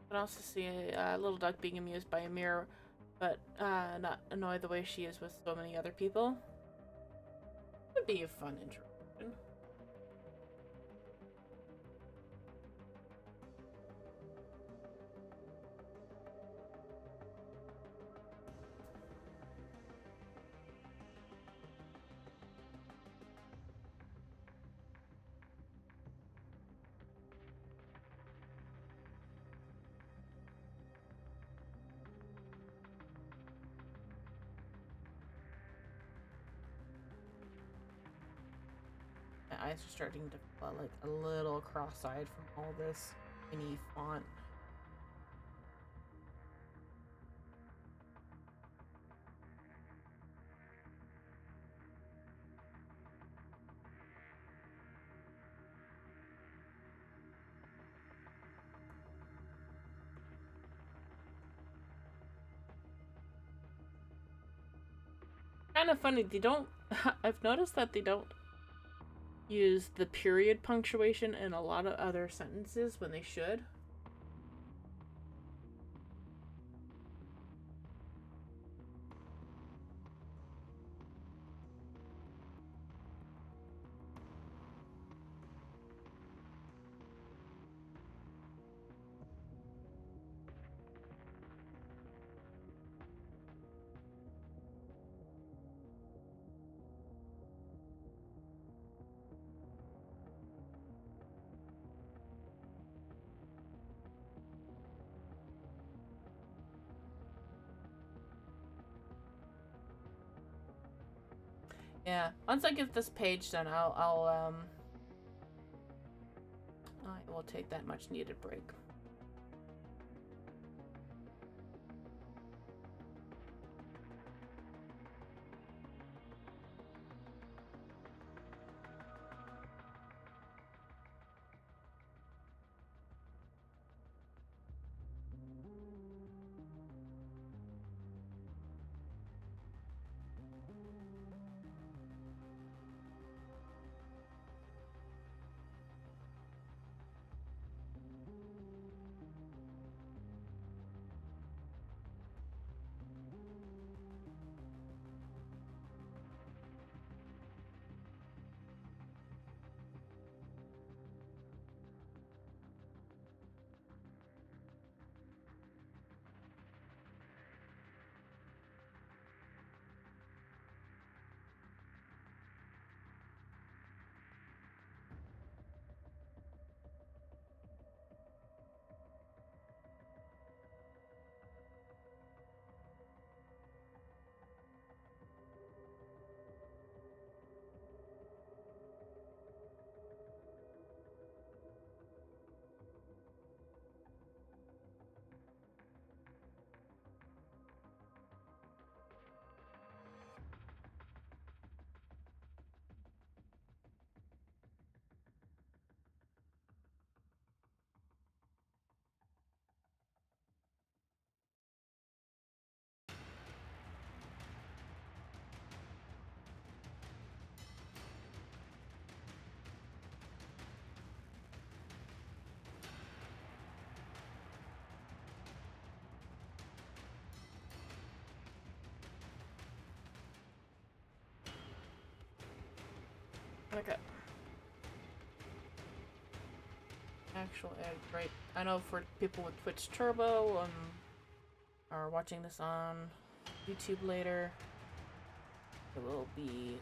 I can also see a little duck being amused by a mirror, but not annoyed the way she is with so many other people. Would be a fun interaction. My eyes are starting to feel like a little cross-eyed from all this tiny font. Kind of funny, they don't I've noticed that they don't use the period punctuation in a lot of other sentences when they should. Yeah, once I get this page done, I will take that much needed break. Okay. Actual ad break. I know for people with Twitch Turbo, are watching this on YouTube later, it will be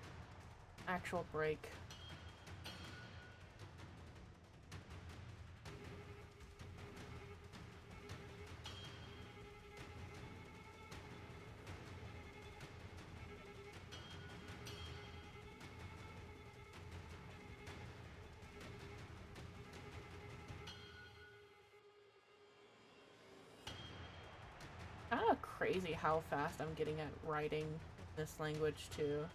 actual break. crazy how fast I'm getting at writing this language too.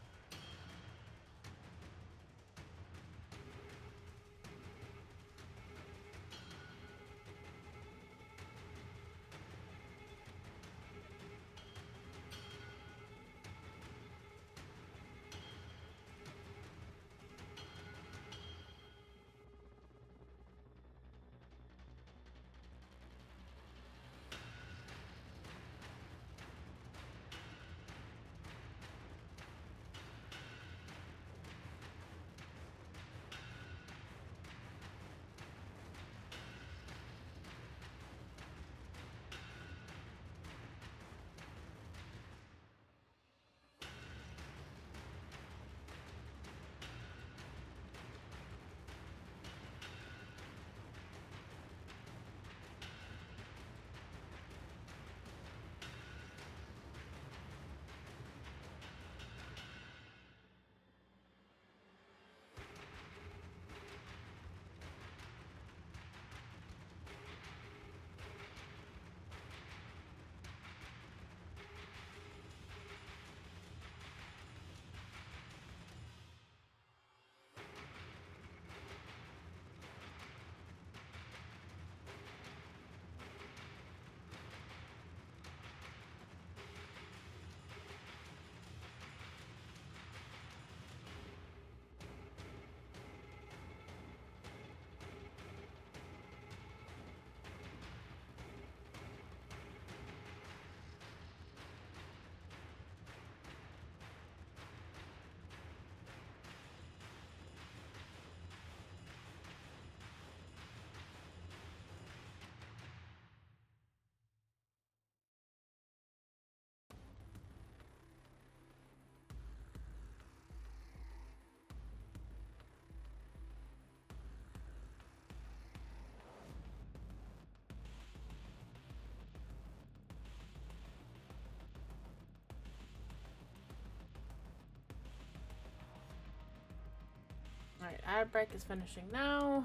Alright, ad break is finishing now.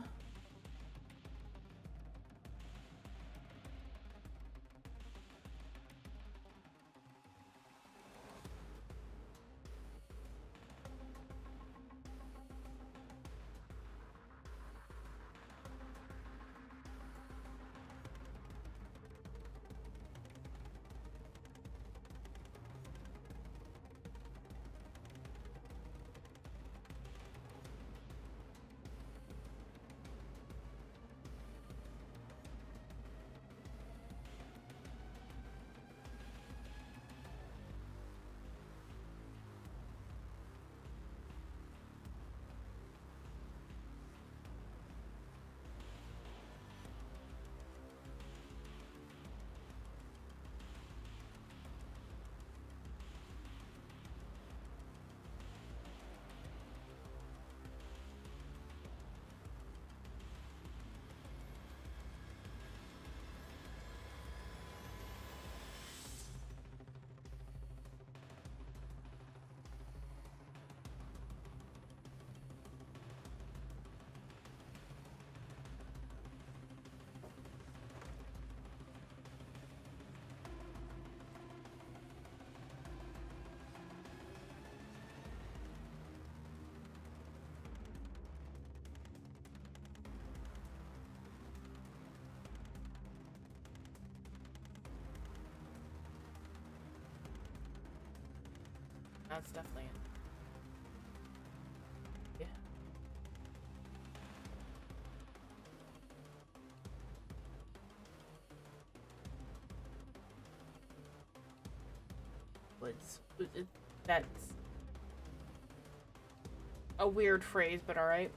That's definitely it. Yeah. That's a weird phrase, but alright.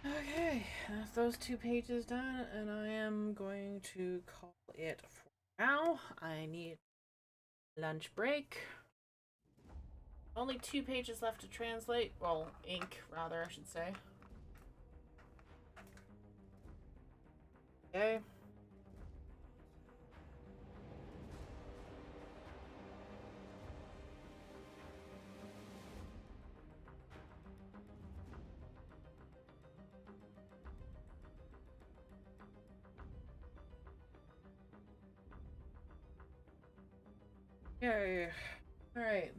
Okay, that's those 2 pages done, and I am going to call it for now. I need lunch break. Only 2 pages left to translate. Well, ink, rather, I should say. Okay. Yay. Alright.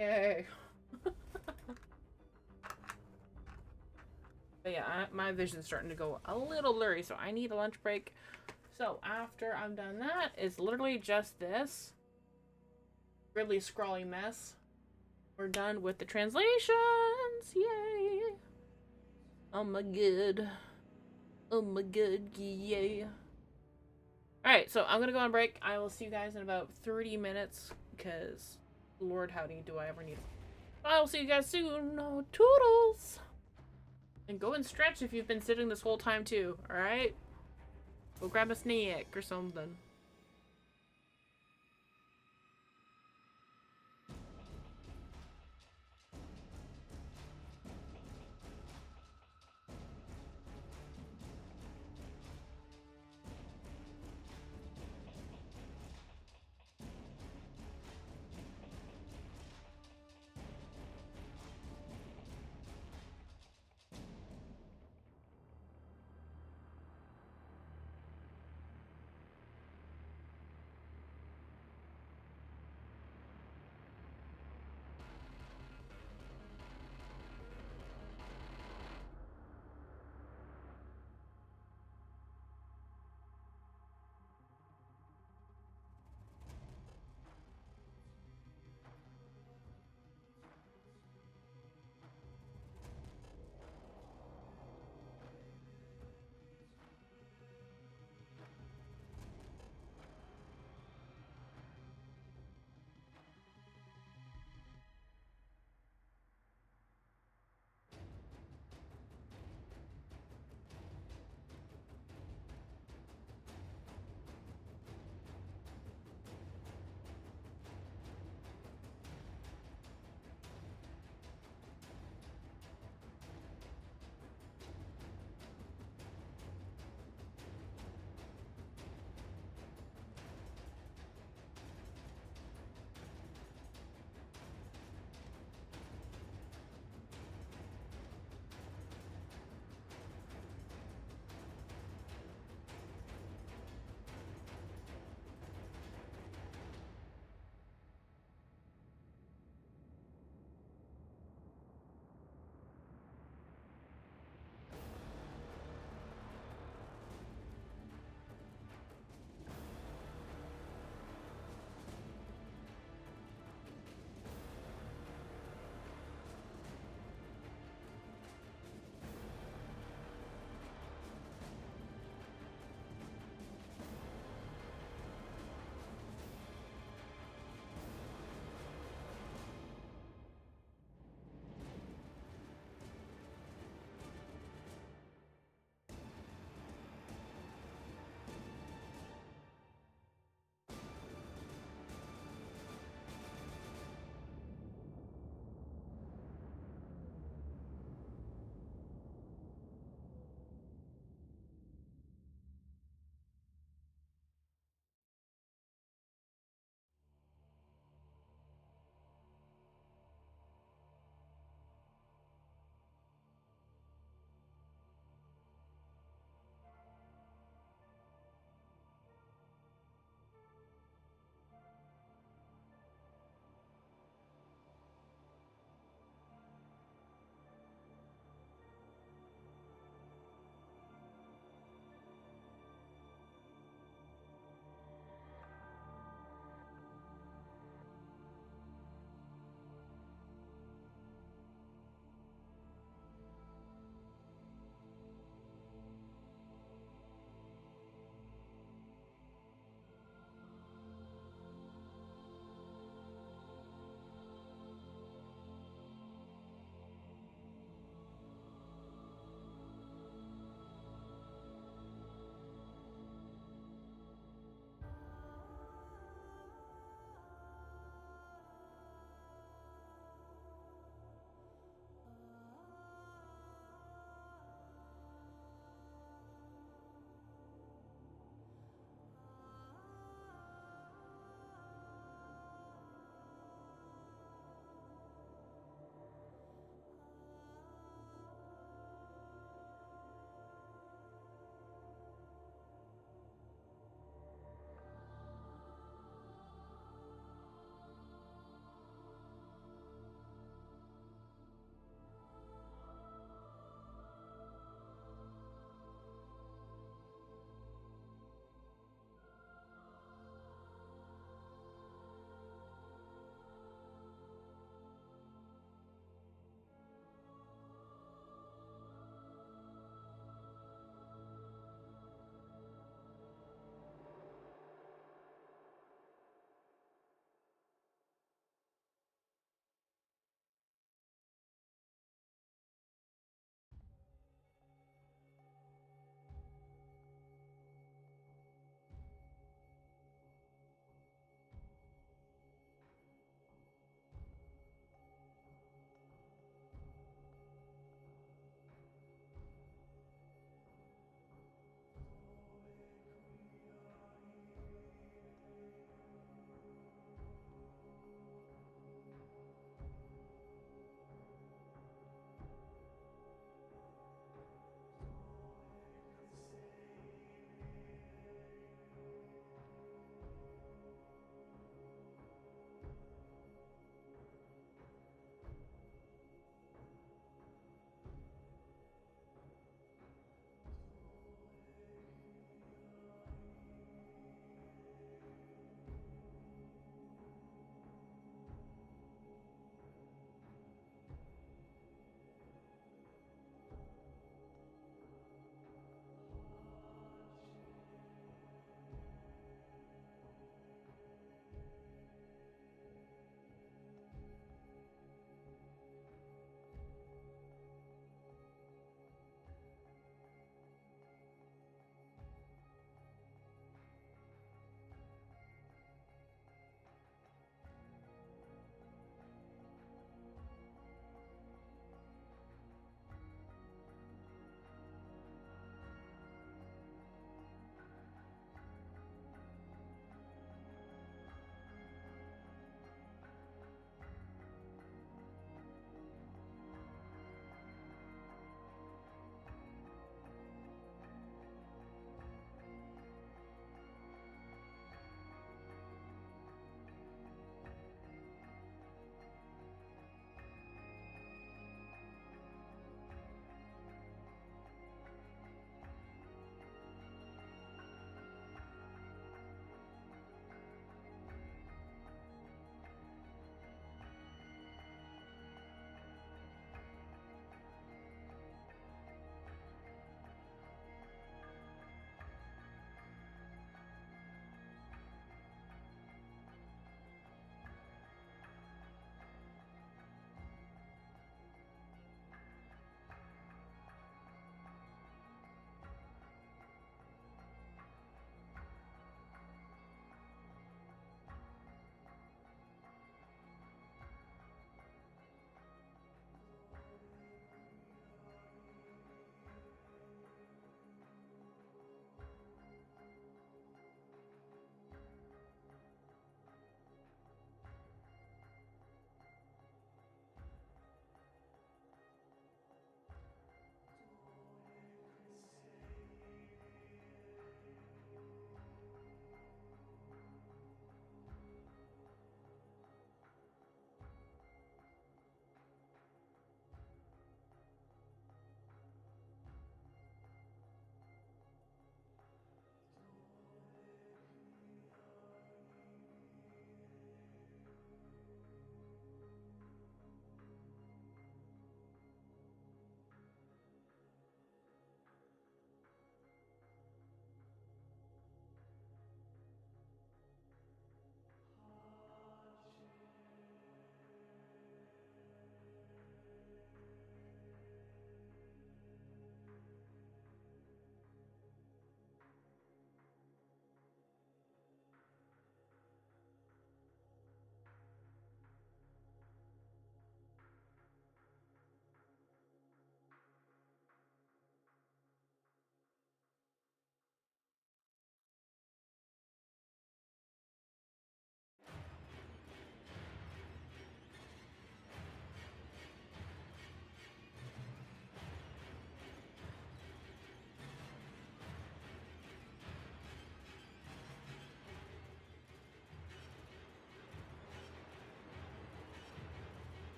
Yay. But yeah, my vision's starting to go a little blurry, so I need a lunch break. So after I'm done that, it's literally just this really scrawly mess. We're done with the translations. Yay. Oh my god. Oh my god, yay. Alright, so I'm gonna go on break. I will see you guys in about 30 minutes, because Lord howdy, do I ever need it. I will see you guys soon. No, toodles! And go and stretch if you've been sitting this whole time too, alright? Go grab a snack or something.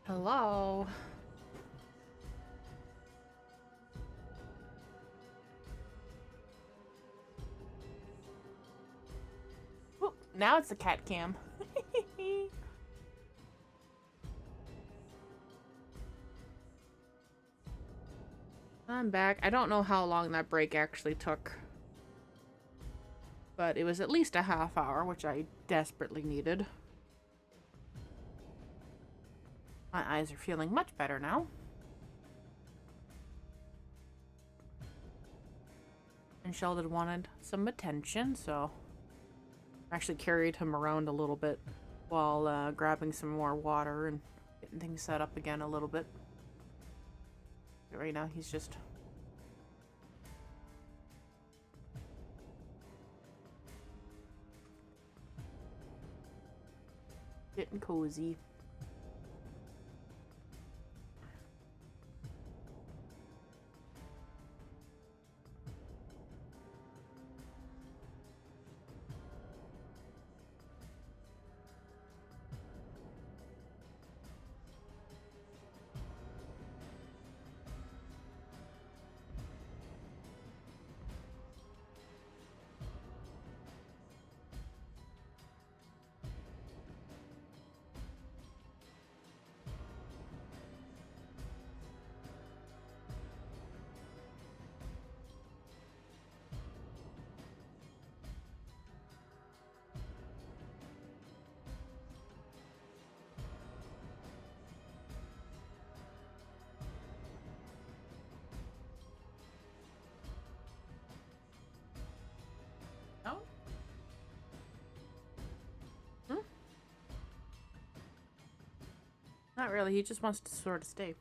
Hello. Oop, now it's the cat cam. I'm back. I don't know how long that break actually took, but it was at least a half hour, which I desperately needed. My eyes are feeling much better now. And Sheldon wanted some attention, so I actually carried him around a little bit while grabbing some more water and getting things set up again a little bit. But right now he's just getting cozy. Oh? Hmm? Not really. He just wants to sort of stay.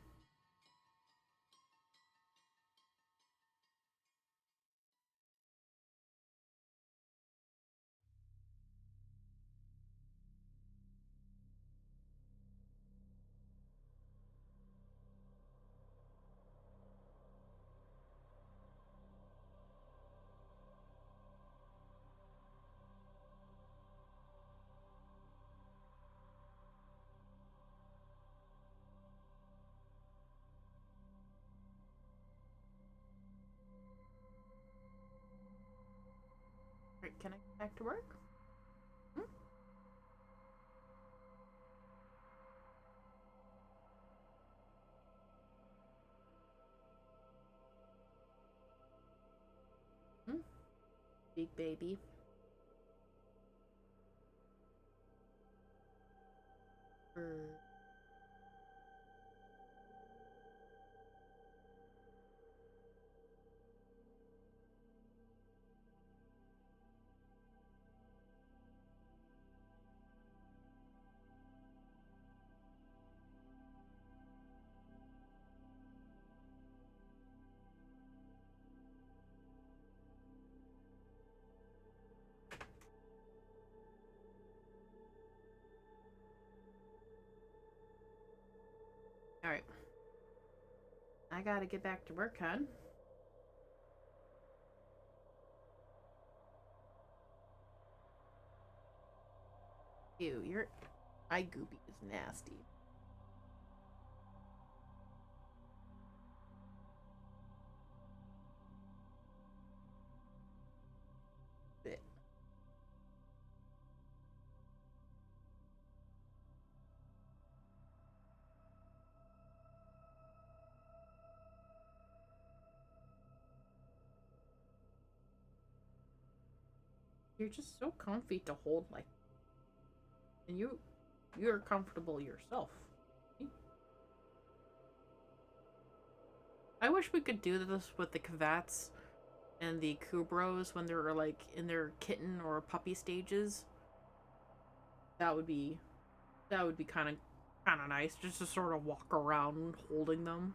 Right, can I get back to work? Hmm? Hmm? Big baby. Er, Alright. I gotta get back to work, hon. Ew, your eye goopy is nasty. Bit. You're just so comfy to hold, like, and you're comfortable yourself. I wish we could do this with the Kavats and the Kubros when they're like in their kitten or puppy stages. That would be kind of nice, just to sort of walk around holding them.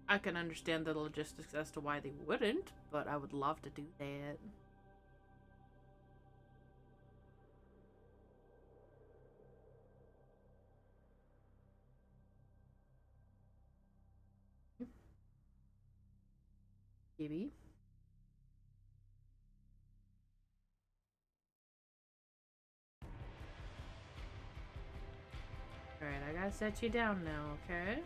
I can understand the logistics as to why they wouldn't, but I would love to do that. Maybe. Alright, I gotta set you down now, okay?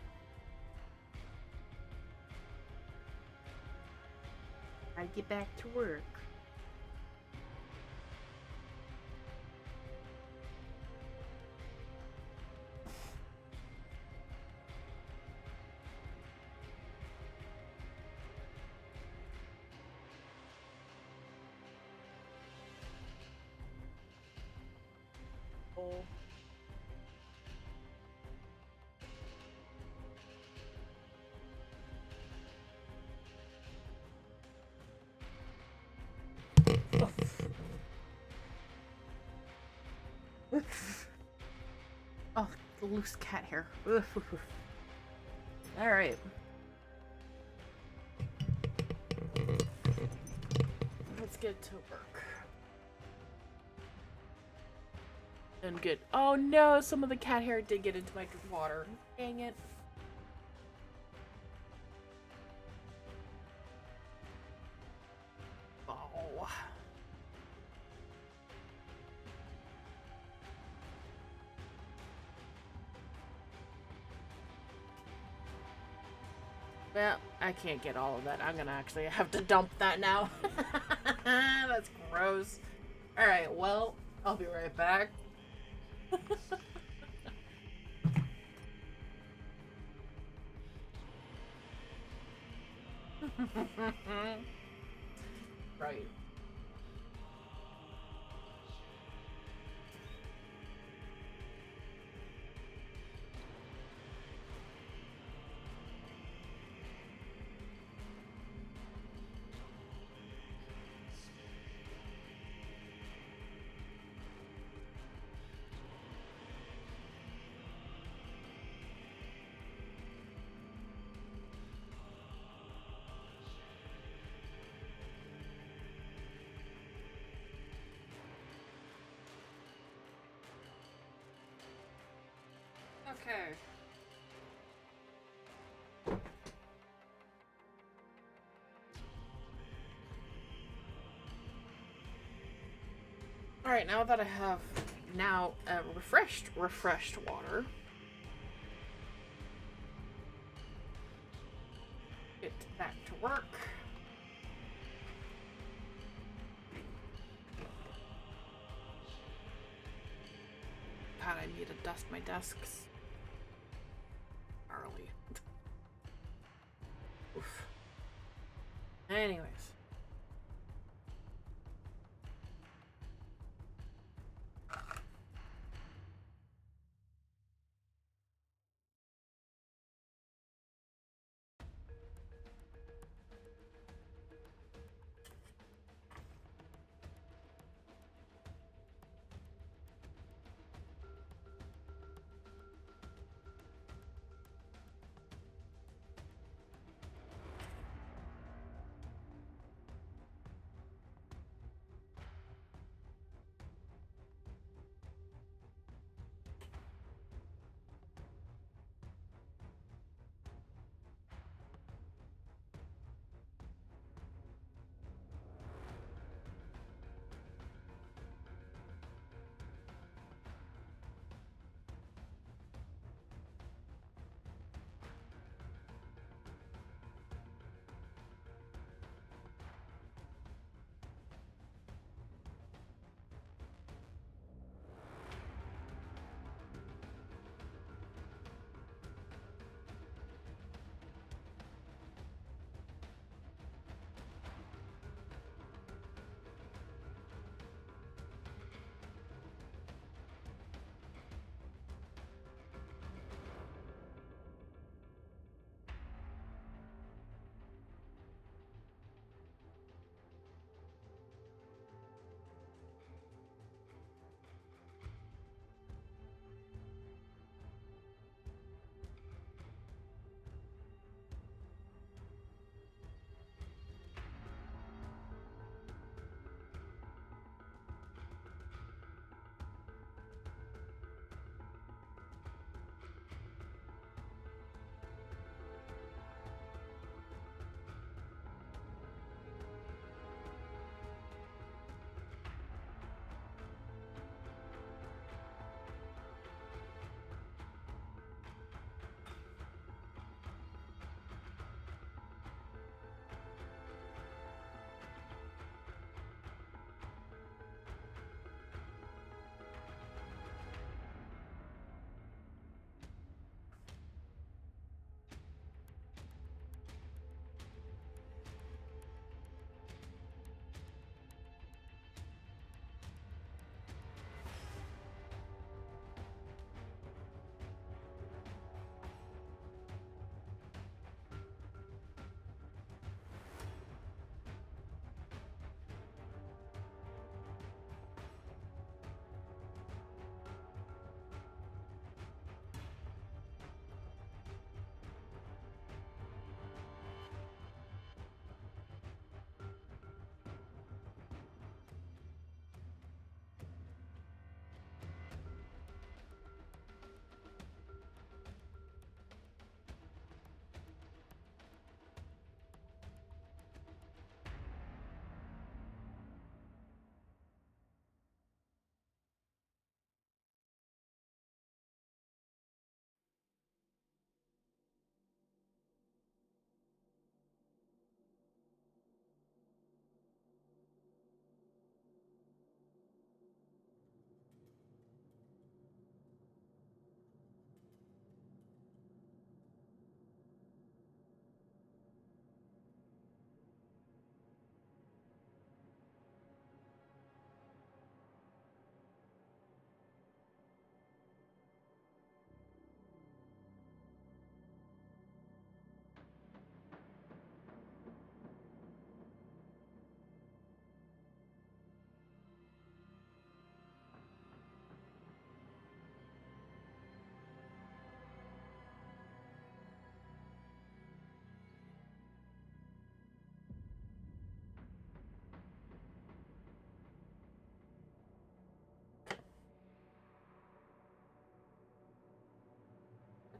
I get back to work. Oh. Oh, the loose cat hair. Alright. Let's get to work. And good. Oh no, some of the cat hair did get into my water. Dang it. Oh. Well, I can't get all of that. I'm gonna actually have to dump that now. That's gross. Alright, well, I'll be right back. Right. Okay. Alright, now that I have refreshed water. Get back to work. God, I need to dust my desks. Early. Oof. Anyways.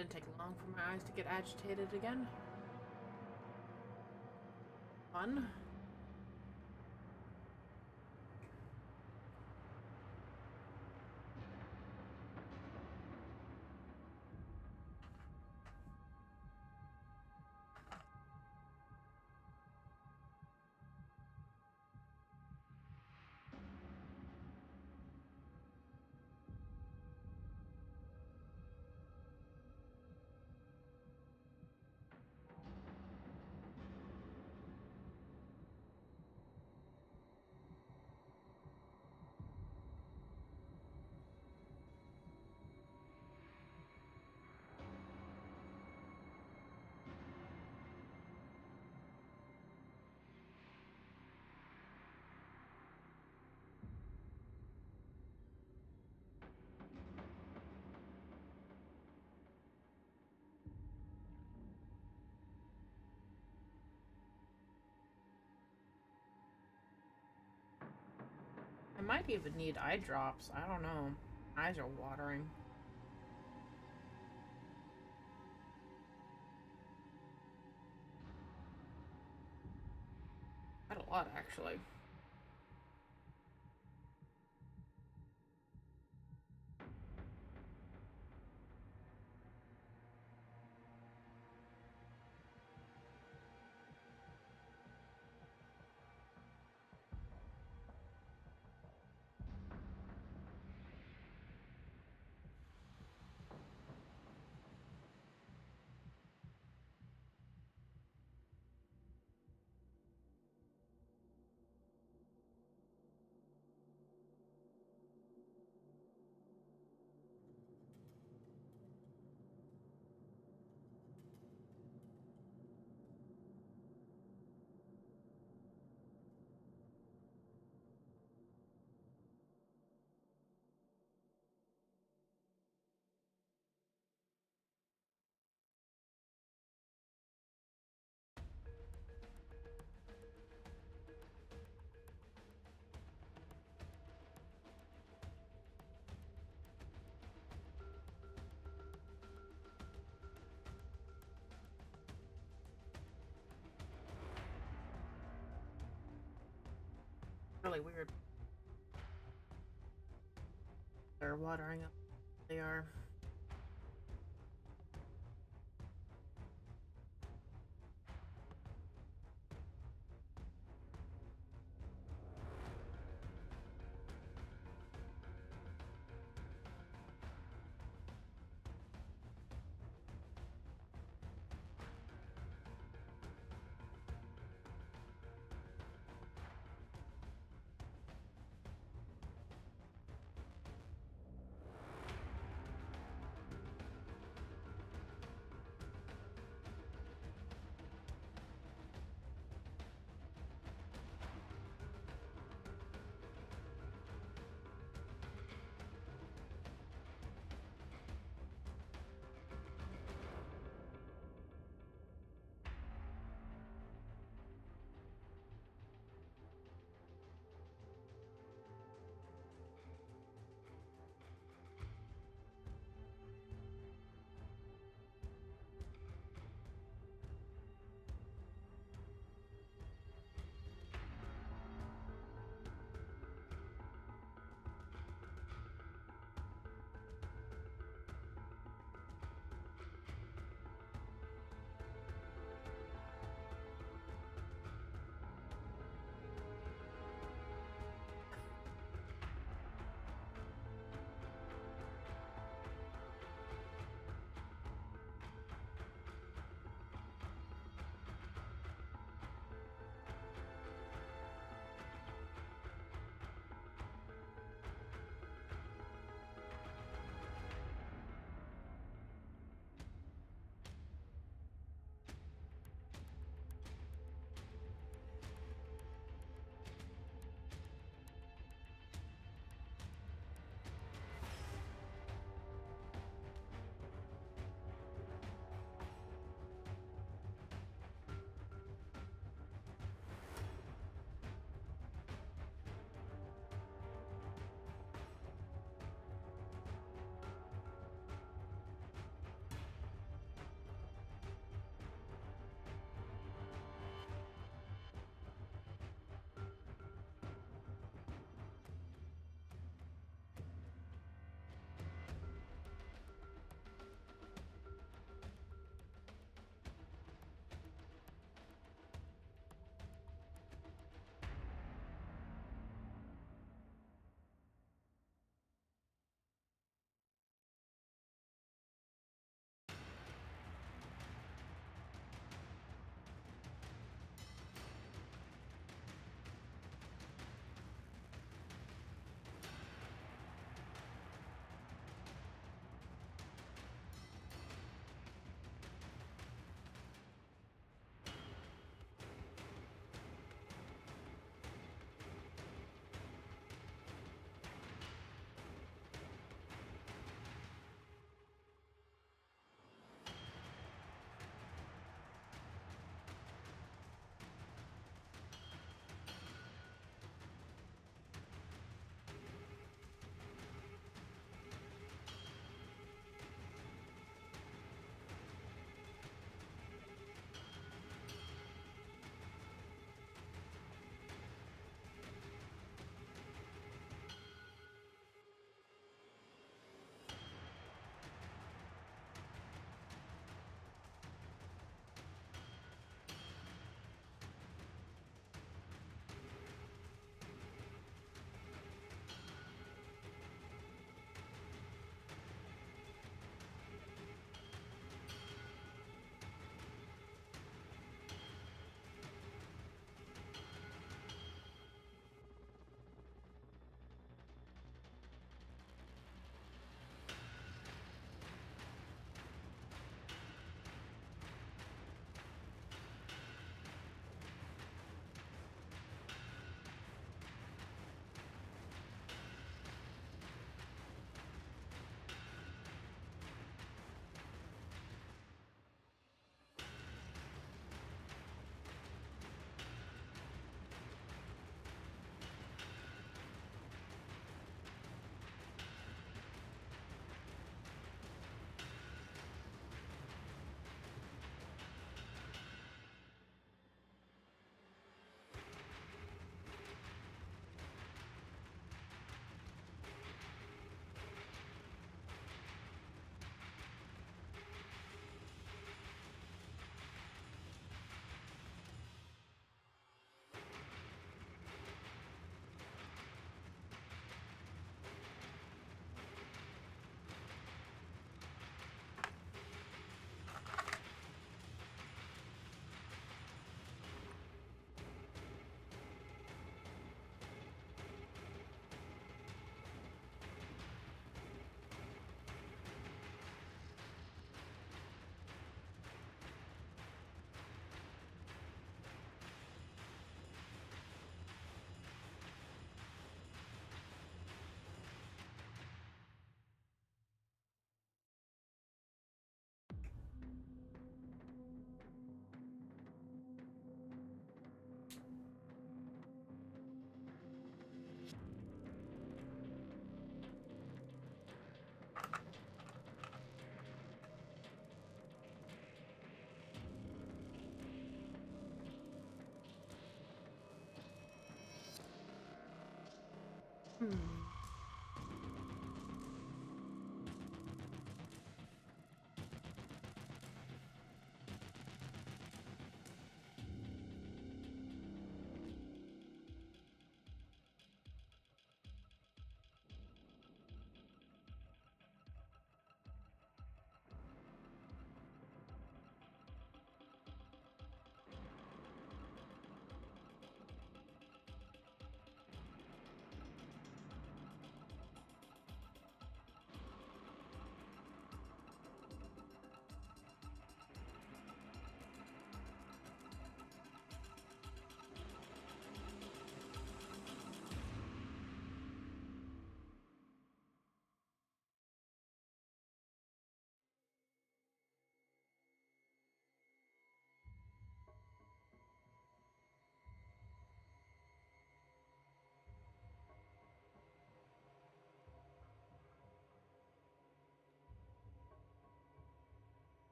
didn't take long for my eyes to get agitated again. Fun. I might even need eye drops. I don't know. Eyes are watering. Quite a lot, actually. Really weird. They're watering up. They are. Hmm.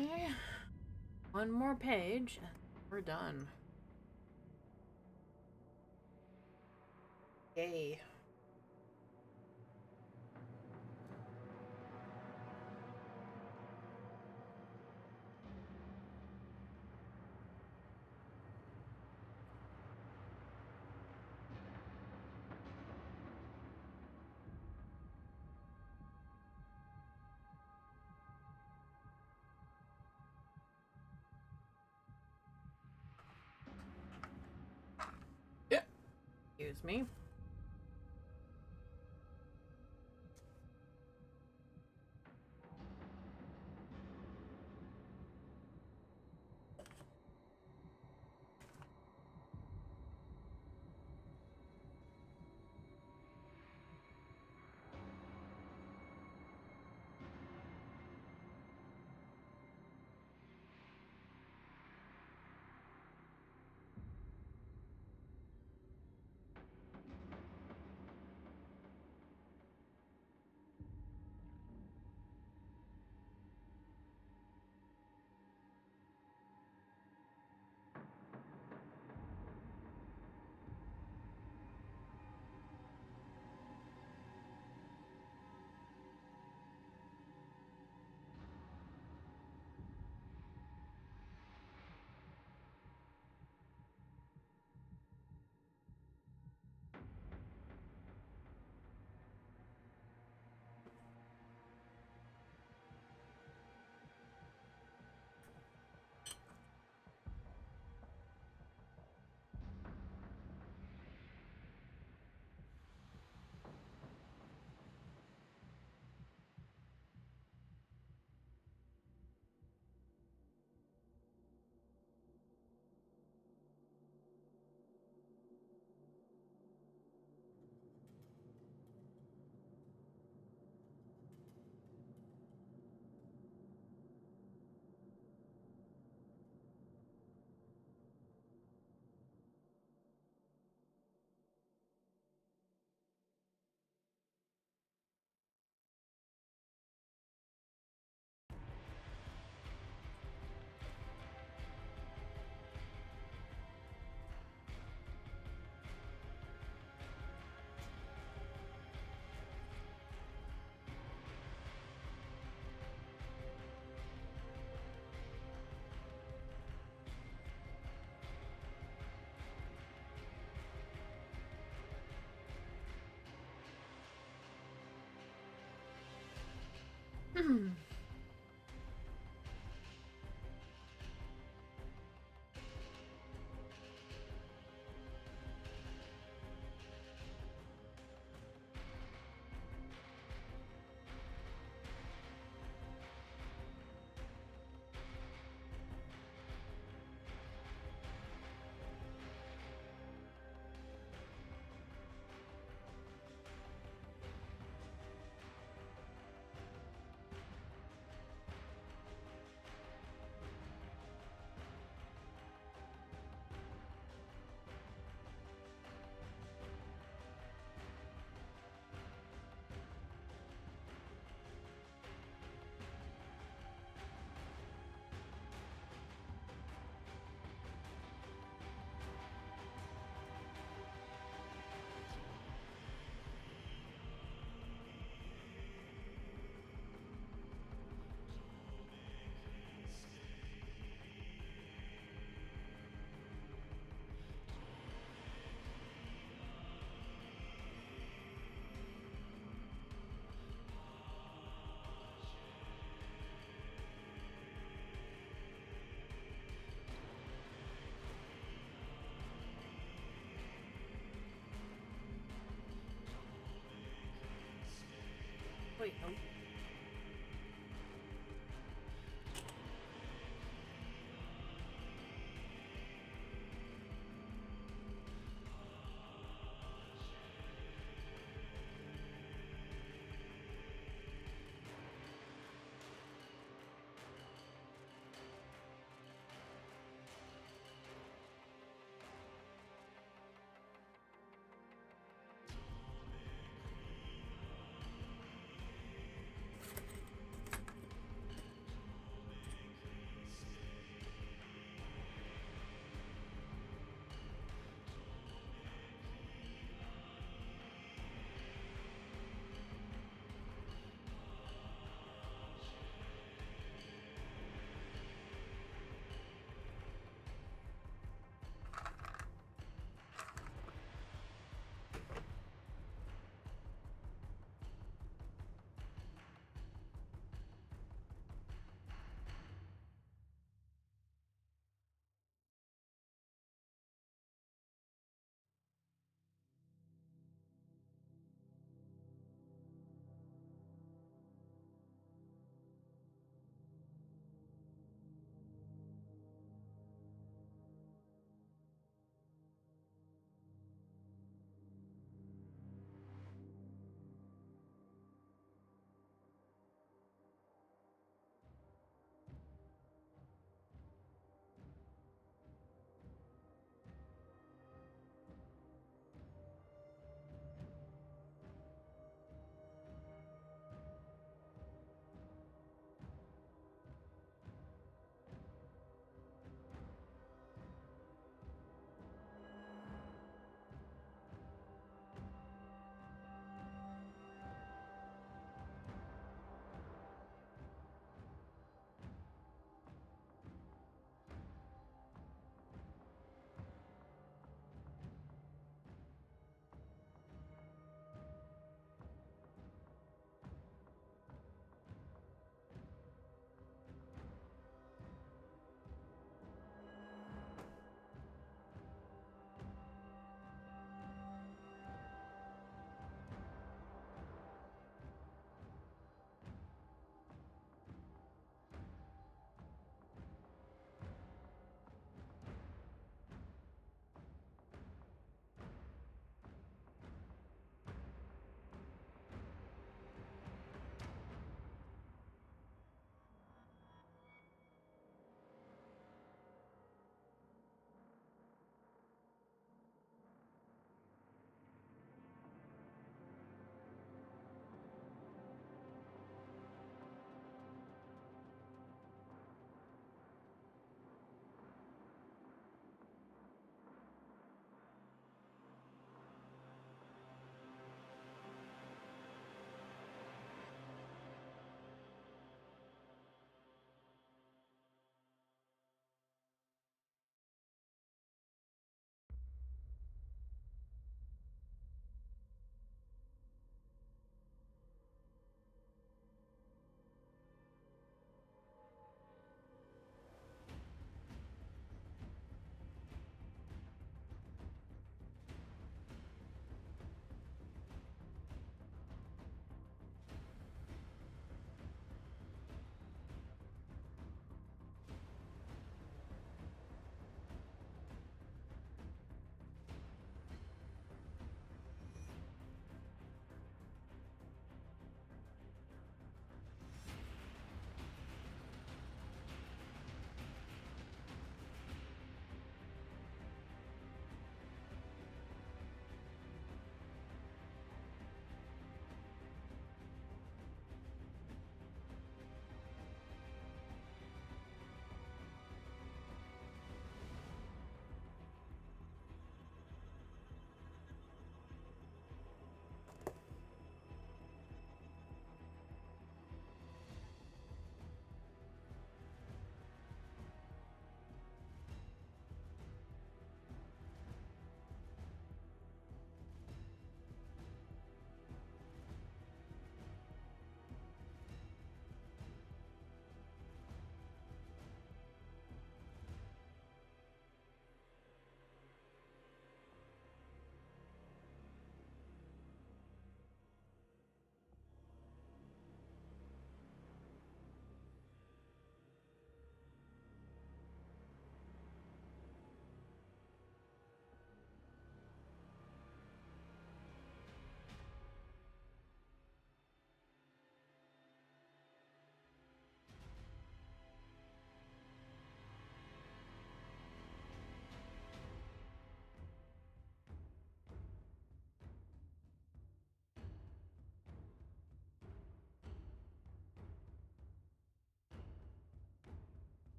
Okay. One more page, and we're done. Yay. Yeah. Excuse me.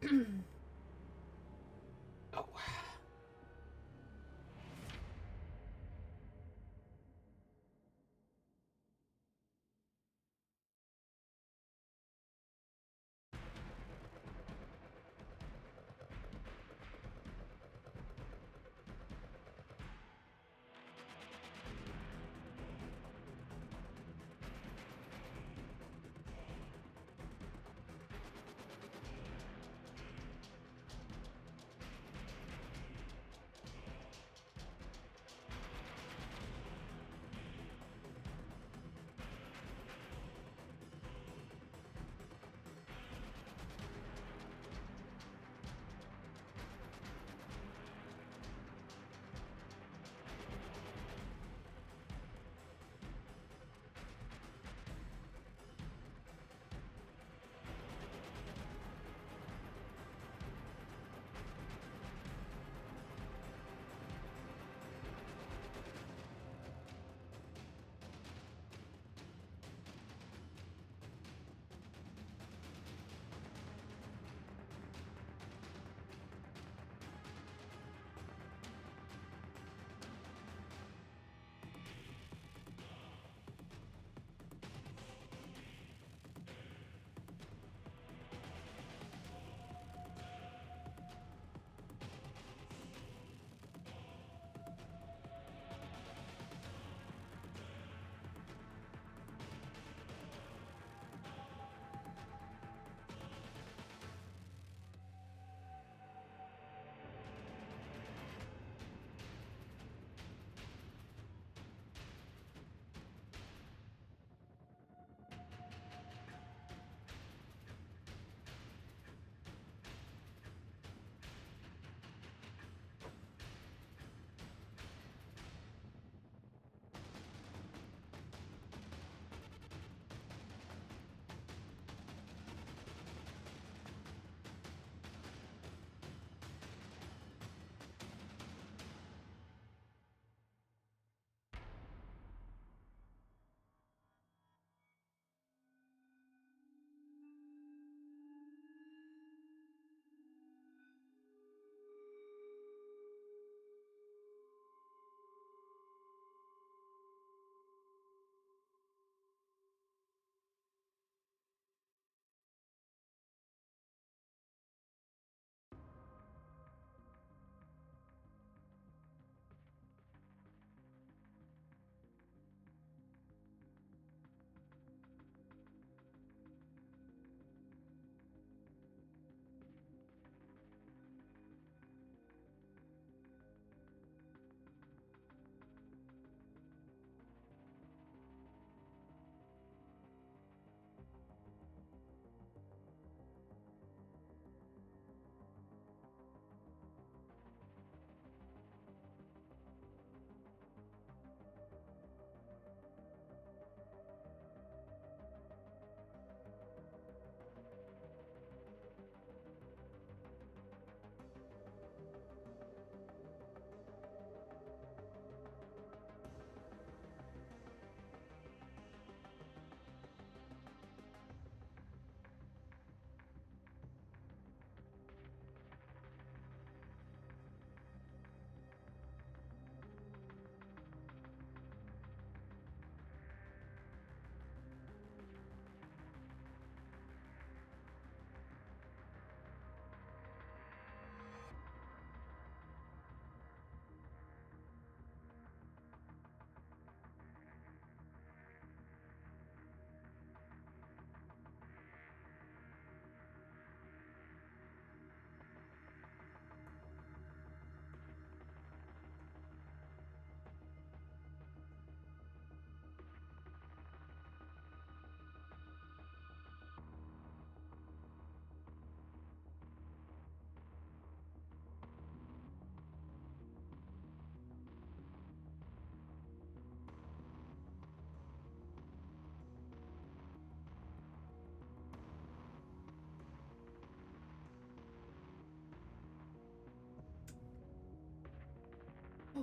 Oh.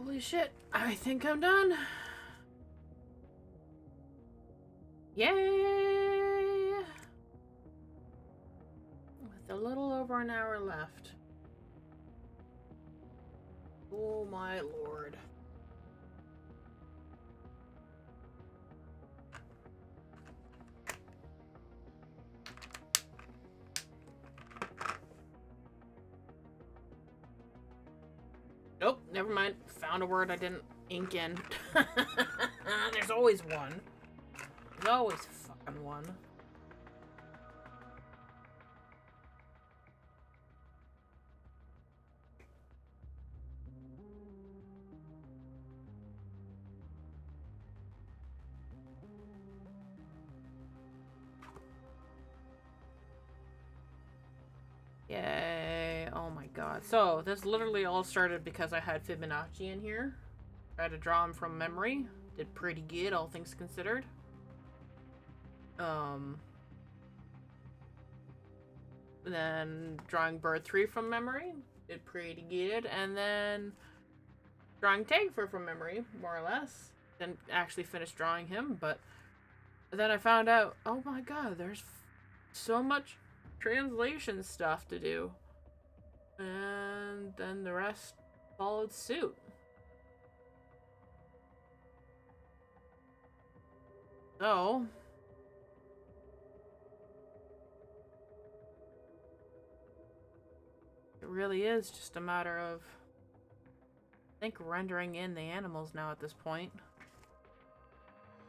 Holy shit, I think I'm done. Yay! With a little over an hour left. Oh my lord. Nope, never mind. Found a word I didn't ink in. There's always one. There's always fucking one. Yay. Oh my god. So, this literally all started because I had Fibonacci in here. Tried to draw him from memory. Did pretty good, all things considered. Then drawing bird 3 from memory. Did pretty good. And then drawing Tagfer from memory, more or less. Didn't actually finish drawing him, but then I found out, oh my god, there's so much translation stuff to do. And then the rest followed suit. So, it really is just a matter of, I think, rendering in the animals now at this point.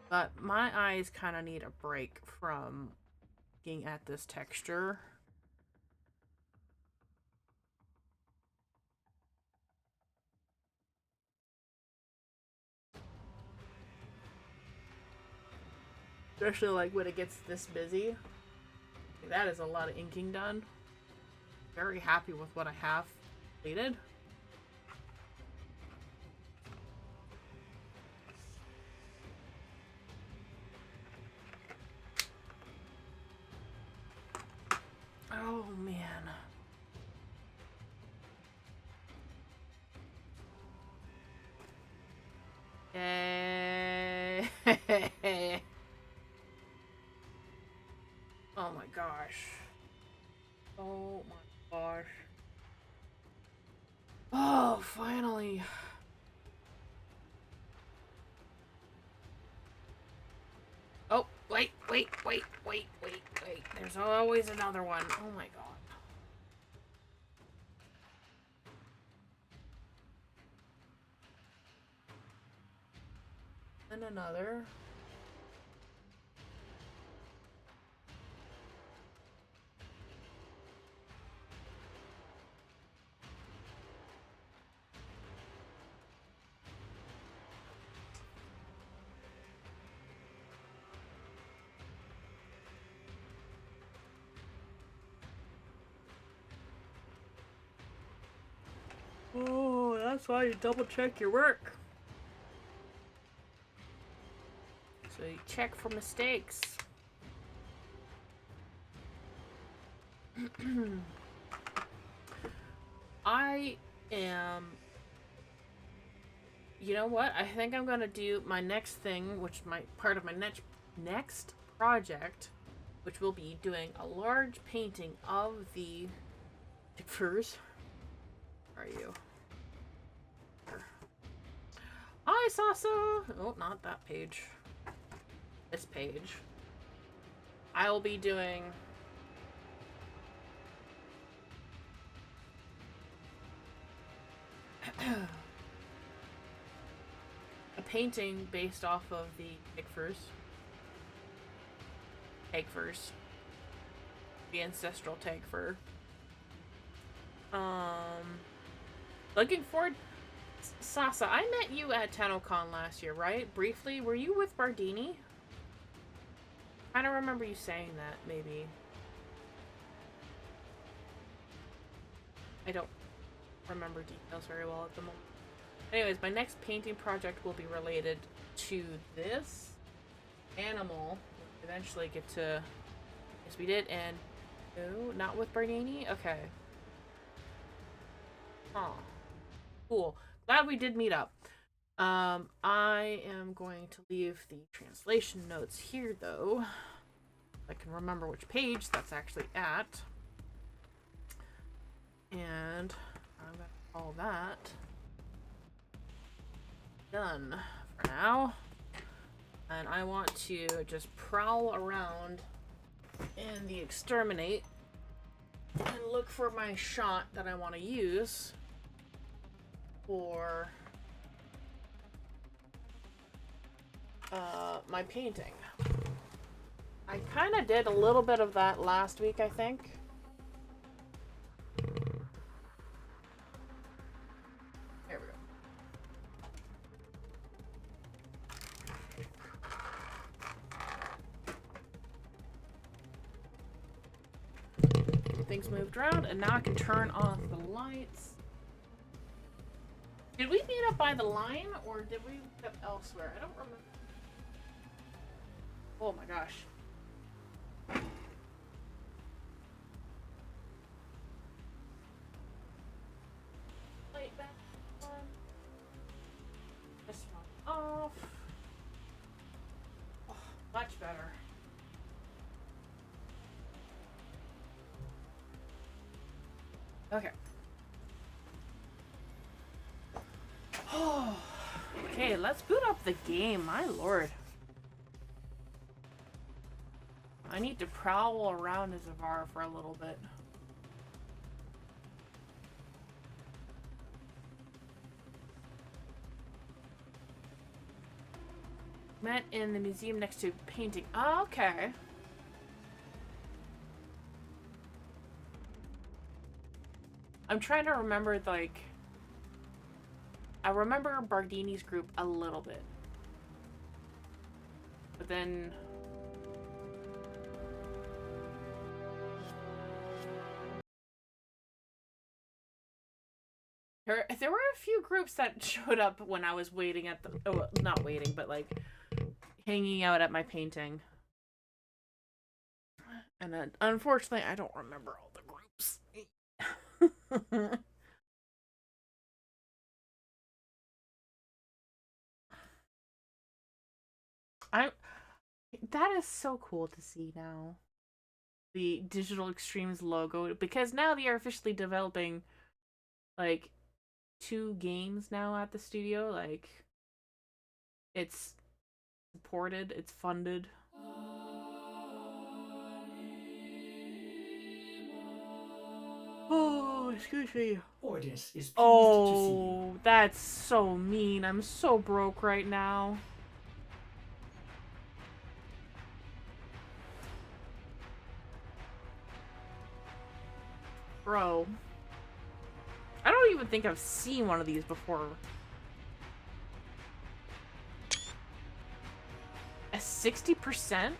But my eyes kind of need a break from looking at this texture. Especially like when it gets this busy. That is a lot of inking done. Very happy with what I have completed. Oh man. Yay. Oh my gosh. Oh my gosh. Oh, finally. Oh, wait. There's always another one. Oh my god. And another. Oh, that's why you double check your work. So you check for mistakes. I am... You know what? I think I'm gonna do my next thing, which part of my next project, which will be doing a large painting of the furs. Where are you? Hi, Sasa! Oh, not that page. This page. I will be doing a painting based off of the Tagfers. The ancestral Tagfer. Looking forward. Sasa, I met you at TennoCon last year, right? Briefly. Were you with Bardini? I don't remember you saying that, maybe. I don't remember details very well at the moment. Anyways, my next painting project will be related to this animal. We'll eventually get to... Yes, we did, and... No, not with Bernini? Okay. Huh. Cool. Glad we did meet up. I am going to leave the translation notes here, though. I can remember which page that's actually at. all that done for now. And I want to just prowl around in the exterminate and look for my shot that I want to use for my painting. I kind of did a little bit of that last week, I think. There we go. Things moved around, and now I can turn off the lights. Did we meet up by the line, or did we meet up elsewhere? I don't remember. Oh my gosh. Light back on. This one off. Oh, much better. Okay. Okay, let's boot up the game. My lord. I need to prowl around Zavar for a little bit. Met in the museum next to painting. Oh, okay. I'm trying to remember, like... I remember Bardini's group a little bit. But then... There were a few groups that showed up when I was waiting at the... Oh, not waiting, but like... hanging out at my painting. And unfortunately, I don't remember all the groups. That is so cool to see now. The Digital Extremes logo, because now they are officially developing like 2 games now at the studio. Like, it's supported, it's funded. Oh, excuse me. Ordis is pleased to see Oh, you. that's so mean. I'm so broke right now. Bro. I don't even think I've seen one of these before. A 60%?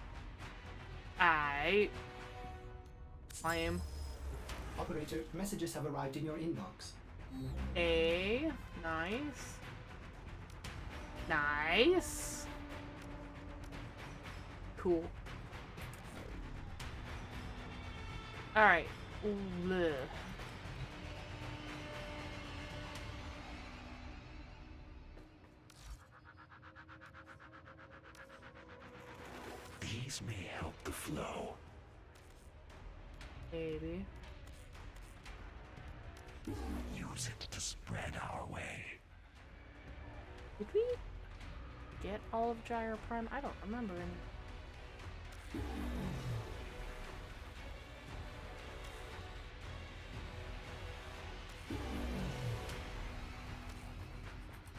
Lame. Operator, messages have arrived in your inbox. Nice. Nice. Cool. Alright. These may help the flow. Maybe. Use it to spread our way. Did we get all of Gyre Prime? I don't remember any.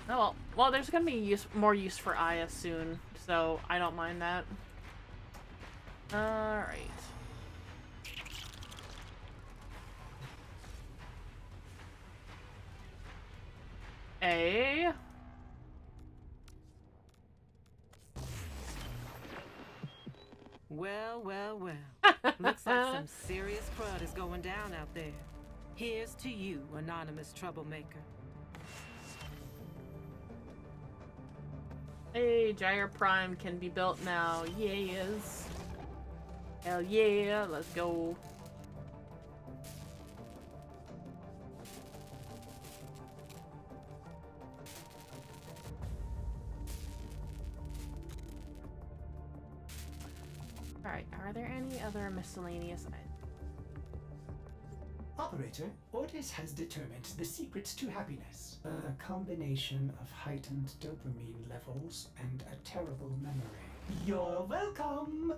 Oh well, there's gonna be more use for Aya soon, so I don't mind that. Alright. Well, well, well. Looks like some serious crud is going down out there. Here's to you, anonymous troublemaker. Hey, Gyre Prime can be built now. Yes. Hell yeah, let's go. Alright, are there any other miscellaneous items? Operator, Ordis has determined the secrets to happiness. A combination of heightened dopamine levels and a terrible memory. You're welcome!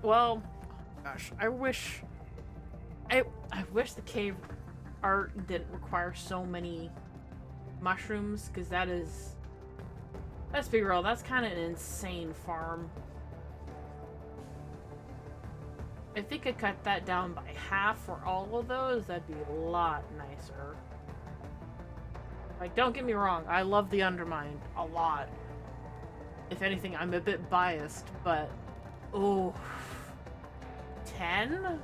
Well, gosh, I wish the cave art didn't require so many mushrooms, because that is, let's be real, that's kind of an insane farm. If they could cut that down by half for all of those, that'd be a lot nicer. Like, don't get me wrong, I love the Undermined a lot. If anything, I'm a bit biased, but oh, 10?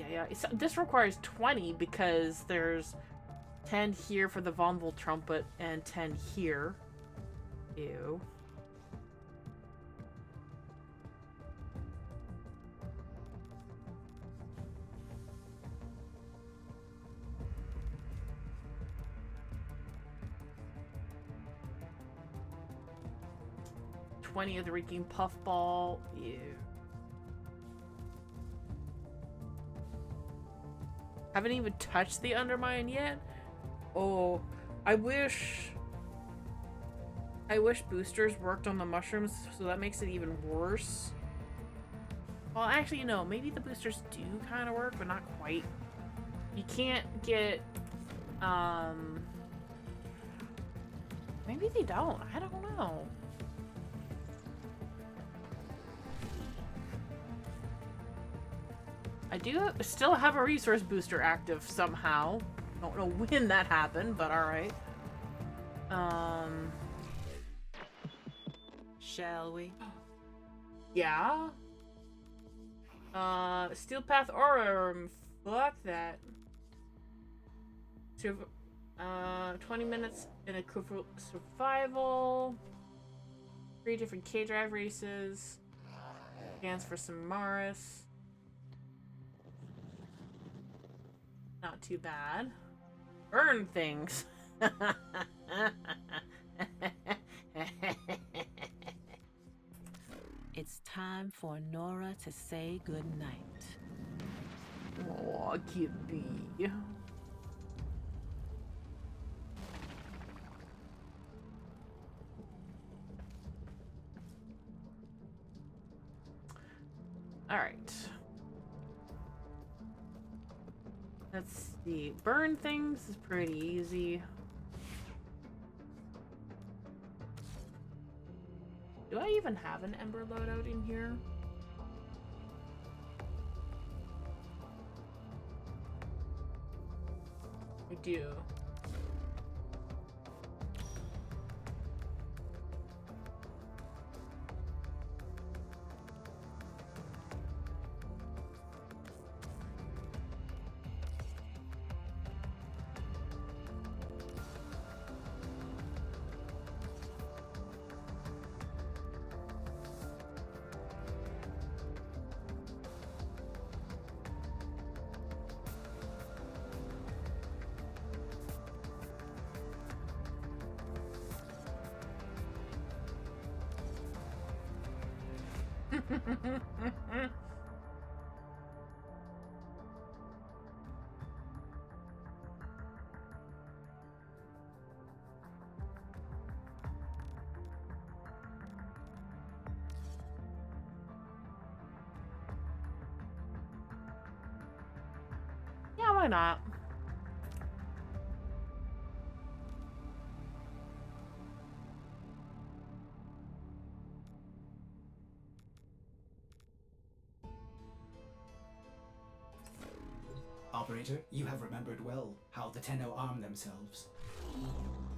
Yeah. This requires 20 because there's 10 here for the Vonville trumpet and 10 here. Ew. Of the reeking puffball. Ew. Haven't even touched the Undermine yet. Oh, I wish boosters worked on the mushrooms, so that makes it even worse. Well, actually, no, maybe the boosters do kind of work, but not quite. You can't get, maybe they don't. I don't know. I do still have a resource booster active somehow. Don't know when that happened, but alright. Shall we? Yeah. Steel Path Aura. Fuck that. 20 minutes in a survival. 3 different K-Drive races. Chance for Samaris. Not too bad. Burn things. It's time for Nora to say goodnight. Oh, Gibby. All right. Let's see. Burn things is pretty easy. Do I even have an Ember loadout in here? I do. Yeah, why not? Operator, you have remembered well how the Tenno arm themselves.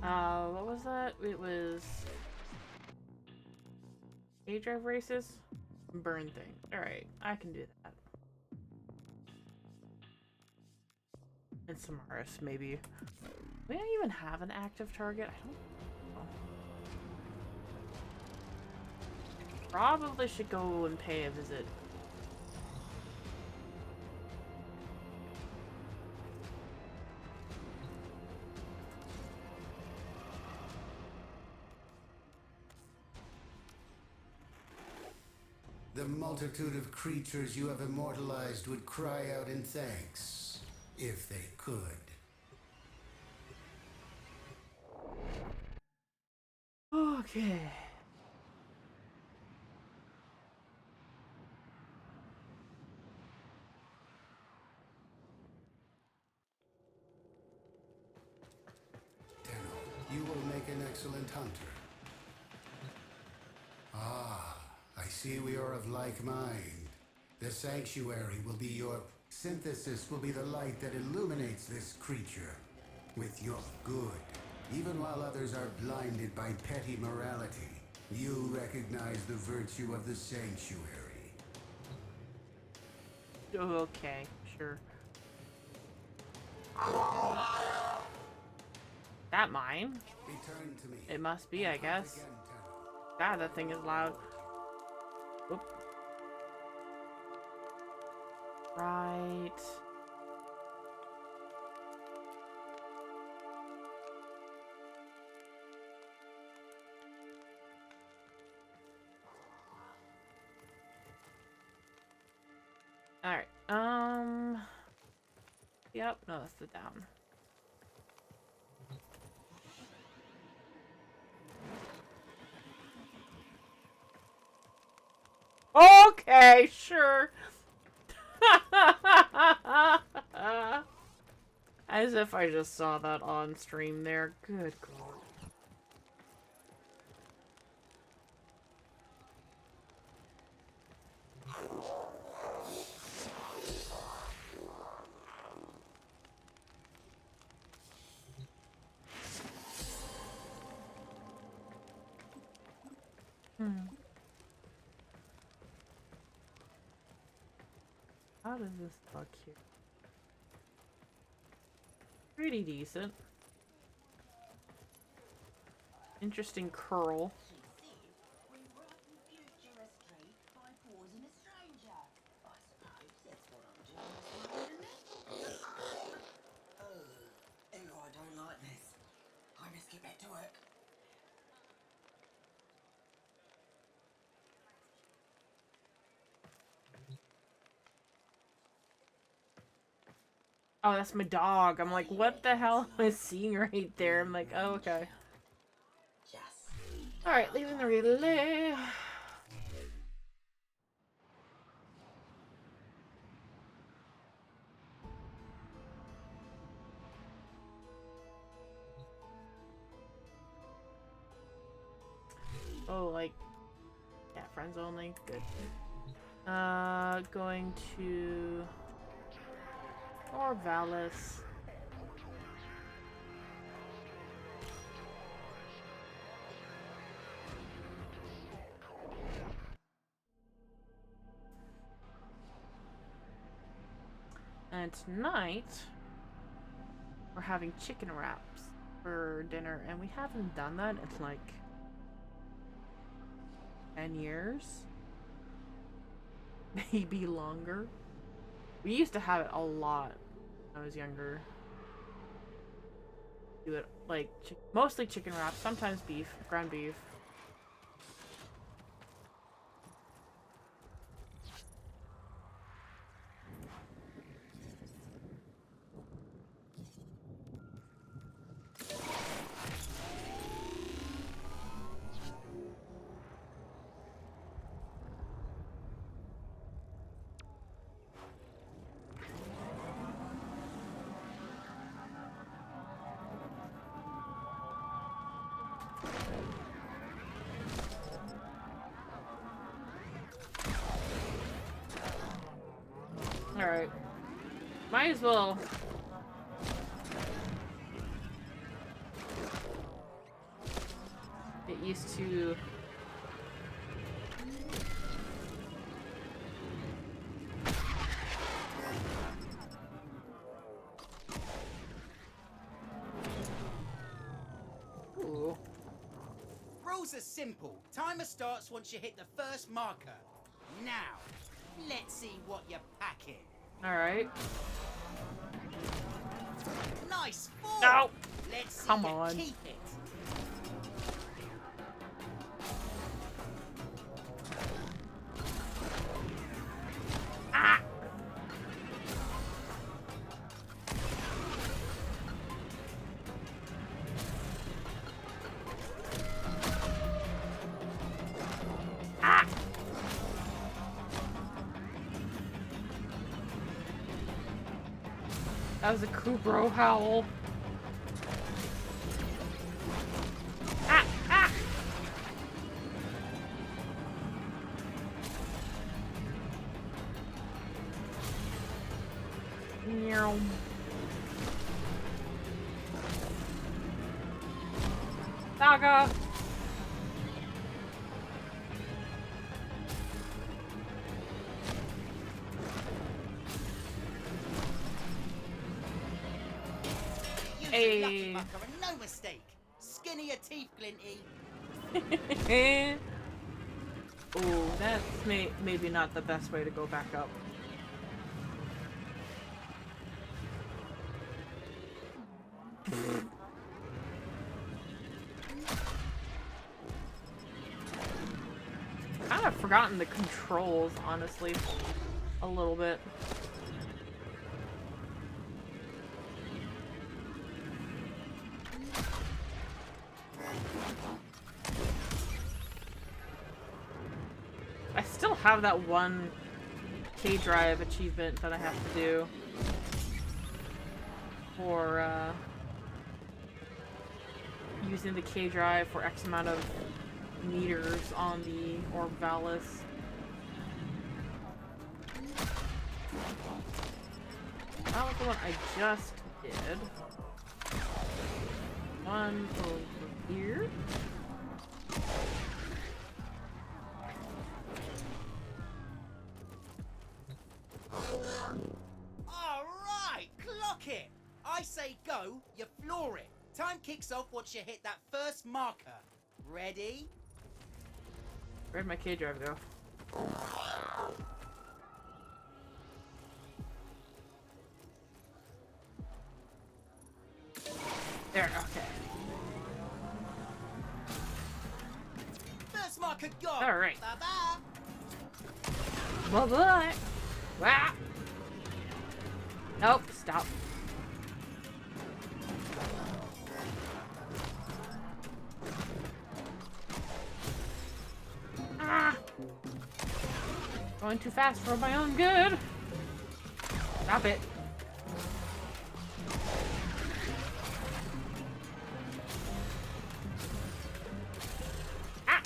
What was that? It was A-Drive races? Burn thing. Alright, I can do that. And Samaris, maybe. Do I even have an active target? I don't know. Probably should go and pay a visit. The multitude of creatures you have immortalized would cry out in thanks, if they could. Okay. Tenno, you will make an excellent hunter. Ah, I see we are of like mind. The sanctuary will be your synthesis, will be the light that illuminates this creature with your good. Even while others are blinded by petty morality, you recognize the virtue of the sanctuary. Okay, sure. That mine? Return to me. It must be, I Hunt guess. again, Tenno. God, that thing is loud. Oop. Right. Alright, yep, no, that's the down. Okay, sure. As if I just saw that on stream there. Good God. How does this look here? Pretty decent. Interesting curl. I don't like this. I must get back to work. Oh, that's my dog. I'm like, what the hell am I seeing right there? I'm like, oh, okay. Alright, leaving the relay. Oh, like, yeah, friends only. Good. Going to... Or Valis. And tonight, we're having chicken wraps for dinner, and we haven't done that in like 10 years. Maybe longer. We used to have it a lot when I was younger. Do it like mostly chicken wraps, sometimes beef, ground beef. Alright. Might as well. Get used to... Rules Rules are simple. Timer starts once you hit the first marker. Now, let's see what you're packing. Alright. Nice fall! No! Let's see Come you on. keep it. Ah! Ah! That was a Kubro howl. Ah! Ah! Meow. Saga! Use Hey. a lucky mucker and no mistake. Skinny your teeth, Glinty. Oh, that's maybe not the best way to go back up. Kind of forgotten the controls, honestly, a little bit. I still have that one K-Drive achievement that I have to do for using the K-Drive for X amount of meters on the Orvalis. That was the one I just did. One over here. Alright, clock it! I say go, you floor it. Time kicks off once you hit that first marker. Ready? Where'd my K-Drive go? There, okay. First marker gone. Alright. Bye-bye. Bye-bye! Wow! Nope, stop. Ah! Going too fast for my own good. Stop it. Ah!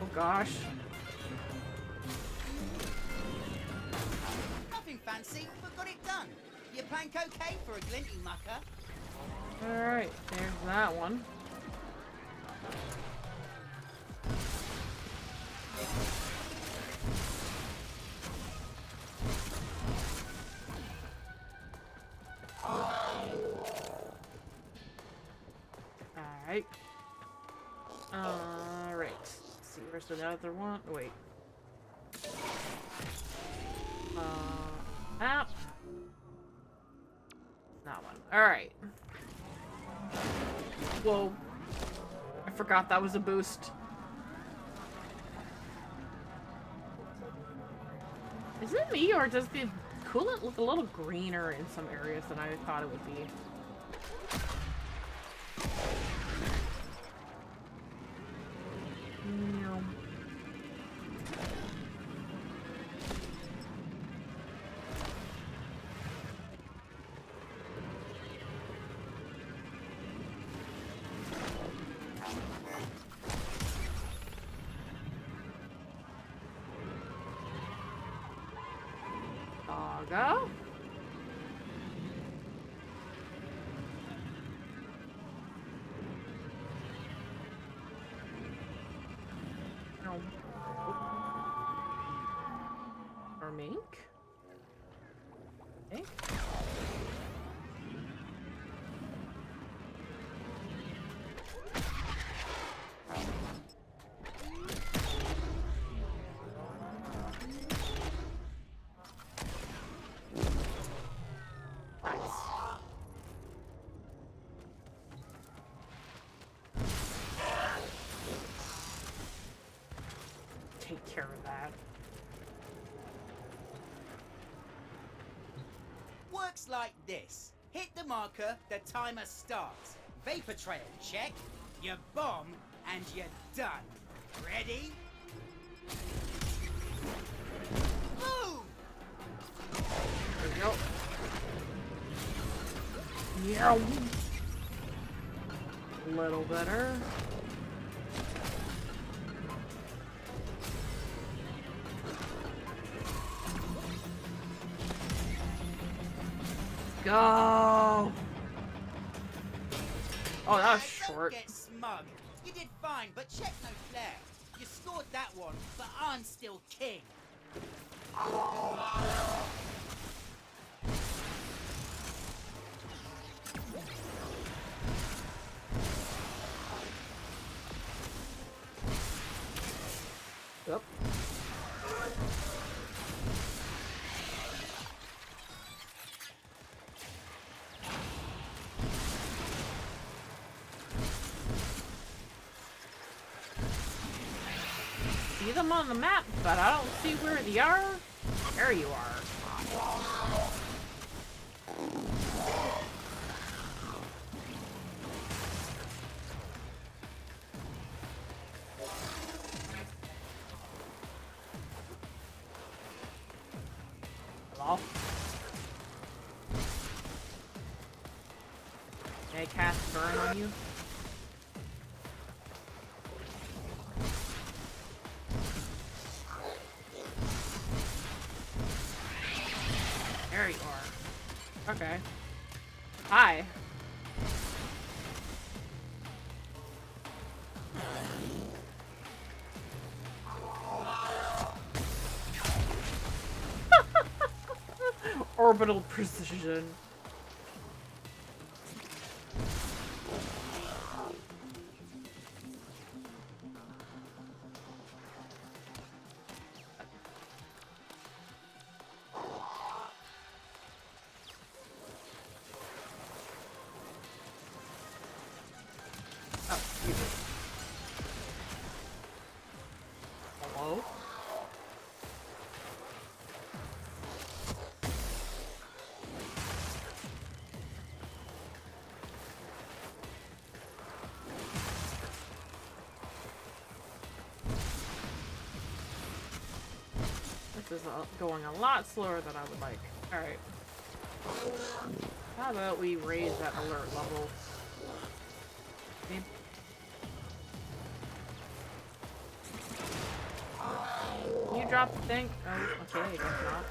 Oh gosh. Nothing fancy, but got it done. You plank okay for a Glinty mucker? Alright, there's that one. Alright. Alright. Let's see, where's the other one? Wait. App. That one. Alright. Whoa. I forgot that was a boost. Is it me, or does the coolant look a little greener in some areas than I thought it would be? No. Go. No. care of that. Works like this. Hit the marker, the timer starts. Vapor trail, check. You bomb, and you're done. Ready? Move! There we go. Yeah. A little better. Go! Oh, that was short. Don't get smug. You did fine, but check no flair. You scored that one, but I'm still king. Yep. See them on the map, but I don't see where they are. There you are. Hello? Can I cast burn on you? There you are. Okay. Hi. Orbital precision. Hello? This is going a lot slower than I would like. Alright. How about we raise that alert level? Okay. Can you drop the thing? Oh, okay, I guess not.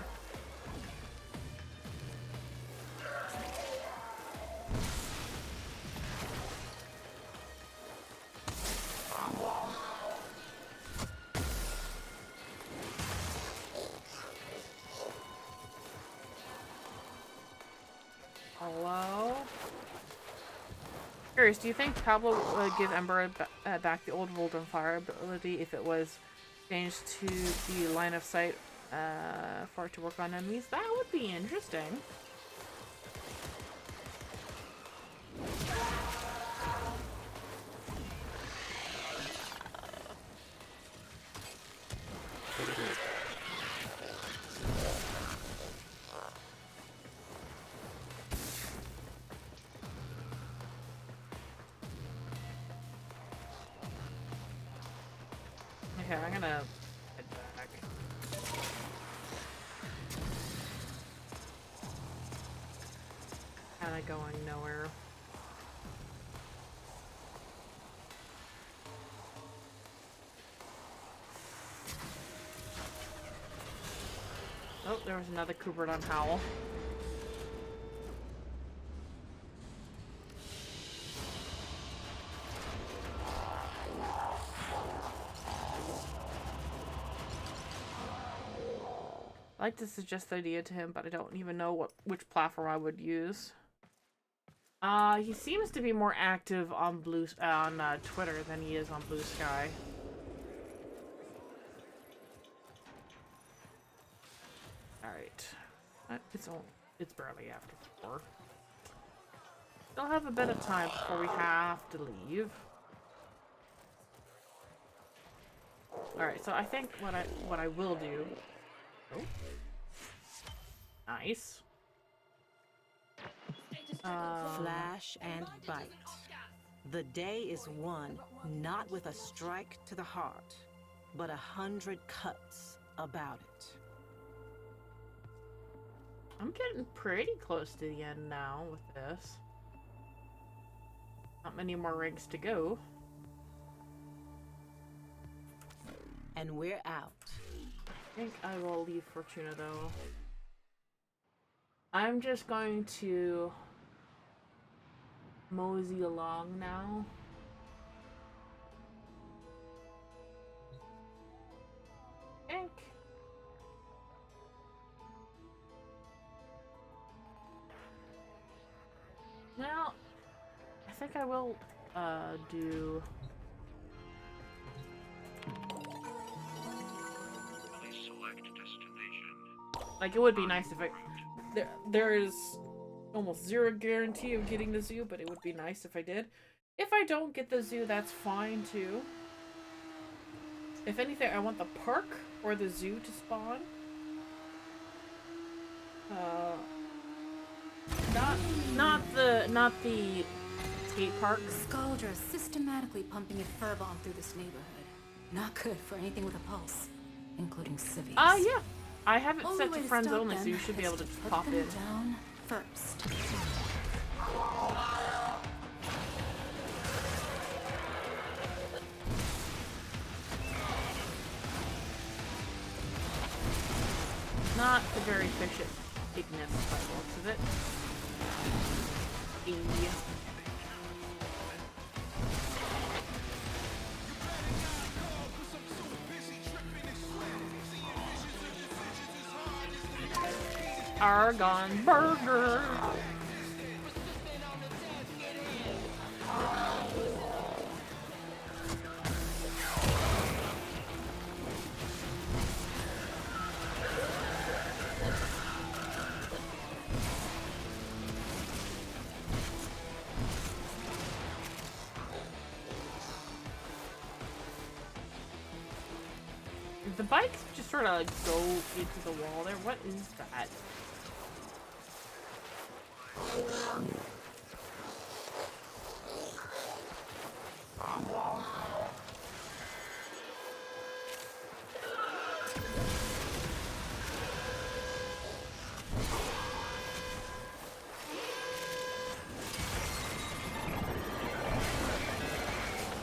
Hello? Curious, do you think Pablo would give Ember back the old Rolled on Fire ability if it was changed to the line of sight for it to work on enemies? That would be interesting. Okay, I'm gonna head back. Kinda going nowhere. Oh, there was another Cooper on Howl. I like to suggest the idea to him, but I don't even know which platform I would use. He seems to be more active on Twitter than he is on Blue Sky. Alright. It's barely after 4. Still have a bit of time before we have to leave. Alright, so I think what I will do. Oh. Nice. Flash and bite. The day is won not with a strike to the heart, but 100 cuts about it. I'm getting pretty close to the end now with this. Not many more ranks to go. And we're out. I think I will leave Fortuna though. I'm just going to mosey along now. I think. Well, I think I will do. Like, it would be nice if I... There is almost zero guarantee of getting the zoo, but it would be nice if I did. If I don't get the zoo, that's fine, too. If anything, I want the park or the zoo to spawn. Not the skate park. Scaldra is systematically pumping a fur bomb through this neighborhood. Not good for anything with a pulse, including civvies. Yeah. I have it set to friends only, so you should be able to pop in. Down first. Not the very efficient bigness by the looks of it. Argon burger. The bikes just sort of like go into the wall there. What is that?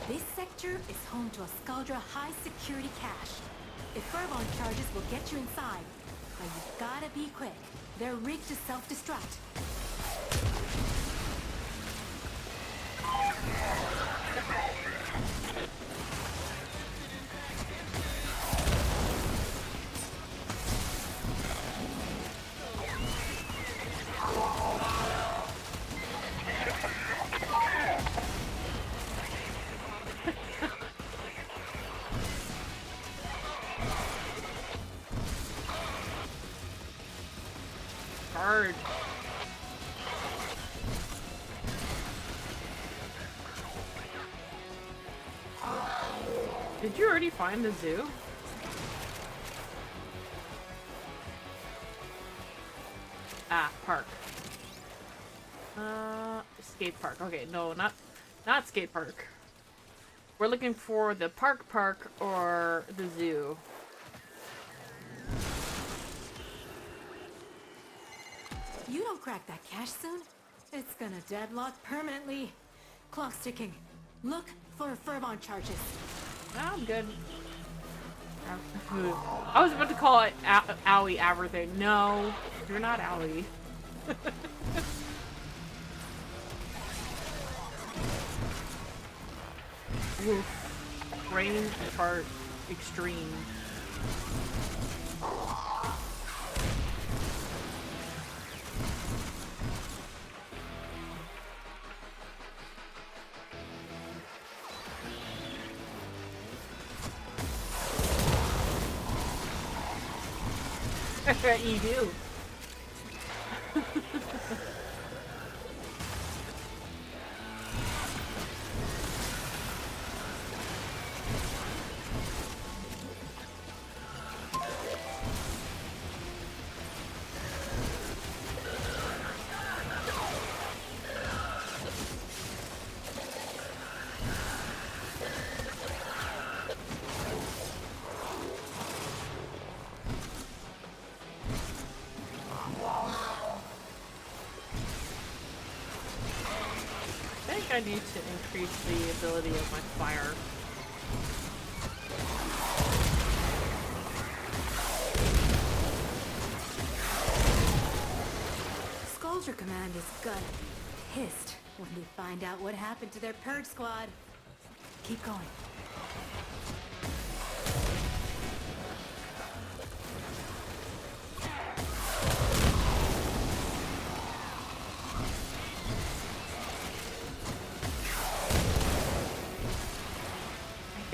This sector is home to a Scaldra high security cache. If Furball charges will get you inside, but you've gotta be quick. They're rigged to self-destruct. Hard. Did you already find the zoo? Ah, park. Skate park. Okay, no, not skate park. We're looking for the park or the zoo. You don't crack that cache soon, it's gonna deadlock permanently. Clock's ticking. Look for Furball charges. I'm good. I was about to call it Owie everything. No, you're not Owie. Oof. Brain fart extreme. You do. think I need to increase the ability of my fire. Sculpture Command is gonna be pissed when they find out what happened to their purge squad. Keep going.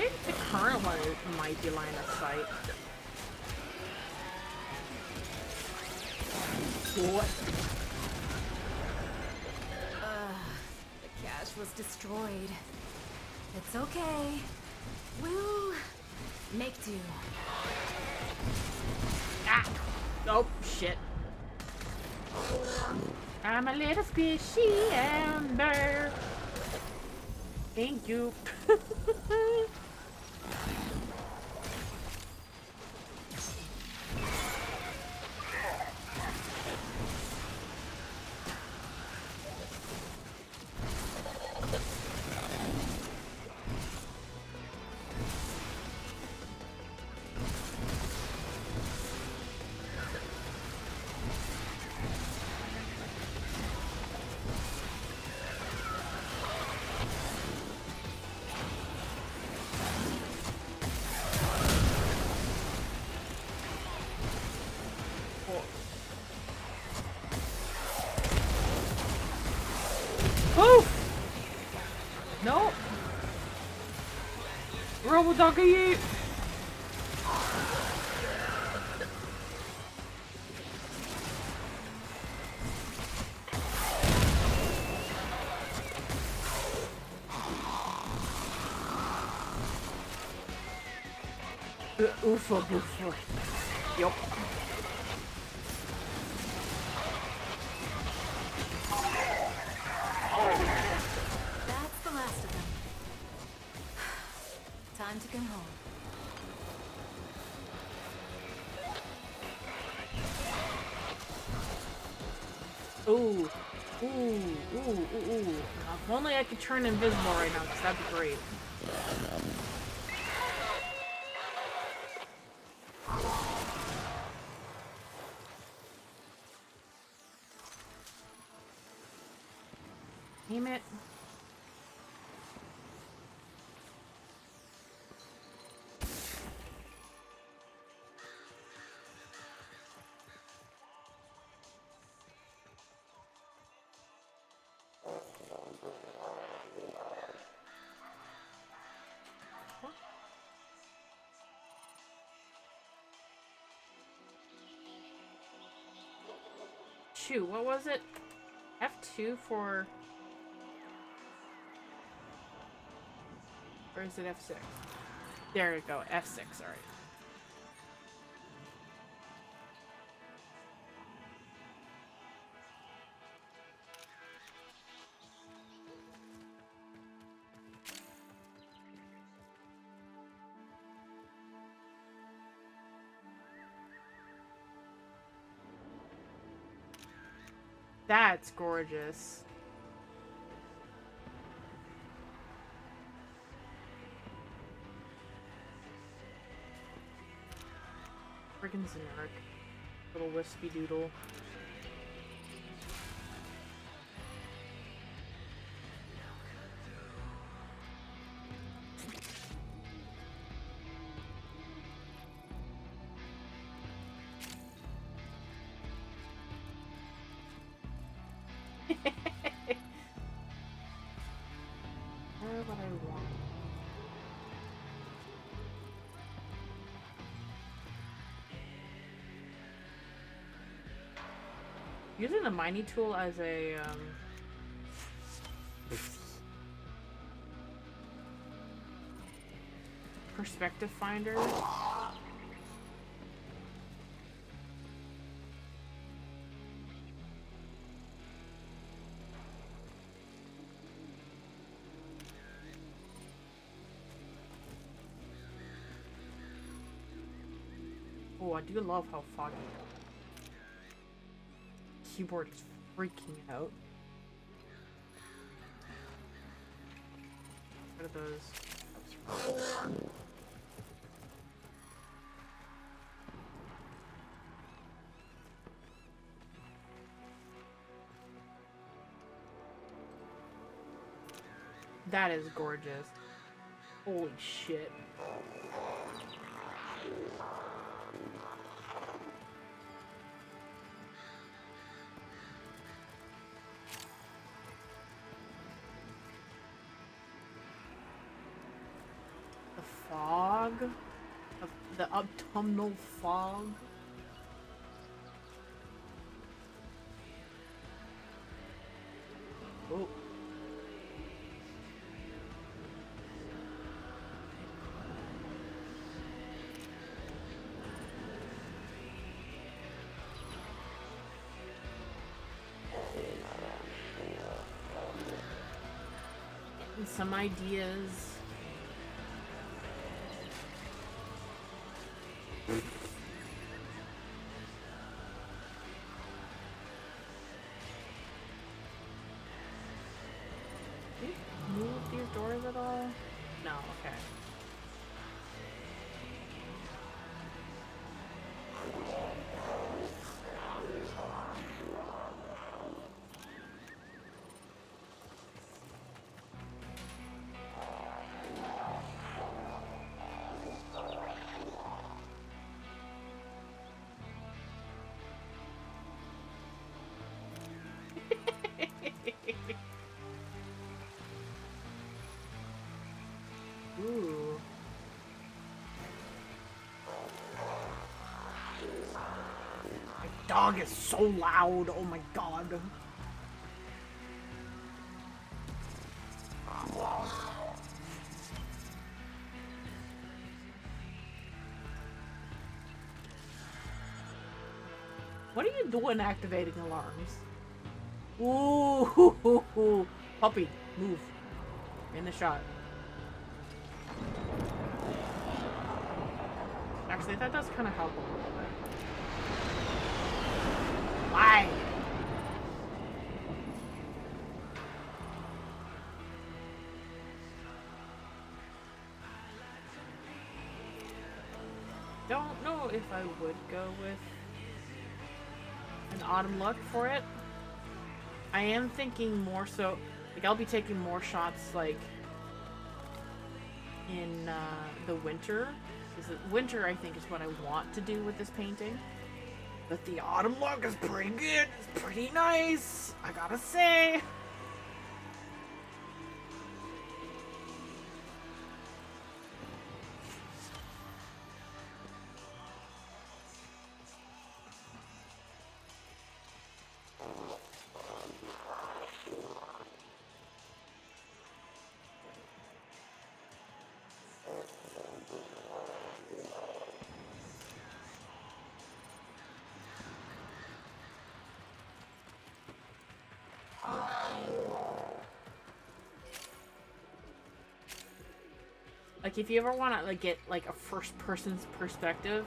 I think the current one might be line of sight. What? The cache was destroyed. It's okay. We'll make do. Ah! Oh, shit. I'm a little squishy amber. Thank you. No! Robo doggy! Oofa boofa. Yup. That's the last of them. Time to come home. Ooh. Ooh. Ooh. Ooh. Ooh. If only I could turn invisible right now, because that'd be great. Damn it. Shoot, what was it? F2 for... Or is it F6? There we go, F6, alright. That's gorgeous. Friggin' generic. Little wispy doodle. Where would I want? Using the mining tool as a perspective finder. Oh, I do love how foggy keyboard is freaking out. What are those? That is gorgeous. Holy shit. The fog? The autumnal fog? Oh. Some ideas. Can you move these doors at all? No, okay. Ooh. My dog is so loud. Oh my god. What are you doing activating alarms? Ooh, puppy, move. In the shot. Actually, that does kind of help a little bit. Why? Don't know if I would go with an autumn look for it. I am thinking more so, like I'll be taking more shots like in the winter. Because winter I think is what I want to do with this painting. But the autumn look is pretty good. It's pretty nice, I gotta say. Like if you ever want to like get like a first person's perspective,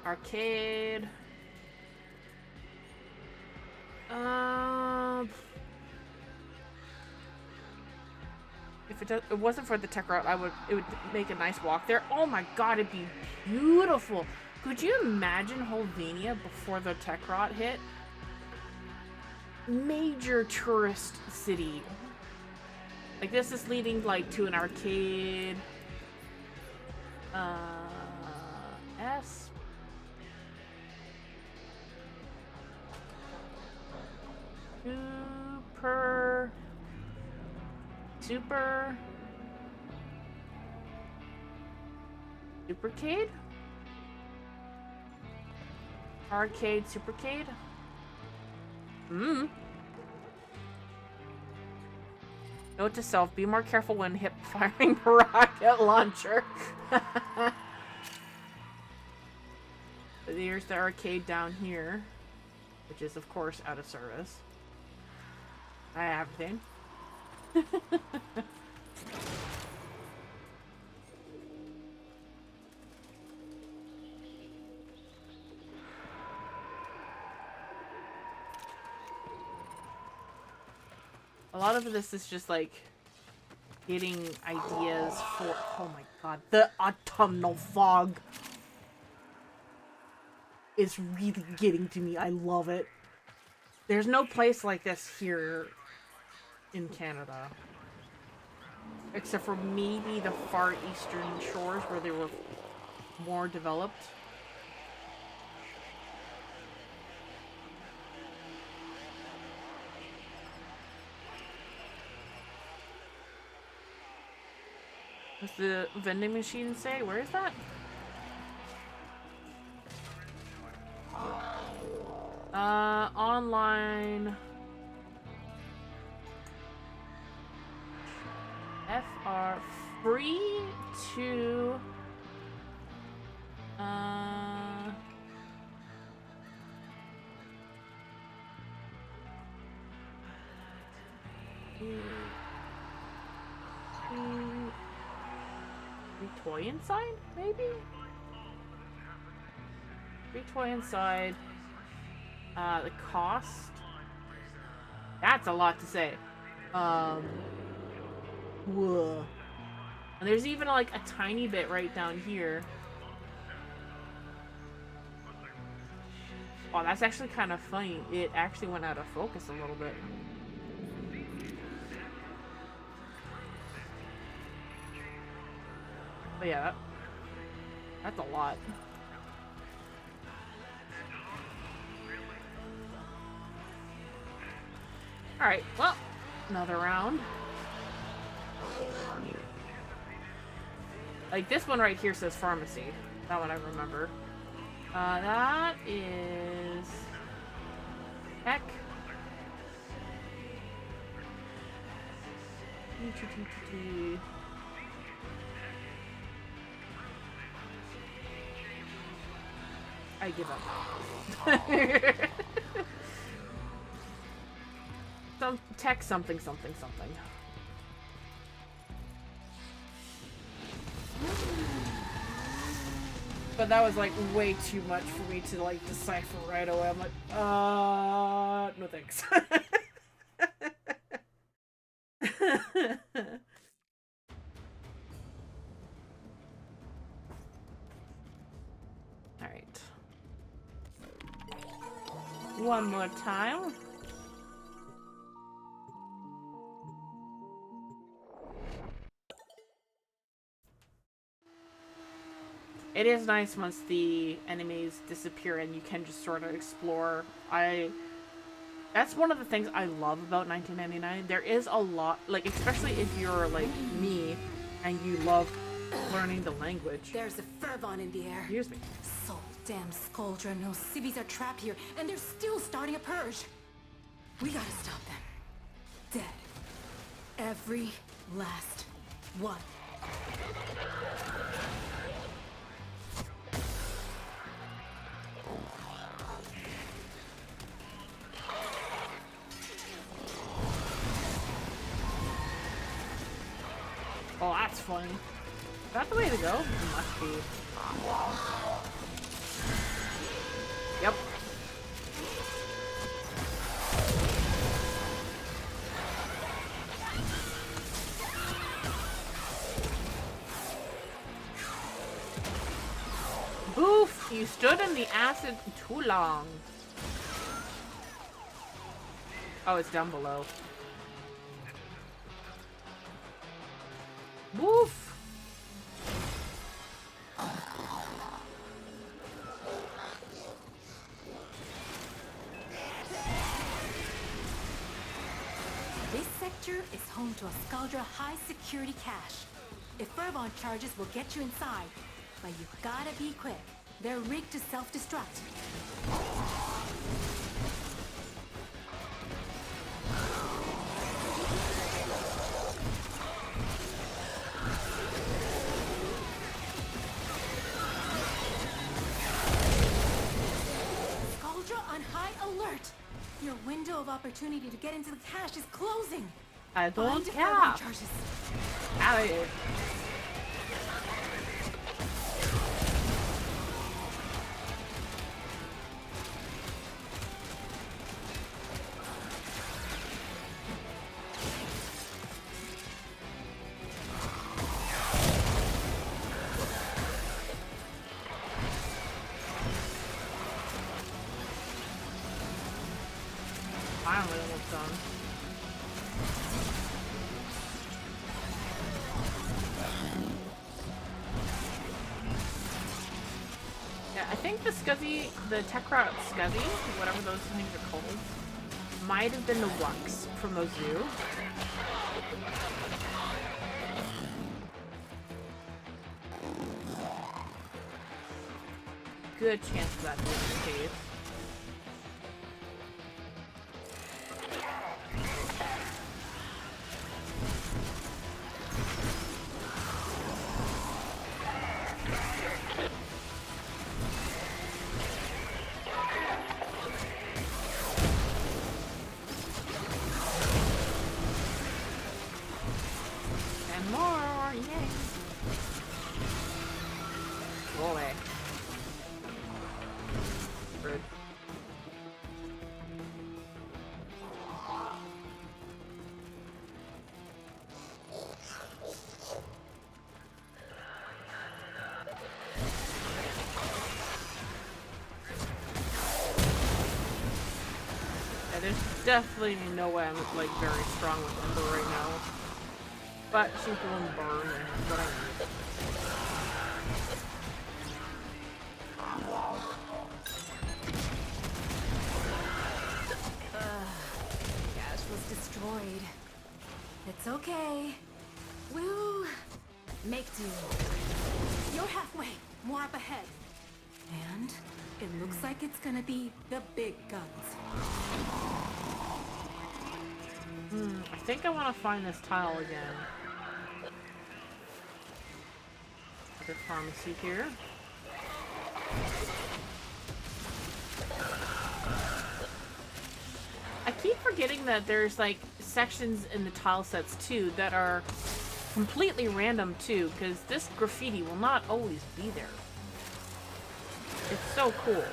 arcade. If it wasn't for the tech route, it would make a nice walk there. Oh my god, it'd be beautiful. Could you imagine Höllvania before the tech route hit? Major tourist city. Like this is leading like to an arcade. S. Supercade? Arcade Supercade? Note to self, be more careful when hip firing a rocket launcher. There's the arcade down here, which is of course out of service. I have everything. A lot of this is just like getting ideas for... Oh my god. The autumnal fog is really getting to me. I love it. There's no place like this here in Canada. Except for maybe the far eastern shores where they were more developed. What's the vending machine say? Where is that? Online. FR free to free toy inside, maybe? Free toy inside. The cost. That's a lot to say. Whoa. And there's even like a tiny bit right down here. Oh, that's actually kind of funny. It actually went out of focus a little bit. But yeah, that's a lot. Alright, well, another round. Like, this one right here says pharmacy. That one I remember. That is... Heck. I give up. Some tech something something something. But that was like way too much for me to like decipher right away. I'm like, no thanks. Alright. One more time. It is nice once the enemies disappear and you can just sort of explore. That's one of the things I love about 1999. There is a lot, like, especially if you're like me and you love learning the language. There's a Furbon in the air. Excuse me. So damn Skuldra and those civvies are trapped here, and they're still starting a purge. We gotta stop them. Dead. Every last one. Oh, that's funny. Is that the way to go? It must be. Yep. Oof! You stood in the acid too long. Oh, it's down below. Woof! This sector is home to a Skuldra high-security cache. If Furbon charges will get you inside, but you gotta be quick. They're rigged to self-destruct. On high alert! Your window of opportunity to get into the cache is closing! I don't care! Out of here! think the Techrat Scuzzy, whatever those things are called, might have been the Wux from the zoo. Good chance of that being the case. And more! Yay! Go away. Rude. Yeah, there's definitely no way I'm like very strong with Ember right now. But she's doing burn and what I need. Gash was destroyed. It's okay. We'll make do. You're halfway. More up ahead. And it looks like it's gonna be the big guns. I think I want to find this tile again. Other pharmacy here. I keep forgetting that there's like sections in the tile sets too that are completely random too, because this graffiti will not always be there. It's so cool.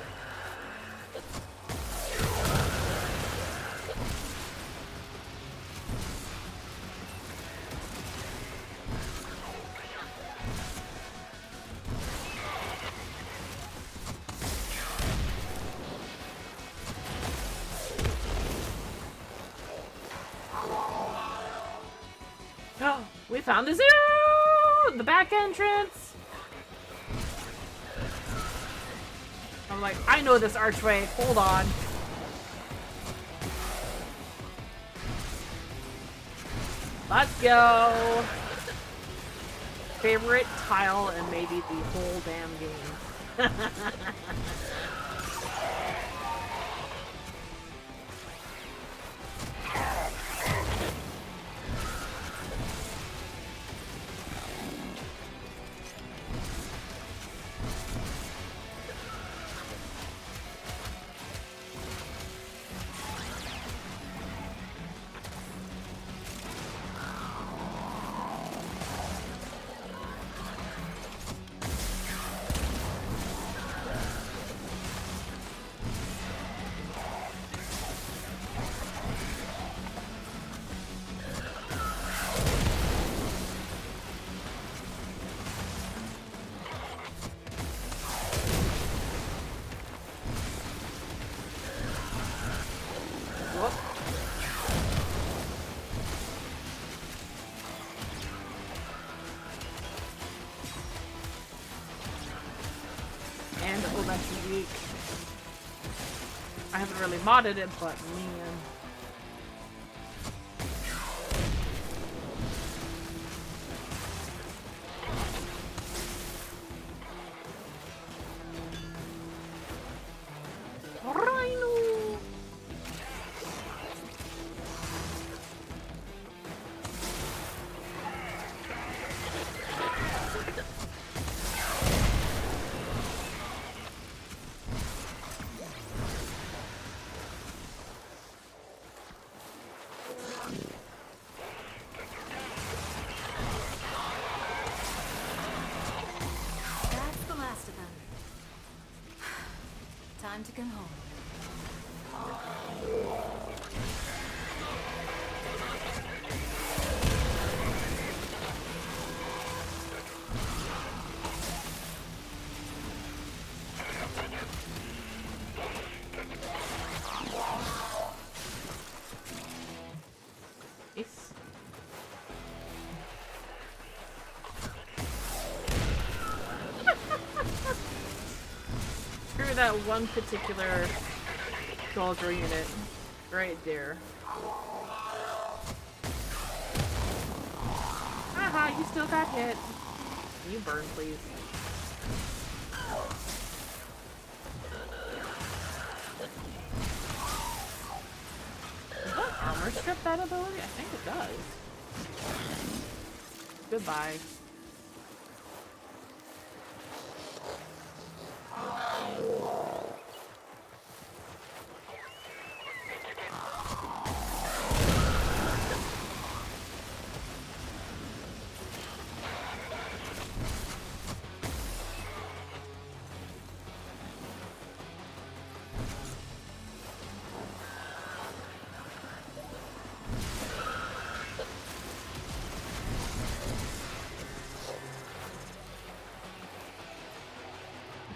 Oh, we found the zoo! The back entrance! I'm like, I know this archway. Hold on. Let's go! Favorite tile and maybe the whole damn game. And oh, that's weak. I haven't really modded it, but man. Rhino! That's the last of them. Time to come home. It's that one particular soldier unit right there. Haha, you still got hit. You burn, please. Does that armor strip that ability? I think it does. Goodbye.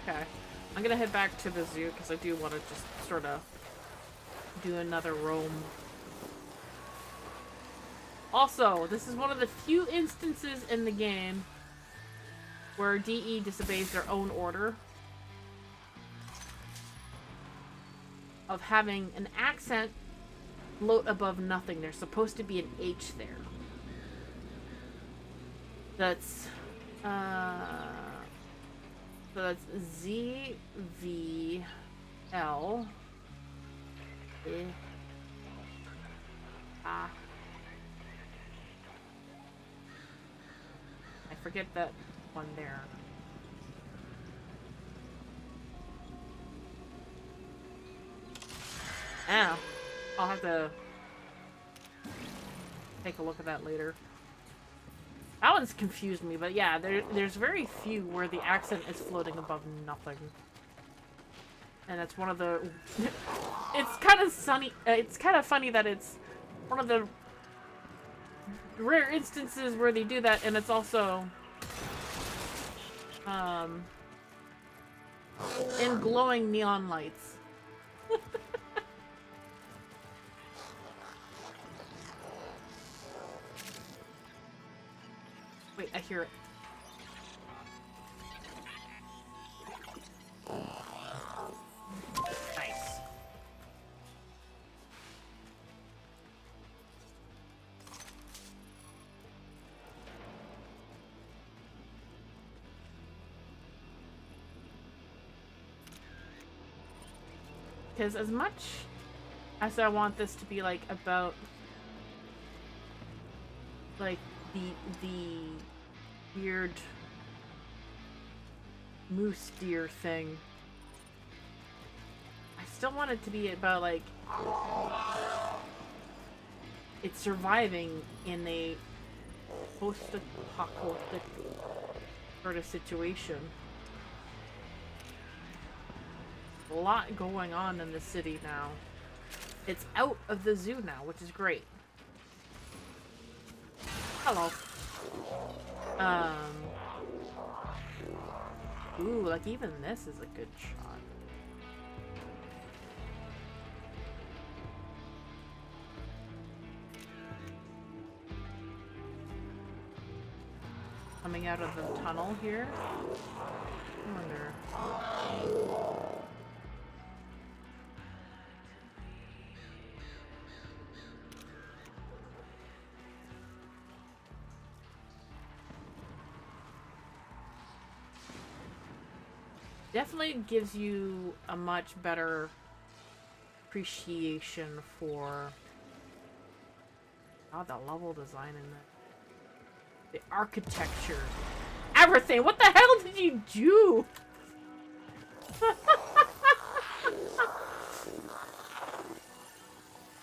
Okay, I'm gonna head back to the zoo because I do want to just sort of do another roam. Also, this is one of the few instances in the game where DE disobeys their own order of having an accent float above nothing. There's supposed to be an H there. That's so that's ZVL. I forget that one there. Oh, I'll have to take a look at that later. That one's confused me, but yeah, there's very few where the accent is floating above nothing. And it's one of the... it's kind of sunny. It's kind of funny that it's one of the rare instances where they do that, and it's also in glowing neon lights. Wait, I hear it. Nice. Because as much as I want this to be like about like the weird moose deer thing, I still want it to be about like it's surviving in a post-apocalyptic sort of situation. A lot going on in the city now. It's out of the zoo now, which is great. Hello. Ooh, like even this is a good shot. Coming out of the tunnel here. I wonder. Definitely gives you a much better appreciation for the level design in the architecture. Everything! What the hell did you do?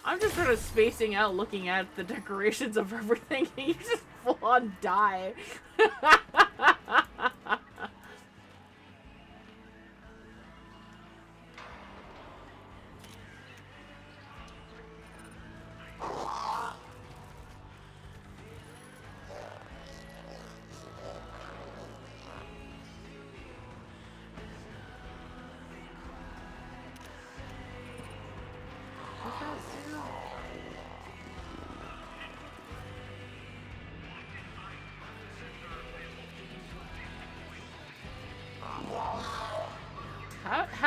I'm just sort of spacing out looking at the decorations of everything and you just full on die.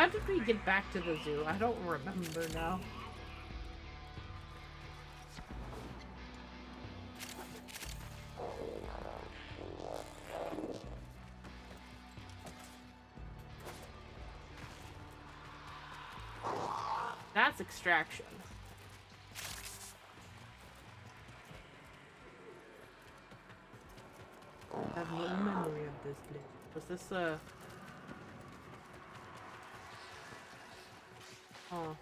how did we get back to the zoo? I don't remember now. That's extraction. I have no memory of this place. Was this Oh.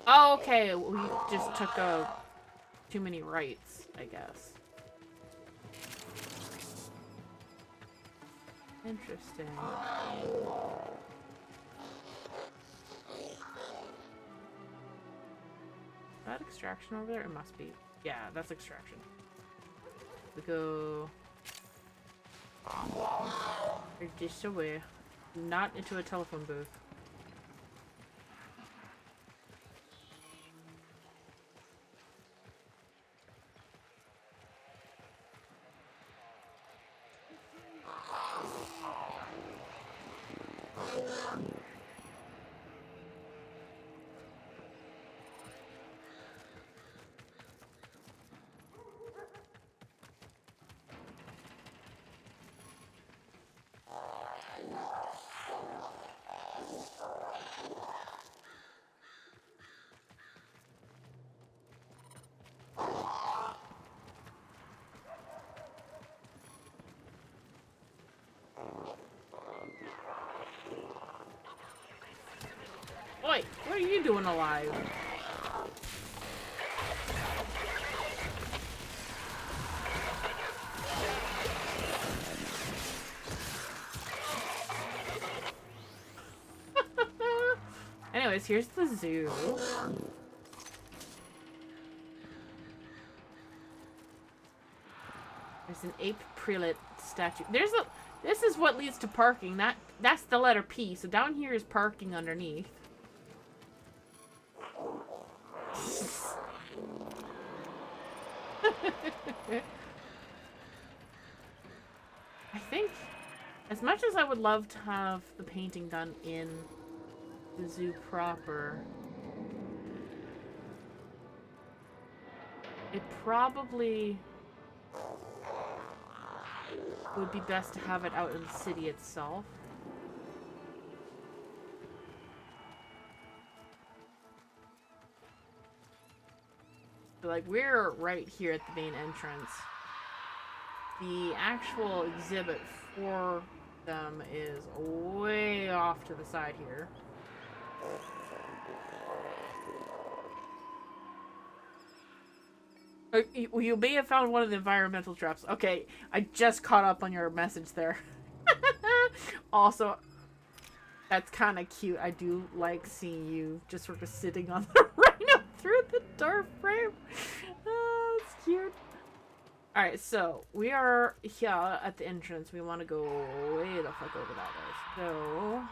Oh, okay. We just took too many rights, I guess. Interesting. Is that extraction over there? It must be. Yeah, that's extraction. We go this away. Not into a telephone booth. Oi, what are you doing alive? Anyways, here's the zoo. There's an ape prelate statue. This is what leads to parking. That's the letter P. So down here is parking underneath. I think, as much as I would love to have the painting done in the zoo proper, it probably would be best to have it out in the city itself. So, like, we're right here at the main entrance. The actual exhibit for them is way off to the side here. You may have found one of the environmental traps. Okay, I just caught up on your message there. Also, that's kind of cute. I do like seeing you just sort of sitting on the rhino through the door frame. Oh, it's cute. Alright, so we are here at the entrance. We want to go way the fuck over that way. So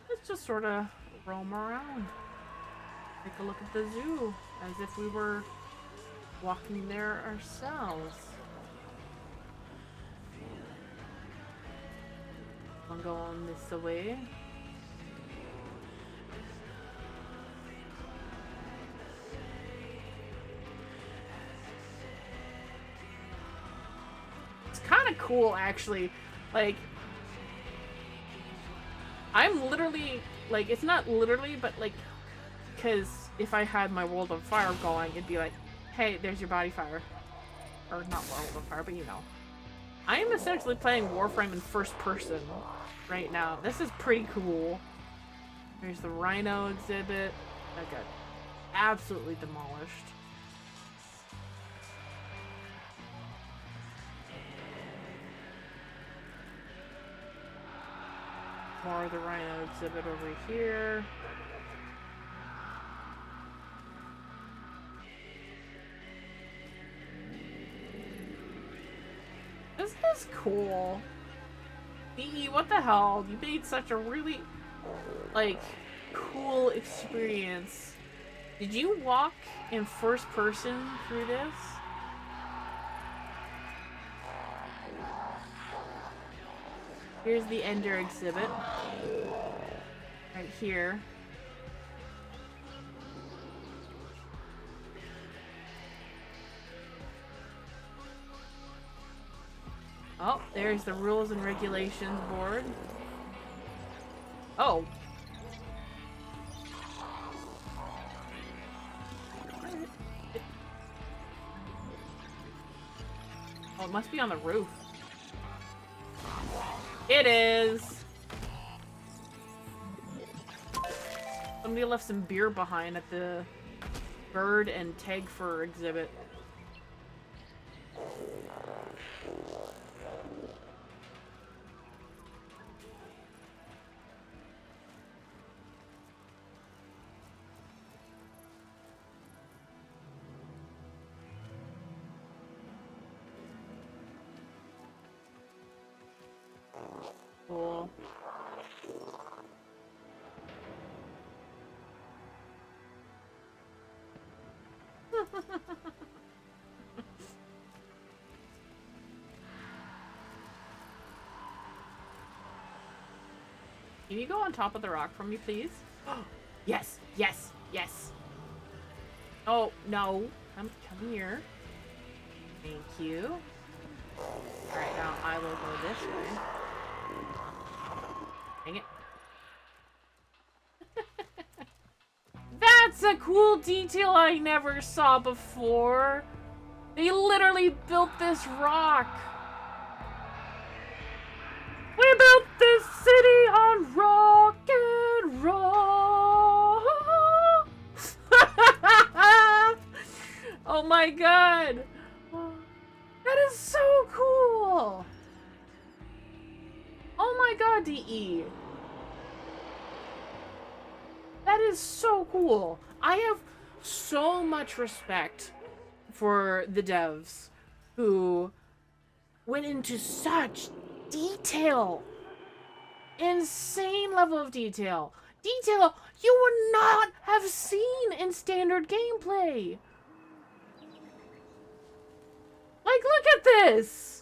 let's just sort of roam around. Take a look at the zoo as if we were walking there ourselves. I'm going this way. It's kind of cool, actually. Like, I'm literally, like, it's not literally, but like, because if I had my World on Fire going, it'd be like, hey, there's your body fire. Or not World on Fire, but you know. I am essentially playing Warframe in first person right now. This is pretty cool. There's the rhino exhibit. That got absolutely demolished. More of the rhino exhibit over here. This is cool. BE, what the hell? You made such a really, like, cool experience. Did you walk in first person through this? Here's the Ender exhibit. Right here. Oh, there's the rules and regulations board. Oh. Oh, it must be on the roof. It is! Somebody left some beer behind at the bird and tag fur exhibit. Cool. Can you go on top of the rock for me, please? Yes, yes, yes. Oh, no. Come here. Thank you. Alright, now I will go this way. Dang it. That's a cool detail I never saw before. They literally built this rock. We built this city on rock and roll. Oh my god. That is so cool. Oh my god, DE. That is so cool. I have so much respect for the devs who went into such detail. Insane level of detail. Detail you would not have seen in standard gameplay. Like, look at this.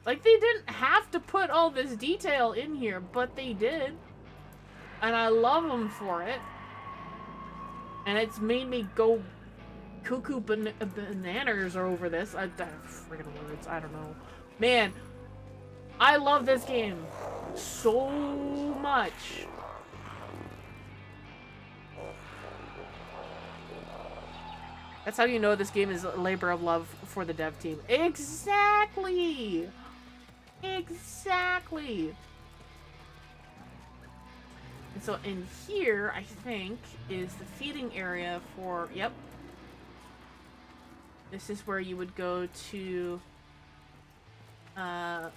Like, they didn't have to put all this detail in here, but they did. And I love them for it. And it's made me go cuckoo bananas over this. Friggin' words, I don't know. Man, I love this game so much. That's how you know this game is a labor of love for the dev team. Exactly! Exactly! And so in here, I think, is the feeding area for... Yep. This is where you would go to... get,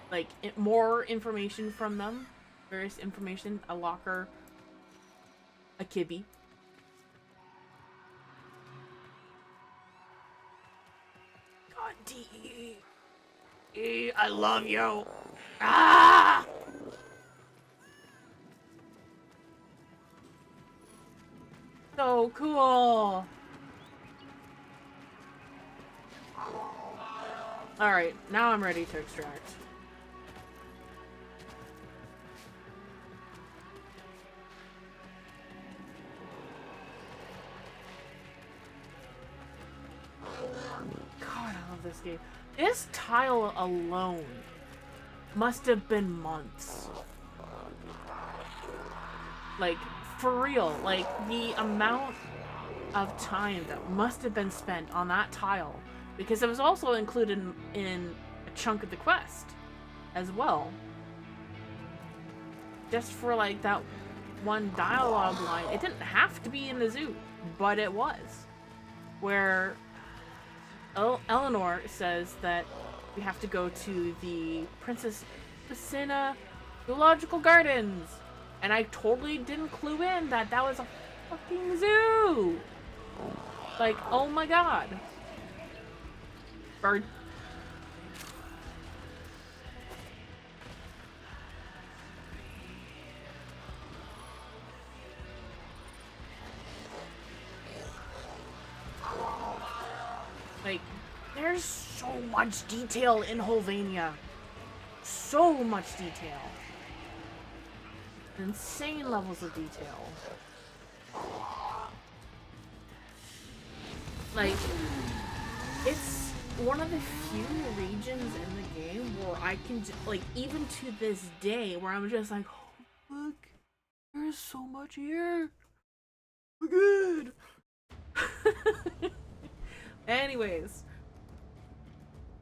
like, more information from them. Various information. A locker. A kibby. God, DE. I love you. Ah! So cool. Alright, now I'm ready to extract. God, I love this game. This tile alone must have been months. Like, for real. Like, the amount of time that must have been spent on that tile. Because it was also included in a chunk of the quest as well. Just for, like, that one dialogue line. It didn't have to be in the zoo, but it was. Where Eleanor says that we have to go to the Princess Lucina Zoological Gardens. And I totally didn't clue in that that was a fucking zoo. Like, oh my god. Bird. Like, there's so much detail in Höllvania. So much detail. Insane levels of detail. Like, it's one of the few regions in the game where I can, like, even to this day, where I'm just like, oh, look, there's so much here. Good. Anyways,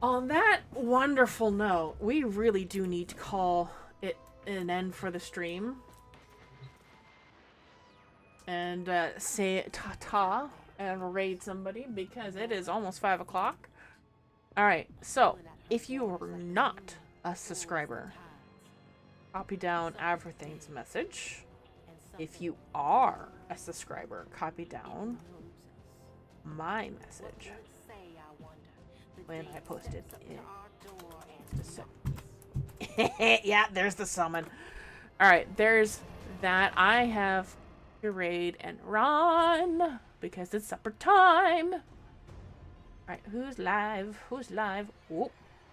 on that wonderful note, we really do need to call it an end for the stream. And say ta-ta and raid somebody because it is almost 5 o'clock. Alright, so if you are not a subscriber, copy down everything's message. If you are a subscriber, copy down my message when I posted it. Yeah, there's the summon. Alright, there's that. I have to raid and run because it's supper time. Alright, who's live? Who's live? Oh,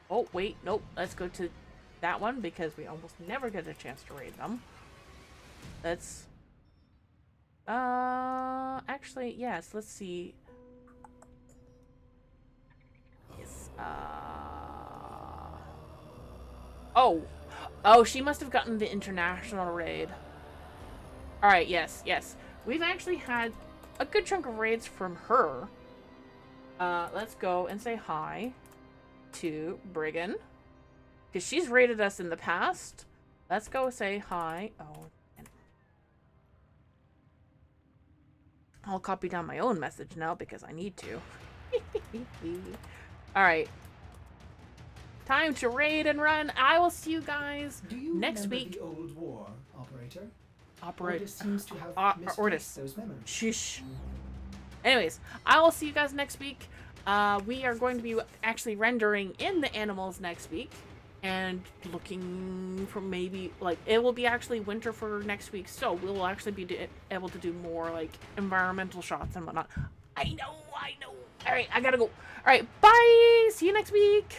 oh, wait, nope. Let's go to that one because we almost never get a chance to raid them. Let's actually, yes, let's see. Yes. Oh, she must have gotten the international raid. Alright, yes, yes. We've actually had a good chunk of raids from her. Let's go and say hi to Briggan. Because she's raided us in the past. Let's go say hi. Oh, and I'll copy down my own message now because I need to. Alright. Time to raid and run. I will see you guys next week. The old war, operator? Operator. Ordis seems to have misplaced those memories. Shush. Anyways, I will see you guys next week. We are going to be actually rendering in the animals next week. And looking for maybe, like, it will be actually winter for next week. So we'll actually be able to do more, like, environmental shots and whatnot. I know. Alright, I gotta go. Alright, bye! See you next week!